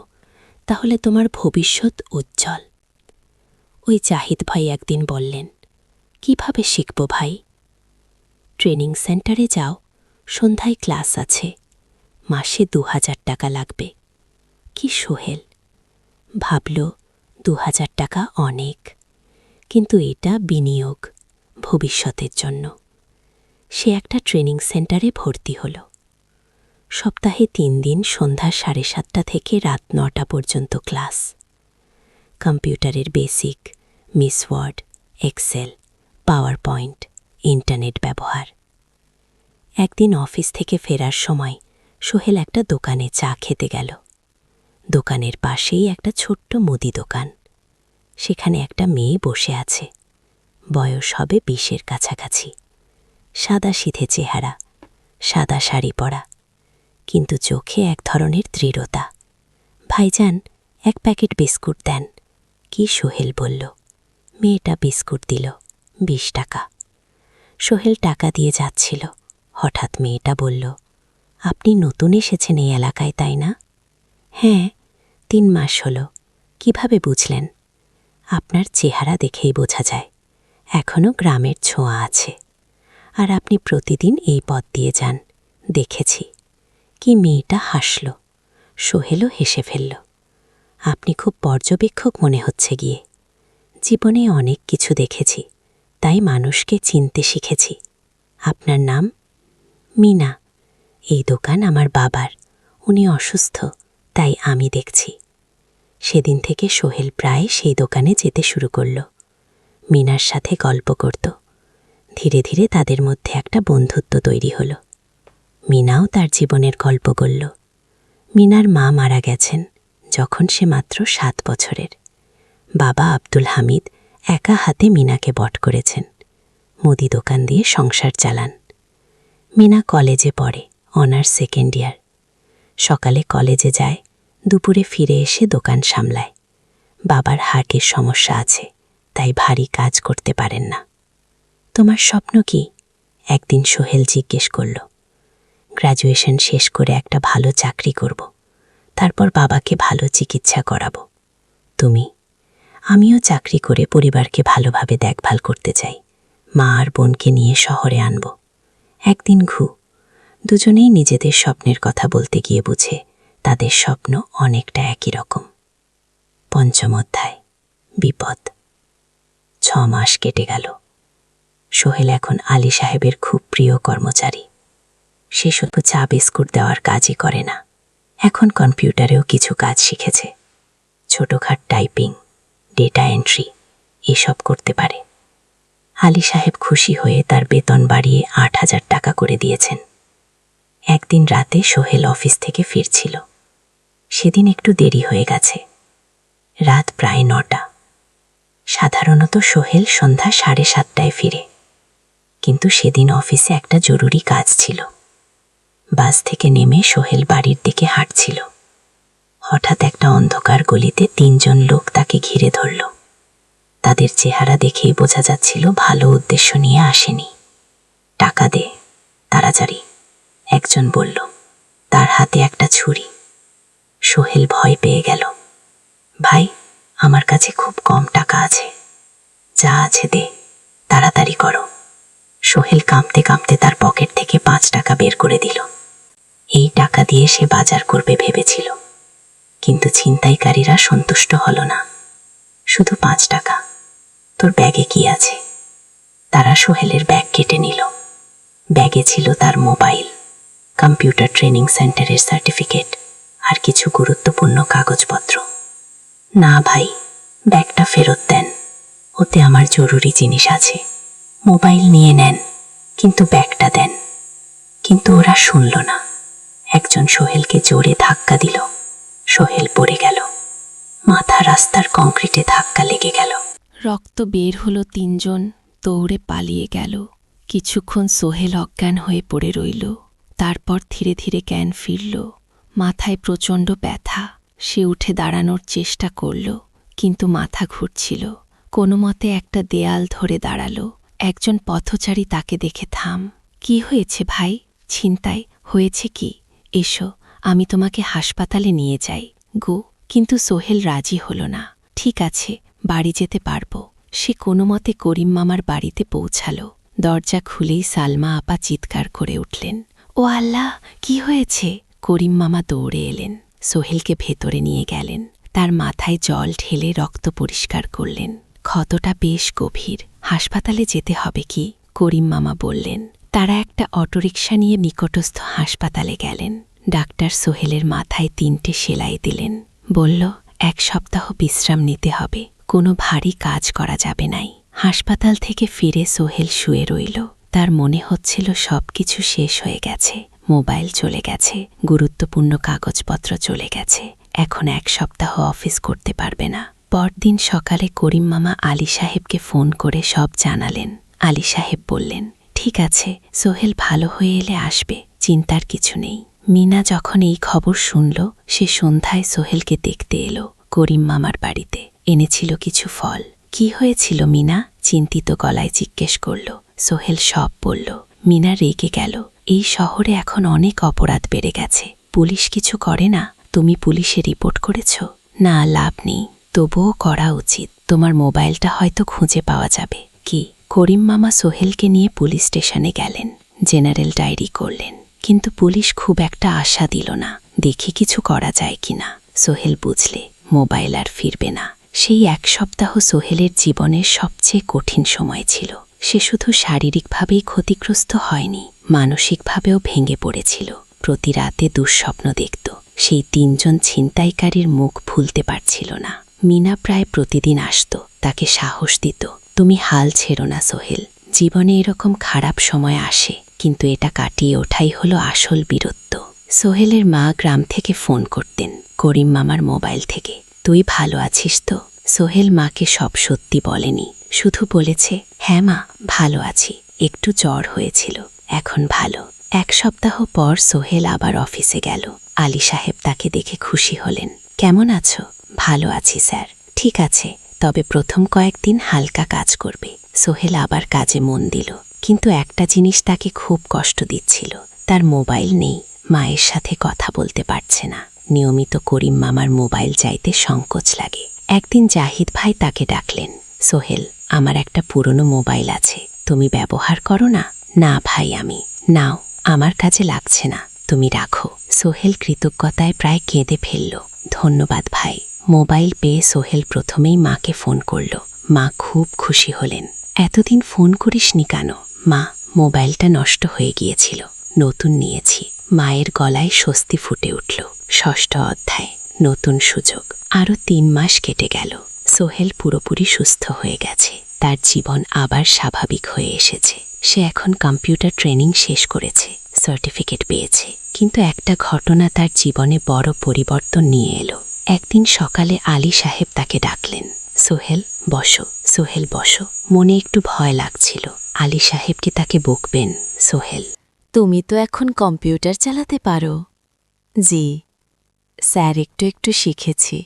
তাহলে তোমার ভবিষ্যৎ উজ্জ্বল। ওই জাহিদ ভাই একদিন বললেন, কিভাবে শিখব ভাই? ট্রেনিং সেন্টারে যাও, সন্ধ্যায় ক্লাস আছে, মাসে 2,000 টাকা লাগবে। কি সোহেল ভাবল, 2,000 টাকা অনেক, কিন্তু এটা বিনিয়োগ, ভবিষ্যতের জন্য। সে একটা ট্রেনিং সেন্টারে ভর্তি হল। সপ্তাহে 3 দিন সন্ধ্যা 7:30 থেকে রাত 9টা পর্যন্ত ক্লাস। কম্পিউটারের basic, MS Word, Excel, PowerPoint, internet ব্যবহার। একদিন অফিস থেকে ফেরার সময় সোহেল একটা দোকানে চা খেতে গেল। দোকানের পাশেই একটা ছোট্ট মুদি দোকান। সেখানে একটা মেয়ে বসে আছে। বয়স হবে 20-এর কাছাকাছি। সাদা সিধে চেহারা, সাদা শাড়ি পরা, কিন্তু চোখে এক ধরনের দৃঢ়তা। ভাইজান, এক প্যাকেট বিস্কুট দেন। কি সোহেল বলল। মেয়েটা বিস্কুট দিল, 20 টাকা। সোহেল টাকা দিয়ে যাচ্ছিল। হঠাৎ মেয়েটা বলল, আপনি নতুন এসেছেন এই এলাকায়, তাই না? হ্যাঁ, 3 মাস হলো। কিভাবে বুঝলেন? আপনার চেহারা দেখেই বোঝা যায়, এখনও গ্রামের ছোঁয়া আছে। আর আপনি প্রতিদিন এই পথ দিয়ে যান, দেখেছি। কি মেয়েটা হাসল। সোহেলও হেসে ফেলল। আপনি খুব পর্যবেক্ষক মনে হচ্ছে গিয়ে। জীবনে অনেক কিছু দেখেছি, তাই মানুষকে চিনতে শিখেছি। আপনার নাম? মিনা। এই দোকান আমার বাবার। উনি অসুস্থ, তাই আমি দেখছি। সেদিন থেকে সোহেল প্রায় সেই দোকানে যেতে শুরু করল। মিনার সাথে গল্প করত। ধীরে ধীরে তাদের মধ্যে একটা বন্ধুত্ব তৈরি হলো। মিনাও তার জীবনের গল্প বলল। মিনার মা মারা গেছেন যখন সে মাত্র 7 বছরের। বাবা আব্দুল হামিদ একা হাতে মিনাকে বট করেছেন। মুদি দোকান দিয়ে সংসার চালান। মিনা কলেজে পড়ে, অনার্স 2nd ইয়ার। সকালে কলেজে যায়, দুপুরে ফিরে এসে দোকান সামলায়। বাবার হার্টের সমস্যা আছে, তাই ভারী কাজ করতে পারেন না। তোমার স্বপ্ন কি? একদিন সোহেল জিজ্ঞেস করল। গ্র্যাজুয়েশন শেষ করে একটা ভালো চাকরি করব, তারপর বাবাকে ভালো চিকিৎসা করাবো। তুমি? আমিও চাকরি করে পরিবারকে ভালোভাবে দেখভাল করতে চাই। মা আর বোনকে নিয়ে শহরে আনব। একদিন দুজনেই নিজেদের স্বপ্নের কথা বলতে গিয়ে বুঝে তাদের স্বপ্ন অনেকটা একই রকম। 5ম অধ্যায়, বিপদ। 6 মাস কেটে গেল। সোহেল এখন আলী সাহেবের খুব প্রিয় কর্মচারী। সে শুধু চা বিস্কুট দেওয়ার কাজই করে না, এখন কম্পিউটারেও কিছু কাজ শিখেছে। ছোটখাট টাইপিং, ডেটা এন্ট্রি এসব করতে পারে। আলী সাহেব খুশি হয়ে তার বেতন বাড়িয়ে 8,000 টাকা করে দিয়েছেন। একদিন রাতে সোহেল অফিস থেকে ফিরছিল। সেদিন একটু দেরি হয়ে গেছে। রাত প্রায় 9টা। সাধারণত সোহেল সন্ধ্যা 7:30টায় ফিরে, কিন্তু সেদিন অফিসে একটা জরুরি কাজ ছিল। বাস থেকে নেমে সোহেল বাড়ির দিকে হাঁটছিল। হঠাৎ একটা অন্ধকার গলিতে 3 জন লোক তাকে ঘিরে ধরল। তাদের চেহারা দেখেই বোঝা যাচ্ছিল ভালো উদ্দেশ্য নিয়ে আসেনি। টাকা দে, তাড়াতাড়ি, একজন বলল। তার হাতে একটা ছুরি। সোহেল ভয় পেয়ে গেল। ভাই, আমার কাছে খুব কম টাকা আছে। যা আছে দে, তাড়াতাড়ি করো। সোহেল কাঁপতে কাঁপতে তার পকেট থেকে 5 টাকা বের করে দিল। এই টাকা দিয়ে সে বাজার করবে ভেবেছিল, কিন্তু ছিনতাইকারীরা সন্তুষ্ট হল না। শুধু 5 টাকা, তোর ব্যাগে কি আছে? তারা সোহেলের ব্যাগ কেটে নিল। ব্যাগে ছিল তার মোবাইল, কম্পিউটার ট্রেনিং সেন্টারের সার্টিফিকেট আর কিছু গুরুত্বপূর্ণ কাগজপত্র। না ভাই, ব্যাগটা ফেরত দেন, ওতে আমার জরুরি জিনিস আছে। মোবাইল নিয়ে নেন, কিন্তু ব্যাগটা দেন। কিন্তু ওরা শুনল না। একজন সোহেলকে জোরে ধাক্কা দিল। সোহেল পড়ে গেল। মাথা রাস্তার কংক্রিটে ধাক্কা লেগে গেল। রক্ত বের হলো। 3 জন দৌড়ে পালিয়ে গেল। কিছুক্ষণ সোহেল অজ্ঞান হয়ে পড়ে রইল। তারপর ধীরে ধীরে জ্ঞান ফিরল। মাথায় প্রচণ্ড ব্যথা। সে উঠে দাঁড়ানোর চেষ্টা করল, কিন্তু মাথা ঘুরছিল। কোনো মতে একটা দেয়াল ধরে দাঁড়ালো। একজন পথচারী তাকে দেখে থাম। কি হয়েছে ভাই? ছিনতাই হয়েছে কি? এসো, আমি তোমাকে হাসপাতালে নিয়ে যাই গো। কিন্তু সোহেল রাজি হল না। ঠিক আছে, বাড়ি যেতে পারবো। সে কোনো মতে করিম মামার বাড়িতে পৌঁছাল। দরজা খুলেই সালমা আপা চিৎকার করে উঠলেন, ও আল্লাহ, কি হয়েছে? করিম মামা দৌড়ে এলেন, সোহেলকে ভেতরে নিয়ে গেলেন। তার মাথায় জল ঢেলে রক্ত পরিষ্কার করলেন। ক্ষতটা বেশ গভীর, হাসপাতালে যেতে হবে কি? করিম মামা বললেন। তারা একটা অটোরিকশা নিয়ে নিকটস্থ হাসপাতালে গেলেন। ডাক্তার সোহেলের মাথায় 3টে সেলাই দিলেন। বলল, 1 সপ্তাহ বিশ্রাম নিতে হবে, কোনো ভারী কাজ করা যাবে নাই। হাসপাতাল থেকে ফিরে সোহেল শুয়ে রইল। তার মনে হচ্ছিল সবকিছু শেষ হয়ে গেছে। মোবাইল চলে গেছে, গুরুত্বপূর্ণ কাগজপত্র চলে গেছে। এখন 1 সপ্তাহ অফিস করতে পারবে না। পরদিন সকালে করিম মামা আলী সাহেবকে ফোন করে সব জানালেন। আলী সাহেব বললেন, ঠিক আছে, সোহেল ভালো হয়ে এলে আসবে, চিন্তার কিছু নেই। মিনা যখন এই খবর শুনল, সে সন্ধ্যায় সোহেলকে দেখতে এলো করিম মামার বাড়িতে। এনেছিল কিছু ফল। কি হয়েছিল মিনা? চিন্তিত গলায় জিজ্ঞেস করল। সোহেল সব বলল। মিনা রেগে গেল। এই শহরে এখন অনেক অপরাধ বেড়ে গেছে, পুলিশ কিছু করে না। তুমি পুলিশে রিপোর্ট করেছ? না, লাভ নেই, তবুও করা উচিত। তোমার মোবাইলটা হয়তো খুঁজে পাওয়া যাবে। কি? করিম মামা সোহেলকে নিয়ে পুলিশ স্টেশনে গেলেন, জেনারেল ডায়েরি করলেন, কিন্তু পুলিশ খুব একটা আশা দিল না। দেখি কিছু করা যায় কিনা। সোহেল বুঝলে মোবাইল আর ফিরবে না। সেই 1 সপ্তাহ সোহেলের জীবনের সবচেয়ে কঠিন সময় ছিল। সে শুধু শারীরিকভাবেই ক্ষতিগ্রস্ত হয়নি, মানসিকভাবেও ভেঙে পড়েছিল। প্রতি রাতে দুঃস্বপ্ন দেখত। সেই 3 জন ছিনতাইকারীর মুখ ভুলতে পারছিল না। মিনা প্রায় প্রতিদিন আসত, তাকে সাহস দিত। তুমি হাল ছেড়ো না সোহেল, জীবনে এরকম খারাপ সময় আসে, কিন্তু এটা কাটিয়ে ওঠাই হলো আসল বীরত্ব। সোহেলের মা গ্রাম থেকে ফোন করতেন করিম মামার মোবাইল থেকে। তুই ভালো আছিস তো? সোহেল মাকে সব সত্যি বলেনি, শুধু বলেছে, হ্যাঁ মা, ভালো আছি, একটু জ্বর হয়েছিল, এখন ভালো। 1 সপ্তাহ পর সোহেল আবার অফিসে গেল। আলী সাহেব তাকে দেখে খুশি হলেন। কেমন আছো? ভালো আছি স্যার। ঠিক আছে, তবে প্রথম কয়েকদিন হালকা কাজ করবে। সোহেল আবার কাজে মন দিল, কিন্তু একটা জিনিস তাকে খুব কষ্ট দিচ্ছিল। তার মোবাইল নেই, মায়ের সাথে কথা বলতে পারছে না। নিয়মিত করিম মামার মোবাইল চাইতে সংকোচ লাগে। একদিন জাহিদ ভাই তাকে ডাকলেন। সোহেল, আমার একটা পুরনো মোবাইল আছে, তুমি ব্যবহার করো না? না ভাই, আমি। নাও, আমার কাজে লাগছে না, তুমি রাখো। সোহেল কৃতজ্ঞতায় প্রায় কেঁদে ফেলল। ধন্যবাদ ভাই। মোবাইল পেয়ে সোহেল প্রথমেই মাকে ফোন করল। মা খুব খুশি হলেন। এতদিন ফোন করিসনি কেন? মা, মোবাইলটা নষ্ট হয়ে গিয়েছিল, নতুন নিয়েছি। মায়ের গলায় স্বস্তি ফুটে উঠল। 6ষ্ঠ অধ্যায়, নতুন সুযোগ। আরও 3 মাস কেটে গেল। সোহেল পুরোপুরি সুস্থ হয়ে গেছে। তার জীবন আবার স্বাভাবিক হয়ে এসেছে। সে এখন কম্পিউটার ট্রেনিং শেষ করেছে, সার্টিফিকেট পেয়েছে। কিন্তু একটা ঘটনা তার জীবনে বড় পরিবর্তন নিয়ে এলো। একদিন সকালে আলী সাহেব তাকে ডাকলেন। সোহেল, বসো। সোহেল বসো। মনে একটু ভয় লাগছিল। আলী সাহেবকে তাকে বকবেন। সোহেল, তুমি তো এখন কম্পিউটার চালাতে পারো? জি স্যার, একটু একটু শিখেছি।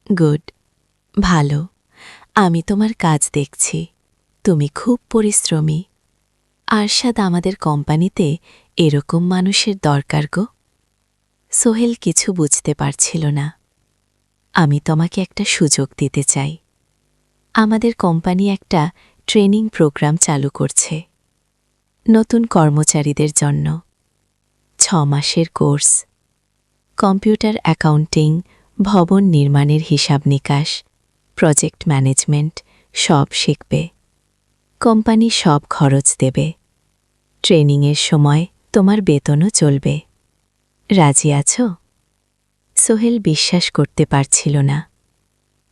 গুড, ভালো। আমি তোমার কাজ দেখছি, তুমি খুব পরিশ্রমী। আরশাদ, আমাদের কোম্পানিতে এরকম মানুষের দরকার গো। সোহেল কিছু বুঝতে পারছিল না। আমি তোমাকে একটা সুযোগ দিতে চাই। আমাদের কোম্পানি একটা ট্রেনিং প্রোগ্রাম চালু করছে নতুন কর্মচারীদের জন্য। 6 মাসের কোর্স। কম্পিউটার অ্যাকাউন্টিং, ভবন নির্মাণের হিসাব নিকাশ, প্রজেক্ট ম্যানেজমেন্ট সব শিখবে। কোম্পানি সব খরচ দেবে। ট্রেনিংয়ের সময় তোমার বেতনও চলবে। রাজি আছো? সোহেল বিশ্বাস করতে পারছিল না।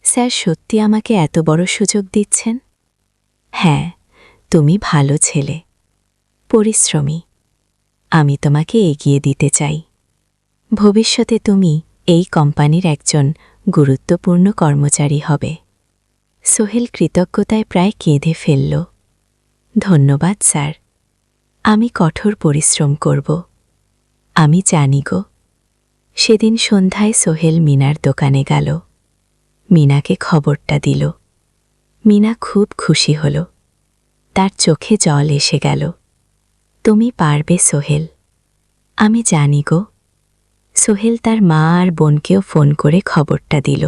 স্যার সত্যি আমাকে এত বড় সুযোগ দিচ্ছেন? হ্যাঁ, তুমি ভালো ছেলে, পরিশ্রমী। আমি তোমাকে এগিয়ে দিতে চাই। ভবিষ্যতে তুমি এই কোম্পানির একজন গুরুত্বপূর্ণ কর্মচারী হবে। সোহেল কৃতজ্ঞতায় প্রায় কেঁদে ফেলল। ধন্যবাদ স্যার, আমি কঠোর পরিশ্রম করব। আমি জানি গো। সেদিন সন্ধ্যায় সোহেল মিনার দোকানে গেল। মিনাকে খবরটা দিল। মিনা খুব খুশি হল। তার চোখে জল এসে গেল। তুমি পারবে সোহেল, আমি জানি গো। সোহেল তার মা আর বোনকেও ফোন করে খবরটা দিল।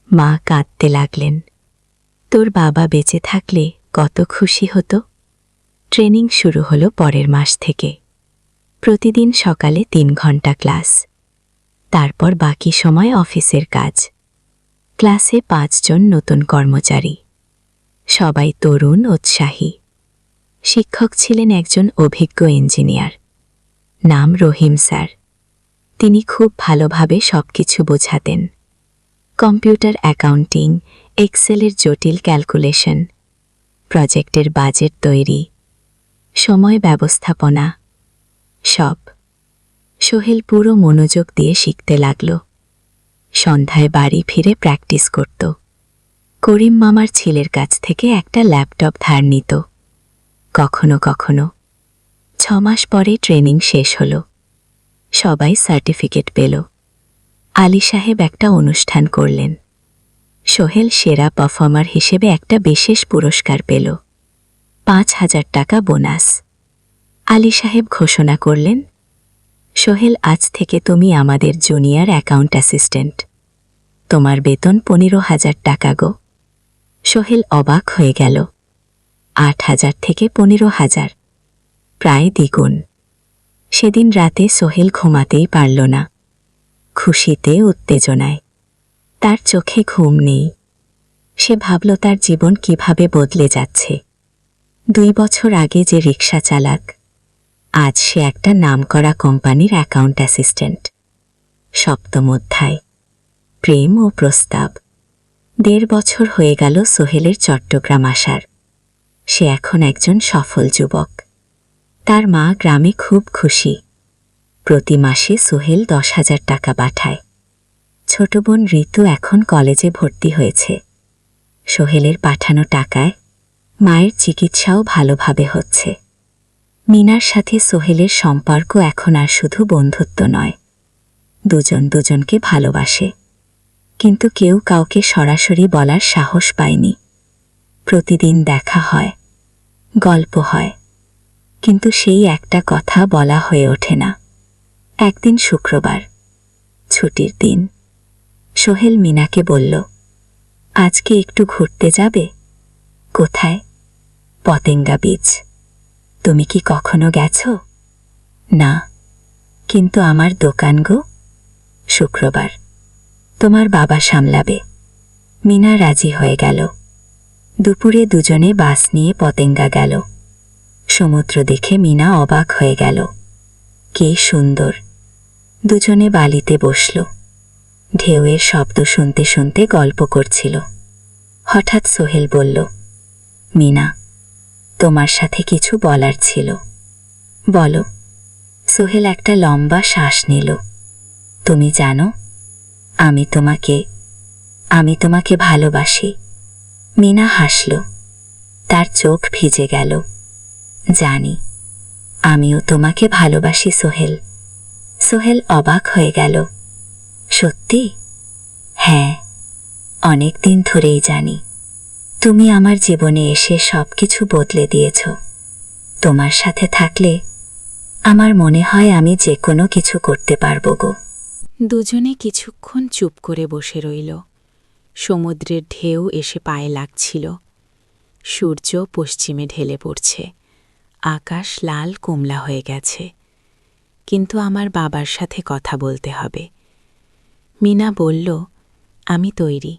মা কাঁদতে লাগলেন। তোর বাবা বেঁচে থাকলে কত খুশি হতো। ট্রেনিং শুরু হলো পরের মাস থেকে। প্রতিদিন সকালে 3 ঘন্টা ক্লাস, তারপর বাকি সময় অফিসের কাজ। ক্লাসে 5 জন নতুন কর্মচারী, সবাই তরুণ, উৎসাহী। শিক্ষক ছিলেন একজন অভিজ্ঞ ইঞ্জিনিয়ার, নাম রহিম স্যার। তিনি খুব ভালোভাবে সবকিছু বোঝাতেন। কম্পিউটার অ্যাকাউন্টিং, এক্সেলের জটিল ক্যালকুলেশন প্রজেক্টের বাজেট তৈরি, সময় ব্যবস্থাপনা, সব। সোহেল পুরো মনোযোগ দিয়ে শিখতে লাগল। সন্ধ্যায় বাড়ি ফিরে প্র্যাকটিস করত। করিম মামার ছেলের কাছ থেকে একটা ল্যাপটপ ধার নিত। কখনো কখনো 6 মাস পরে ট্রেনিং শেষ হল, সবাই সার্টিফিকেট পেল। আলী সাহেব একটা অনুষ্ঠান করলেন। সোহেল সেরা পারফর্মার হিসেবে একটা বিশেষ পুরস্কার পেল, 5,000 টাকা বোনাস। আলী সাহেব ঘোষণা করলেন, সোহেল, আজ থেকে তুমি আমাদের জুনিয়র অ্যাকাউন্ট অ্যাসিস্ট্যান্ট। তোমার বেতন 15,000 টাকা গো। সোহেল অবাক হয়ে গেল। 8,000 থেকে 15,000, প্রায় দ্বিগুণ। সেদিন রাতে সোহেল ঘুমাতেই পারল না, খুশিতে উত্তেজনায়। তার চোখে ঘুম নেই। সে ভাবল তার জীবন কিভাবে বদলে যাচ্ছে। 2 বছর আগে যে রিক্সা চালাক, আজ সে একটা নামকরা কোম্পানির অ্যাকাউন্ট অ্যাসিস্ট্যান্ট। 7ম অধ্যায়, প্রেম ও প্রস্তাব। 1.5 বছর হয়ে গেল সোহেলের চট্টগ্রাম আসার। সে এখন একজন সফল যুবক। তার মা গ্রামে খুব খুশি। প্রতি মাসে সোহেল 10,000 টাকা পাঠায়। ছোট বোন ঋতু এখন কলেজে ভর্তি হয়েছে। সোহেলের পাঠানো টাকায় মায়ের চিকিৎসাও ভালোভাবে হচ্ছে। মিনার সাথে সোহেলের সম্পর্ক এখন আর শুধু বন্ধুত্ব নয়, দুজন দুজনকে ভালোবাসে। কিন্তু কেউ কাউকে সরাসরি বলার সাহস পায়নি। প্রতিদিন দেখা হয়, গল্প হয়, কিন্তু সেই একটা কথা বলা হয়ে ওঠে না। একদিন শুক্রবার, ছুটির দিন, সোহেল মিনাকে বলল, আজকে একটু ঘুরতে যাবে? কোথায়? পতেঙ্গা বিচ। তুমি কি কখনো গেছো? না, কিন্তু আমার দোকান গো। শুক্রবার, তোমার বাবা সামলাবে। মিনা রাজি হয়ে গেল। দুপুরে দুজনে বাস নিয়ে পতেঙ্গা গেল। সমুদ্র দেখে মিনা অবাক হয়ে গেল। কি সুন্দর! দুজনে বালিতে বসল। ঢেউয়ের শব্দ শুনতে শুনতে গল্প করছিল। হঠাৎ সোহেল বলল, মিনা, তোমার সাথে কিছু বলার ছিল। বলো। সোহেল একটা লম্বা শ্বাস নিল। তুমি জানো, আমি তোমাকে ভালোবাসি। মিনা হাসল। তার চোখ ভিজে গেল। জানি, আমিও তোমাকে ভালোবাসি সোহেল। সোহেল অবাক হয়ে গেল। সত্যি? হ্যাঁ, অনেক দিন ধরেই জানি। তুমি আমার জীবনে এসে সবকিছু বদলে দিয়েছ। তোমার সাথে থাকলে আমার মনে হয় আমি যে কোনো কিছু করতে পারবো গো। দুজনে কিছুক্ষণ চুপ করে বসে রইল। সমুদ্রের ঢেউ এসে পায়ে লাগছিল। সূর্য পশ্চিমে ঢেলে পড়ছে। আকাশ লাল কমলা হয়ে গেছে। কিন্তু আমার বাবার সাথে কথা বলতে হবে। মিনা বলল, আমি তৈরি,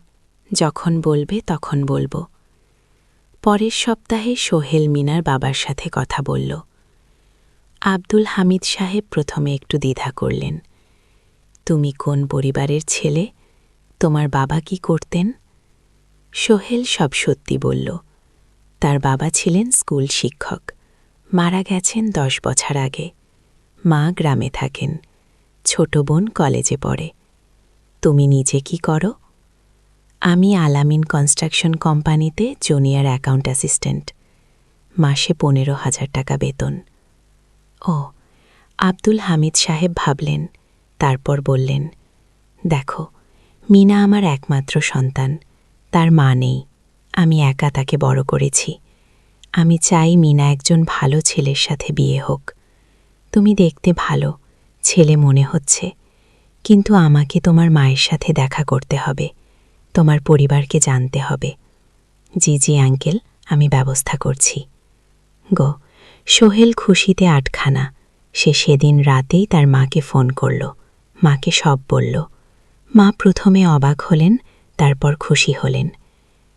যখন বলবে তখন বলবো। পরের সপ্তাহে সোহেল মিনার বাবার সাথে কথা বলল। আব্দুল হামিদ সাহেব প্রথমে একটু দ্বিধা করলেন। তুমি কোন পরিবারের ছেলে? তোমার বাবা কি করতেন? সোহেল সব সত্যি বলল। তার বাবা ছিলেন স্কুল শিক্ষক, মারা গেছেন 10 বছর আগে। মা গ্রামে থাকেন, ছোট বোন কলেজে পড়ে। তুমি নিজে কি করো? আমি আলামিন কনস্ট্রাকশন কোম্পানিতে জুনিয়র অ্যাকাউন্ট অ্যাসিস্ট্যান্ট, মাসে 15,000 টাকা বেতন। ও, আব্দুল হামিদ সাহেব ভাবলেন, তারপর বললেন, দেখো, মিনা আমার একমাত্র সন্তান। তার মা নেই, আমি একা তাকে বড় করেছি। আমি চাই মিনা একজন ভালো ছেলের সাথে বিয়ে হোক। তুমি দেখতে ভালো, ছেলে মনে হচ্ছে, কিন্তু আমাকে তোমার মায়ের সাথে দেখা করতে হবে, তোমার পরিবারকে জানতে হবে। জি জি আঙ্কেল, আমি ব্যবস্থা করছি গো। সোহেল খুশিতে আটখানা। সে সেদিন রাতেই তার মাকে ফোন করল, মাকে সব বলল। মা প্রথমে অবাক হলেন, তারপর খুশি হলেন।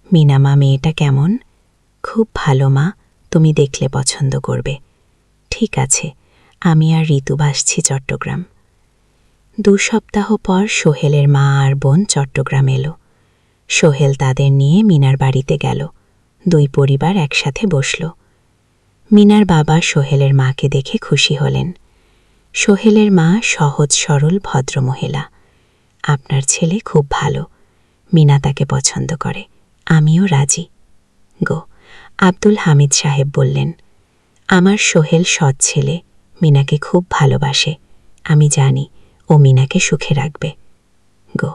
মিনা মা, মেয়েটা কেমন? খুব ভালো মা, তুমি দেখলে পছন্দ করবে। ঠিক আছে, আমি আর ঋতু ভাসছি চট্টগ্রাম। 2 সপ্তাহ পর সোহেলের মা আর বোন চট্টগ্রাম এলো। সোহেল তাদের নিয়ে মিনার বাড়িতে গেল। দুই পরিবার একসাথে বসল। মিনার বাবা সোহেলের মাকে দেখে খুশি হলেন। সোহেলের মা সহজ সরল ভদ্রমহিলা। আপনার ছেলে খুব ভালো, মিনা তাকে পছন্দ করে, আমিও রাজি। গো। আব্দুল হামিদ সাহেব বললেন, আমার সোহেল সৎ ছেলে, মিনাকে খুব ভালোবাসে, আমি জানি ও মিনাকে সুখে রাখবে। গো।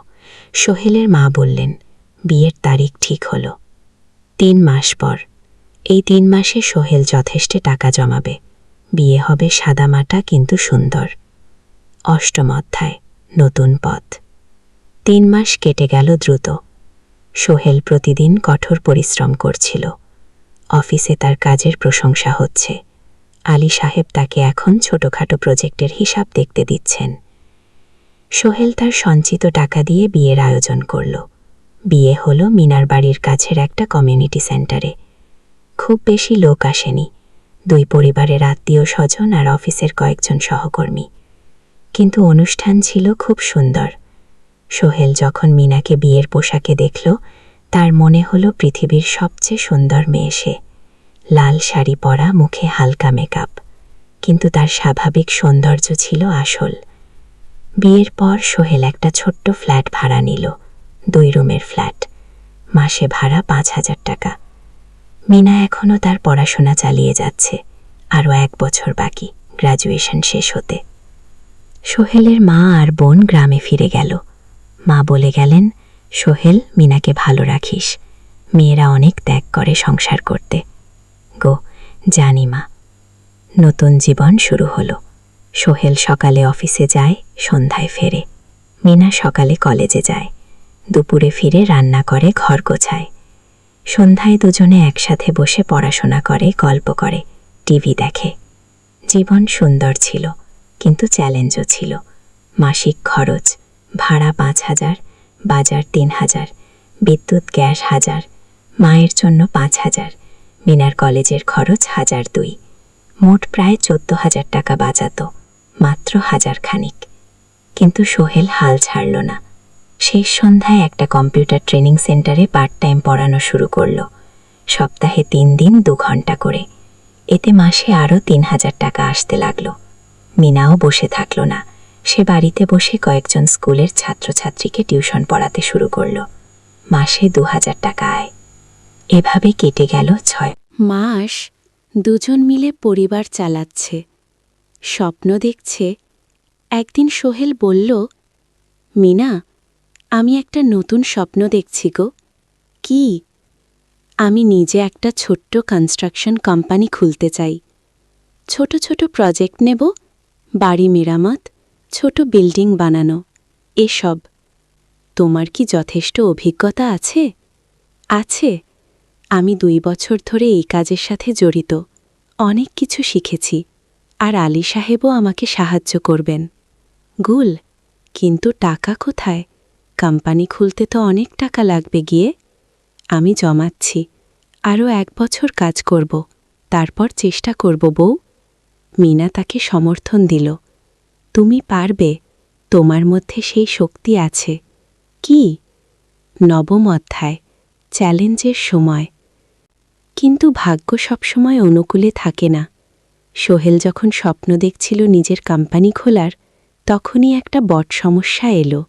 সোহেলের মা বললেন, বিয়ের তারিখ ঠিক হল। 3 মাস পর। এই 3 মাসে সোহেল যথেষ্ট টাকা জমাবে, বিয়ে হবে সাদামাটা কিন্তু সুন্দর। 8ম অধ্যায়, নতুন পথ। 3 মাস কেটে গেল দ্রুত। সোহেল প্রতিদিন কঠোর পরিশ্রম করছিল। অফিসে তার কাজের প্রশংসা হচ্ছে। আলী সাহেব তাকে এখন ছোটখাটো প্রজেক্টের হিসাব দেখতে দিচ্ছেন। সোহেল তার সঞ্চিত টাকা দিয়ে বিয়ের আয়োজন করল। বিয়ে হলো মিনার বাড়ির কাছের একটা কমিউনিটি সেন্টারে। খুব বেশি লোক আসেনি, 2 পরিবারের আত্মীয় স্বজন আর অফিসের কয়েকজন সহকর্মী। কিন্তু অনুষ্ঠান ছিল খুব সুন্দর। সোহেল যখন মিনাকে বিয়ের পোশাকে দেখল, তার মনে হলো পৃথিবীর সবচেয়ে সুন্দর মেয়ে সে। লাল শাড়ি পরা, মুখে হালকা মেকআপ, কিন্তু তার স্বাভাবিক সৌন্দর্য ছিল আসল। বিয়ের পর সোহেল একটা ছোট্ট ফ্ল্যাট ভাড়া নিল, 2 রুমের ফ্ল্যাট, মাসে ভাড়া 5,000 টাকা। মিনা এখনও তার পড়াশোনা চালিয়ে যাচ্ছে, আরও 1 বছর বাকি গ্র্যাজুয়েশন শেষ হতে। সোহেলের মা আর বোন গ্রামে ফিরে গেল। মা বলে গেলেন, সোহেল, মিনাকে ভালো রাখিস, মেয়েরা অনেক ত্যাগ করে সংসার করতে। গো। জানি মা। নতুন জীবন শুরু হলো। সোহেল সকালে অফিসে যায়, সন্ধ্যায় ফেরে। মিনা সকালে কলেজে যায়, দুপুরে ফিরে রান্না করে, ঘর গোছায়। সন্ধ্যায় দুজনে একসাথে বসে পড়াশোনা করে, গল্প করে, টিভি দেখে। জীবন সুন্দর ছিল, কিন্তু চ্যালেঞ্জও ছিল। মাসিক খরচ, ভাড়া 5,000, বাজার 3,000, বিদ্যুৎ গ্যাস 1,000, মায়ের জন্য 5,000, মিনার কলেজের খরচ 1,200। মোট প্রায় 14,000 টাকা বাঁচাতো, মাত্র 1,000 খানিক। কিন্তু সোহেল হাল ছাড়ল না। শেষ সন্ধ্যায় একটা কম্পিউটার ট্রেনিং সেন্টারে পার্ট টাইম পড়ানো শুরু করল। সপ্তাহে 3 দিন 2 ঘন্টা করে। এতে মাসে আরও 3,000 টাকা আসতে লাগল। মিনাও বসে থাকল না, সে বাড়িতে বসে কয়েকজন স্কুলের ছাত্রছাত্রীকে টিউশন পড়াতে শুরু করল। মাসে 2,000 টাকা আয়। এভাবে কেটে গেল 6 মাস। দুজন মিলে পরিবার চালাচ্ছে, স্বপ্ন দেখছে। একদিন সোহেল বলল, মিনা, আমি একটা নতুন স্বপ্ন দেখছি গো। কি? আমি নিজে একটা ছোট্ট কনস্ট্রাকশন কোম্পানি খুলতে চাই। ছোট ছোট প্রজেক্ট নেব, বাড়ি মেরামত, ছোট বিল্ডিং বানানো, এসব। তোমার কি যথেষ্ট অভিজ্ঞতা আছে? আছে। আমি 2 বছর ধরে এই কাজের সাথে জড়িত, অনেক কিছু শিখেছি। আর আলী সাহেবও আমাকে সাহায্য করবেন। গুল, কিন্তু টাকা কোথায়? কোম্পানি খুলতে তো অনেক টাকা লাগবে গিয়ে। আমি জমাচ্ছি, আরও 1 বছর কাজ করব, তারপর চেষ্টা করব বউ। মিনা তাকে সমর্থন দিল। তুমি পারবে, তোমার মধ্যে সেই শক্তি আছে। কি? 9ম অধ্যায়, চ্যালেঞ্জের সময়। কিন্তু ভাগ্য সবসময় অনুকূলে থাকে না। সোহেল যখন স্বপ্ন দেখছিল নিজের কোম্পানি খোলার, তখনই একটা বড় সমস্যা এলো।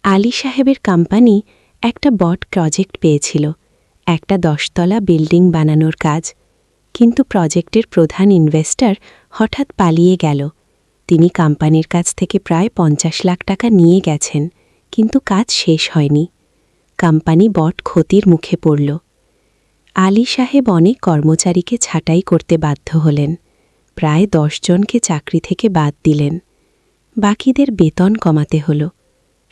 আলী সাহেবের কোম্পানি একটা বড় প্রজেক্ট পেয়েছিল, একটা 10 তলা বিল্ডিং বানানোর কাজ। কিন্তু প্রজেক্টের প্রধান ইনভেস্টর হঠাৎ পালিয়ে গেল। তিনি কোম্পানির কাছ থেকে প্রায় 50 লাখ টাকা নিয়ে গেছেন, কিন্তু কাজ শেষ হয়নি। কোম্পানি বড় ক্ষতির মুখে পড়ল। আলী সাহেব অনেক কর্মচারীকে ছাঁটাই করতে বাধ্য হলেন, প্রায় 10 জনকে চাকরি থেকে বাদ দিলেন। বাকিদের বেতন কমাতে হলো।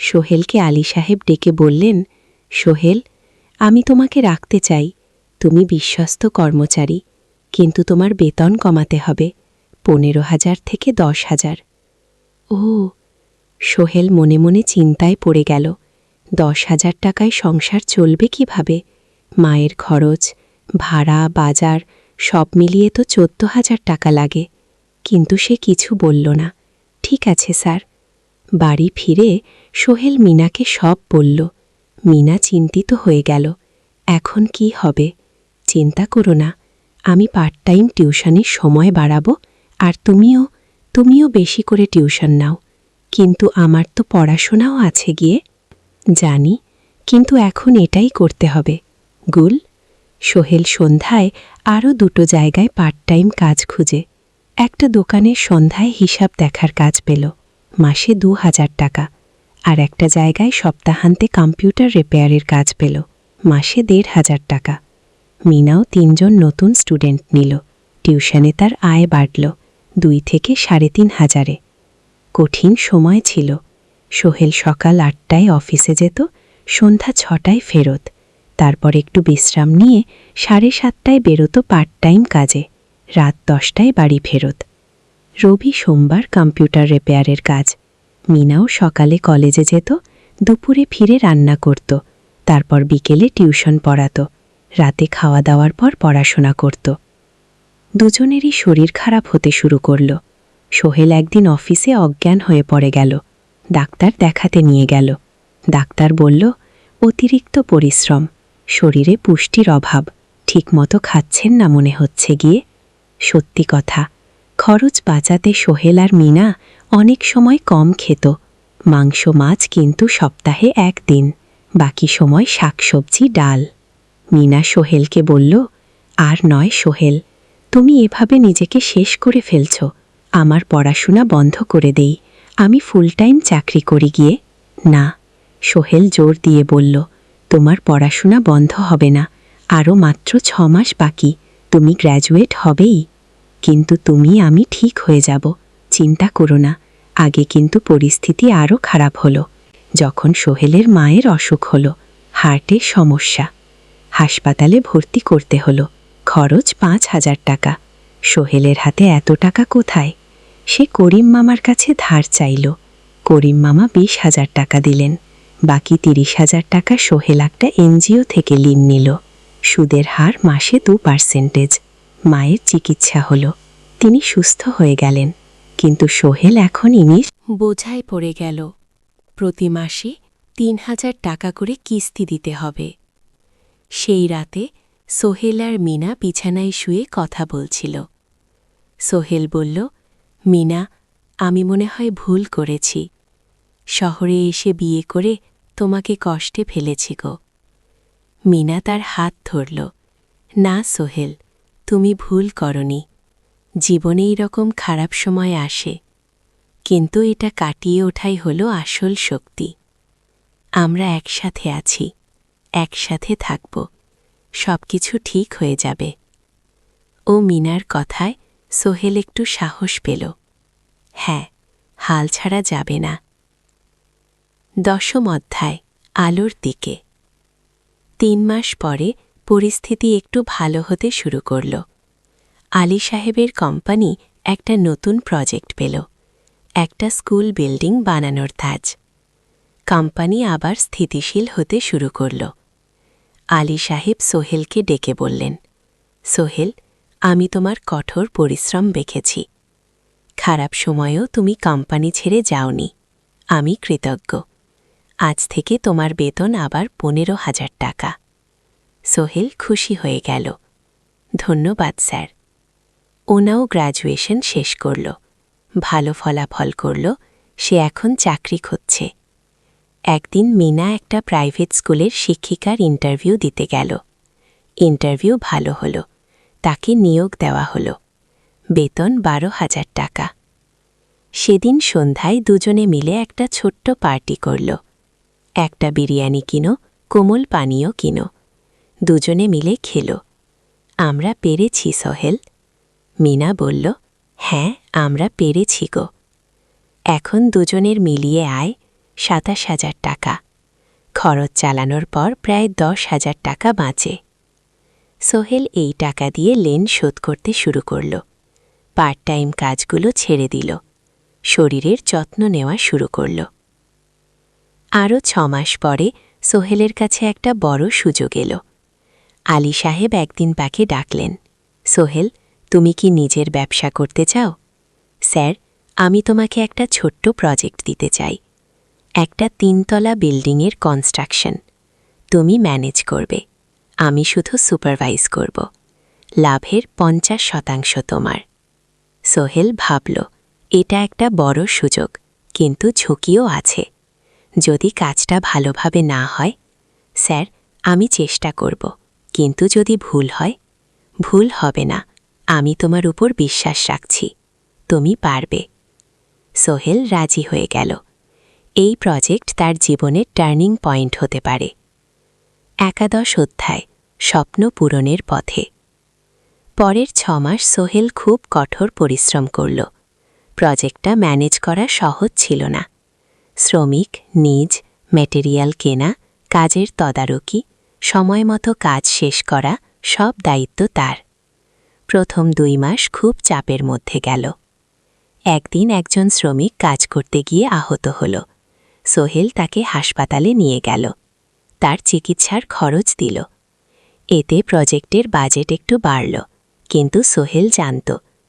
সোহেলকে আলী সাহেব ডেকে বললেন, সোহেল, আমি তোমাকে রাখতে চাই, তুমি বিশ্বস্ত কর্মচারী, কিন্তু তোমার বেতন কমাতে হবে 15,000 থেকে 10,000। ও। সোহেল মনে মনে চিন্তায় পড়ে গেল। 10,000 টাকায় সংসার চলবে কিভাবে? মায়ের খরচ, ভাড়া, বাজার সব মিলিয়ে তো 14,000 টাকা লাগে। কিন্তু সে কিছু বলল না। ঠিক আছে স্যার। বাড়ি ফিরে সোহেল মিনাকে সব বলল। মিনা চিন্তিত হয়ে গেল। এখন কি হবে? চিন্তা করো না, আমি পার্ট টাইম টিউশনের সময় বাড়াবো, আর তুমিও বেশি করে টিউশন নাও। কিন্তু আমার তো পড়াশোনাও আছে গিয়ে। জানি, কিন্তু এখন এটাই করতে হবে। গুল। সোহেল সন্ধ্যায় আরও 2 জায়গায় পার্ট টাইম কাজ খুঁজে একটা দোকানের সন্ধ্যায় হিসাব দেখার কাজ পেল, মাসে 2000 টাকা। আর একটা জায়গায় সপ্তাহান্তে কম্পিউটার রিপেয়ারের কাজ পেল, মাসে 1500 টাকা। মিনাও 3 জন নতুন স্টুডেন্ট নিল। টিউশনে তার আয় বাড়ল 2 থেকে 3500-এ। কঠিন সময় ছিল। সোহেল সকাল 8টায় অফিসে যেত, সন্ধ্যা 6টায় ফেরত। তারপর একটু বিশ্রাম নিয়ে 7:30টায় বেরোত পার্ট টাইম কাজে, রাত 10টায় বাড়ি ফেরত। রবি সোমবার কম্পিউটার রিপেয়ারের কাজ। মিনাও সকালে কলেজে যেত, দুপুরে ফিরে রান্না করত, তারপর বিকেলে টিউশন পড়াত, রাতে খাওয়া দাওয়ার পর পড়াশোনা করত। দুজনেরই শরীর খারাপ হতে শুরু করল। সোহেল একদিন অফিসে অজ্ঞান হয়ে পড়ে গেল। ডাক্তার দেখাতে নিয়ে গেল। ডাক্তার বলল, অতিরিক্ত পরিশ্রম, শরীরে পুষ্টির অভাব, ঠিকমতো খাচ্ছেন না মনে হচ্ছে গিয়ে। সত্যি কথা, খরচ বাঁচাতে সোহেল আর মিনা অনেক সময় কম খেত। মাংস মাছ কিন্তু সপ্তাহে 1 দিন, বাকি সময় শাকসবজি ডাল। মিনা সোহেলকে বলল, আর নয় সোহেল, তুমি এভাবে নিজেকে শেষ করে ফেলছ। আমার পড়াশোনা বন্ধ করে দেই, আমি ফুল টাইম চাকরি করি গিয়ে। না, সোহেল জোর দিয়ে বলল, তোমার পড়াশোনা বন্ধ হবে না, আরও মাত্র 6 মাস বাকি, তুমি গ্র্যাজুয়েট হবেই। কিন্তু আমি ঠিক হয়ে যাব, চিন্তা করো না। আগে কিন্তু পরিস্থিতি আরও খারাপ হলো, যখন সোহেলের মায়ের অসুখ হলো, হার্টের সমস্যা। হাসপাতালে ভর্তি করতে হলো, খরচ 5000 টাকা। সোহেলের হাতে এত টাকা কোথায়? সে করিম মামার কাছে ধার চাইল। করিম মামা 20,000 টাকা দিলেন। বাকি 30,000 টাকা সোহেল একটা এনজিও থেকে ঋণ নিল। সুদের হার মাসে 2%। মায়ের চিকিৎসা হলো, তিনি সুস্থ হয়ে গেলেন। কিন্তু সোহেল এখন বোঝায় পড়ে গেল। প্রতি মাসে 3000 টাকা করে কিস্তি দিতে হবে। সেই রাতে সোহেল আর মিনা বিছানায় শুয়ে কথা বলছিল। সোহেল বলল, মিনা, আমি মনে হয় ভুল করেছি। শহরে এসে বিয়ে করে তোমাকে কষ্টে ফেলেছি গো। মিনা তার হাত ধরল। না সোহেল, তুমি ভুল করনি। জীবনে এইরকম খারাপ সময় আসে, কিন্তু এটা কাটিয়ে ওঠাই হলো আসল শক্তি। আমরা একসাথে আছি, একসাথে থাকব, সব কিছু ঠিক হয়ে যাবে। ও মিনার কথায় সোহেল একটু সাহস পেল। হ্যাঁ, হাল ছাড়া যাবে না। 10ম অধ্যায়, আলোর দিকে। 3 মাস পরে পরিস্থিতি একটু ভালো হতে শুরু করল। আলী সাহেবের কোম্পানি একটা নতুন প্রজেক্ট পেল, একটা স্কুল বিল্ডিং বানানোর ধাজ। কোম্পানি আবার স্থিতিশীল হতে শুরু করল। আলী সাহেব সোহেলকে ডেকে বললেন, সোহেল, আমি তোমার কঠোর পরিশ্রম দেখেছি। খারাপ সময়েও তুমি কোম্পানি ছেড়ে যাওনি, আমি কৃতজ্ঞ। আজ থেকে তোমার বেতন আবার 15,000 টাকা। সোহেল খুশি হয়ে গেল। ধন্যবাদ স্যার। ওনাও গ্র্যাজুয়েশন শেষ করল, ভালো ফলাফল করল, সে এখন চাকরি খুঁজছে। একদিন মিনা একটা প্রাইভেট স্কুলের শিক্ষিকার ইন্টারভিউ দিতে গেল। ইন্টারভিউ ভালো হলো, তাকে নিয়োগ দেওয়া হলো। বেতন 12,000 টাকা। সেদিন সন্ধ্যায় দুজনে মিলে একটা ছোট্ট পার্টি করল। একটা বিরিয়ানি কিনো, কোমল পানীয় কিনো। দুজনে মিলে খেলো। আমরা পেরেছি সোহেল। মিনা বলল, হ্যাঁ, আমরা পেরেছি গো। এখন দুজনের মিলিয়ে আয় 27,000 টাকা। খরচ চালানোর পর প্রায় 10,000 টাকা বাঁচে। সোহেল এই টাকা দিয়ে লেন শোধ করতে শুরু করল। পার্ট টাইম কাজগুলো ছেড়ে দিল। শরীরের যত্ন নেওয়া শুরু করল। আরও 6 মাস পরে সোহেলের কাছে একটা বড় সুযোগ এলো। আলী সাহেব একদিন তাকে ডাকলেন, সোহেল, তুমি কি নিজের ব্যবসা করতে চাও? স্যার, আমি তোমাকে একটা ছোট্ট প্রজেক্ট দিতে চাই। একটা 3 তলা বিল্ডিংয়ের কনস্ট্রাকশন। তুমি ম্যানেজ করবে, আমি শুধু সুপারভাইজ করব। লাভের 50% তোমার। সোহেল ভাবল, এটা একটা বড় সুযোগ, কিন্তু ঝুঁকিও আছে। যদি কাজটা ভালোভাবে না হয়? স্যার, আমি চেষ্টা করব, কিন্তু যদি ভুল হয়? ভুল হবে না, আমি তোমার উপর বিশ্বাস রাখছি, তুমি পারবে। সোহেল রাজি হয়ে গেল। এই প্রজেক্ট তার জীবনের টার্নিং পয়েন্ট হতে পারে। 11 অধ্যায়, স্বপ্ন পূরণের পথে। পরের 6 মাস সোহেল খুব কঠোর পরিশ্রম করল। প্রজেক্টটা ম্যানেজ করা সহজ ছিল না। শ্রমিক, নিজ, ম্যাটেরিয়াল কেনা, কাজের তদারকি, সময়মতো কাজ শেষ করা, সব দায়িত্ব তার। প্রথম 2 মাস খুব চাপের মধ্যে গেল। একদিন একজন শ্রমিক কাজ করতে গিয়ে আহত হল। সোহেল তাকে হাসপাতালে নিয়ে গেল। তার চিকিৎসার খরচ দিল। এতে প্রজেক্টের বাজেট একটু বাড়ল, কিন্তু সোহেল জানত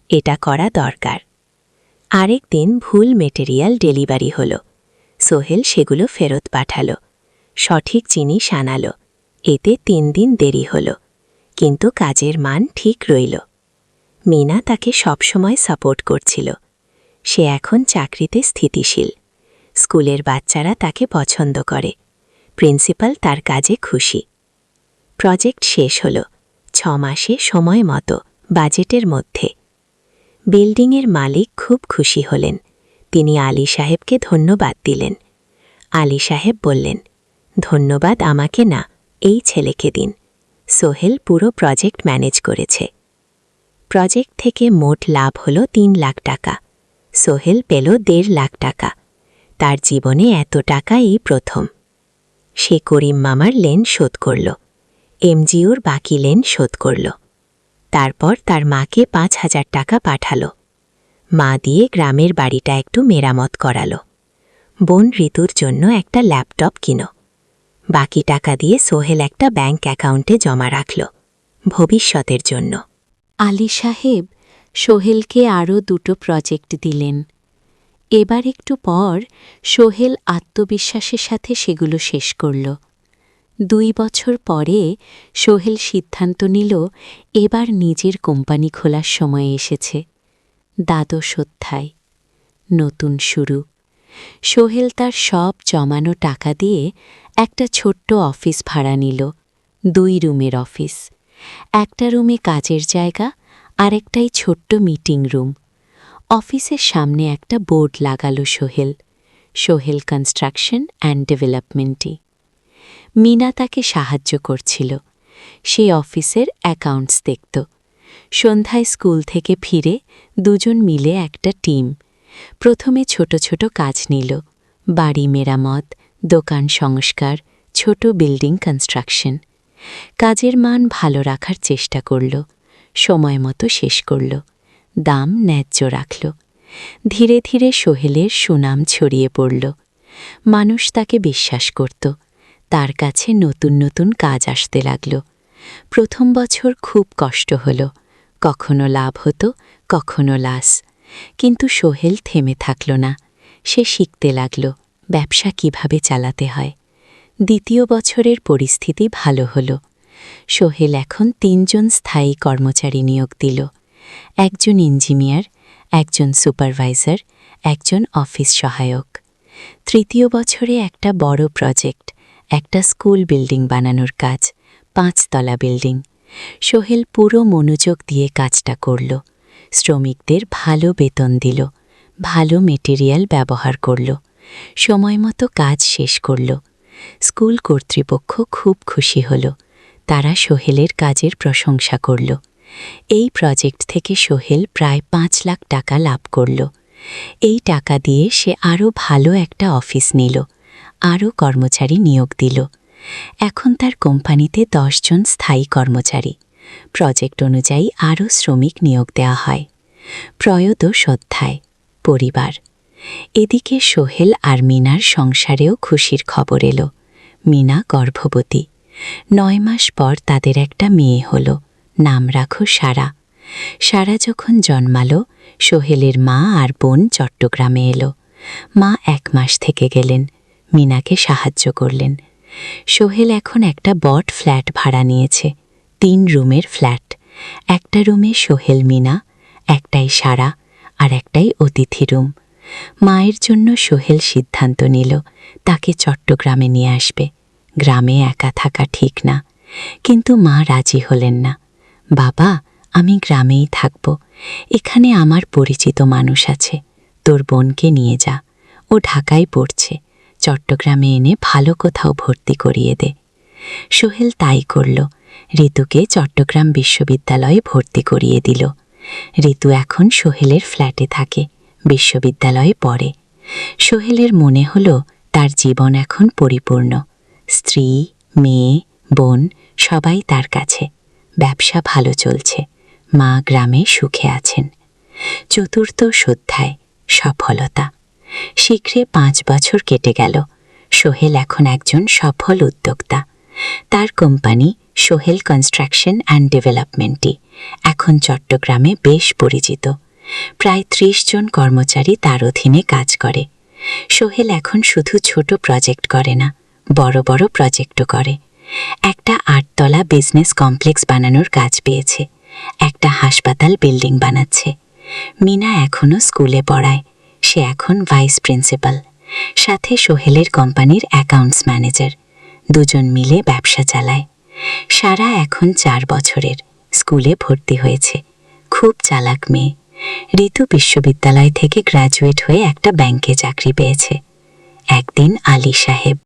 এটা করা দরকার। আরেক দিন ভুল মেটেরিয়াল ডেলিভারি হল। সোহেল সেগুলো ফেরত পাঠাল। সঠিক জিনিস আনাল। এতে 3 দিন দেরি হল, কিন্তু কাজের মান ঠিক রইল। মিনা তাকে সবসময় সাপোর্ট করছিল। সে এখন চাকরিতে স্থিতিশীল। স্কুলের বাচ্চারা তাকে পছন্দ করে। প্রিন্সিপাল তার কাজে খুশি। প্রজেক্ট শেষ হল 6 মাসে, সময় মতো, বাজেটের মধ্যে। বিল্ডিংয়ের মালিক খুব খুশি হলেন। তিনি আলী সাহেবকে ধন্যবাদ দিলেন। আলী সাহেব বললেন, ধন্যবাদ আমাকে না, এই ছেলেকে দিন। সোহেল পুরো প্রজেক্ট ম্যানেজ করেছে। প্রজেক্ট থেকে মোট লাভ হল 3 লাখ টাকা। সোহেল পেল 1.5 লাখ টাকা। তার জীবনে এত টাকা এই প্রথম। সে করিম মামার লেন শোধ করল। এমজিওর বাকি লেন শোধ করল। তারপর তার মাকে 5,000 টাকা পাঠাল। মা দিয়ে গ্রামের বাড়িটা একটু মেরামত করাল। বোন ঋতুর জন্য একটা ল্যাপটপ কিনো। বাকি টাকা দিয়ে সোহেল একটা ব্যাংক অ্যাকাউন্টে জমা রাখল, ভবিষ্যতের জন্য। আলী সাহেব সোহেলকে আরও 2টো প্রজেক্ট দিলেন। এবার একটু পর সোহেল আত্মবিশ্বাসের সাথে সেগুলো শেষ করল। 2 বছর পরে সোহেল সিদ্ধান্ত নিল এবার নিজের কোম্পানি খোলার সময় এসেছে। 12 অধ্যায়, নতুন শুরু। সোহেল তার সব জমানো টাকা দিয়ে একটা ছোট্ট অফিস ভাড়া নিল। 2 রুমের অফিস। একটা রুমে কাজের জায়গা, আরেকটাই ছোট্ট মিটিং রুম। অফিসের সামনে একটা বোর্ড লাগালো সোহেল, সোহেল কনস্ট্রাকশন অ্যান্ড ডেভেলপমেন্টে। মিনা তাকে সাহায্য করছিল। সে অফিসের অ্যাকাউন্টস দেখত। সন্ধ্যায় স্কুল থেকে ফিরে দুজন মিলে একটা টিম। প্রথমে ছোট ছোট কাজ নিল, বাড়ি মেরামত, দোকান সংস্কার, ছোট বিল্ডিং কনস্ট্রাকশন। কাজের মান ভালো রাখার চেষ্টা করল, সময় মতো শেষ করল, দাম ন্যায্য রাখল। ধীরে ধীরে সোহেলের সুনাম ছড়িয়ে পড়ল। মানুষ তাকে বিশ্বাস করত। তার কাছে নতুন নতুন কাজ আসতে লাগল। প্রথম বছর খুব কষ্ট হল, কখনো লাভ হতো, কখনো লস। কিন্তু সোহেল থেমে থাকল না। সে শিখতে লাগল ব্যবসা কিভাবে চালাতে হয়। দ্বিতীয় বছরের পরিস্থিতি ভালো হল। সোহেল এখন 3 জন স্থায়ী কর্মচারী নিয়োগ দিল। একজন ইঞ্জিনিয়ার, একজন সুপারভাইজার, একজন অফিস সহায়ক। তৃতীয় বছরে একটা বড় প্রজেক্ট, একটা স্কুল বিল্ডিং বানানোর কাজ, 5 তলা বিল্ডিং। সোহেল পুরো মনোযোগ দিয়ে কাজটা করল। শ্রমিকদের ভালো বেতন দিল, ভালো মেটেরিয়াল ব্যবহার করল, সময়মতো কাজ শেষ করল। স্কুল কর্তৃপক্ষ খুব খুশি হল। তারা সোহেলের কাজের প্রশংসা করল। এই প্রজেক্ট থেকে সোহেল প্রায় 5 লাখ টাকা লাভ করল। এই টাকা দিয়ে সে আরও ভালো একটা অফিস নিল, আরও কর্মচারী নিয়োগ দিল। এখন তার কোম্পানিতে 10 জন স্থায়ী কর্মচারী। প্রজেক্ট অনুযায়ী আরও শ্রমিক নিয়োগ দেওয়া হয়। ত্রয়োদশ অধ্যায়, পরিবার। এদিকে সোহেল আর মিনার সংসারেও খুশির খবর এলো। মিনা গর্ভবতী। 9 মাস পর তাদের একটা মেয়ে হল। নাম রাখো সারা। সারা যখন জন্মালো, সোহেলের মা আর বোন চট্টগ্রামে এলো। মা 1 মাস থেকে গেলেন। মিনাকে সাহায্য করলেন। সোহেল এখন একটা বট ফ্ল্যাট ভাড়া নিয়েছে, 3 রুমের ফ্ল্যাট। একটা রুমে সোহেল, মিনা, একটাই সারা, আর একটাই অতিথি রুম। মায়ের জন্য সোহেল সিদ্ধান্ত নিল তাকে চট্টগ্রামে নিয়ে আসবে। গ্রামে একা থাকা ঠিক না, কিন্তু মা রাজি হলেন না। বাবা, আমি গ্রামেই থাকব, এখানে আমার পরিচিত মানুষ আছে, তোর বোনকে নিয়ে যা, ও ঢাকায় পড়ছে, চট্টগ্রামে এনে ভালো কোথাও ভর্তি করিয়ে দে। সোহেল তাই করল, ঋতুকে চট্টগ্রাম বিশ্ববিদ্যালয়ে ভর্তি করিয়ে দিল। ঋতু এখন সোহেলের ফ্ল্যাটে থাকে, বিশ্ববিদ্যালয়ে পড়ে। সোহেলের মনে হলো তার জীবন এখন পরিপূর্ণ। স্ত্রী, মেয়ে, বোন সবাই তার কাছে। ব্যবসা ভালো চলছে, মা গ্রামে সুখে আছেন। 4র্থ অধ্যায়, সফলতা। শীঘ্রে 5 বছর কেটে গেল। সোহেল এখন একজন সফল উদ্যোক্তা। তার কোম্পানি সোহেল কনস্ট্রাকশন অ্যান্ড ডেভেলপমেন্টই এখন চট্টগ্রামে বেশ পরিচিত। প্রায় 30 জন কর্মচারী তার অধীনে কাজ করে। সোহেল এখন শুধু ছোট প্রজেক্ট করে না, বড় বড় প্রজেক্টও করে। একটা 8 তলা বিজনেস কমপ্লেক্স বানানোর কাজ পেয়েছে, একটা হাসপাতাল বিল্ডিং বানাচ্ছে। মিনা এখনও স্কুলে পড়ায়, সে এখন ভাইস প্রিন্সিপাল। সাথে সোহেলের কোম্পানির অ্যাকাউন্টস ম্যানেজার। দুজন মিলে ব্যবসা চালায়। সারা এখন 4 বছরের, স্কুলে ভর্তি হয়েছে। খুব চালাক মেয়ে। ঋতু বিশ্ববিদ্যালয় থেকে গ্র্যাজুয়েট হয়ে একটা ব্যাংকে চাকরি পেয়েছে। একদিন আলী সাহেব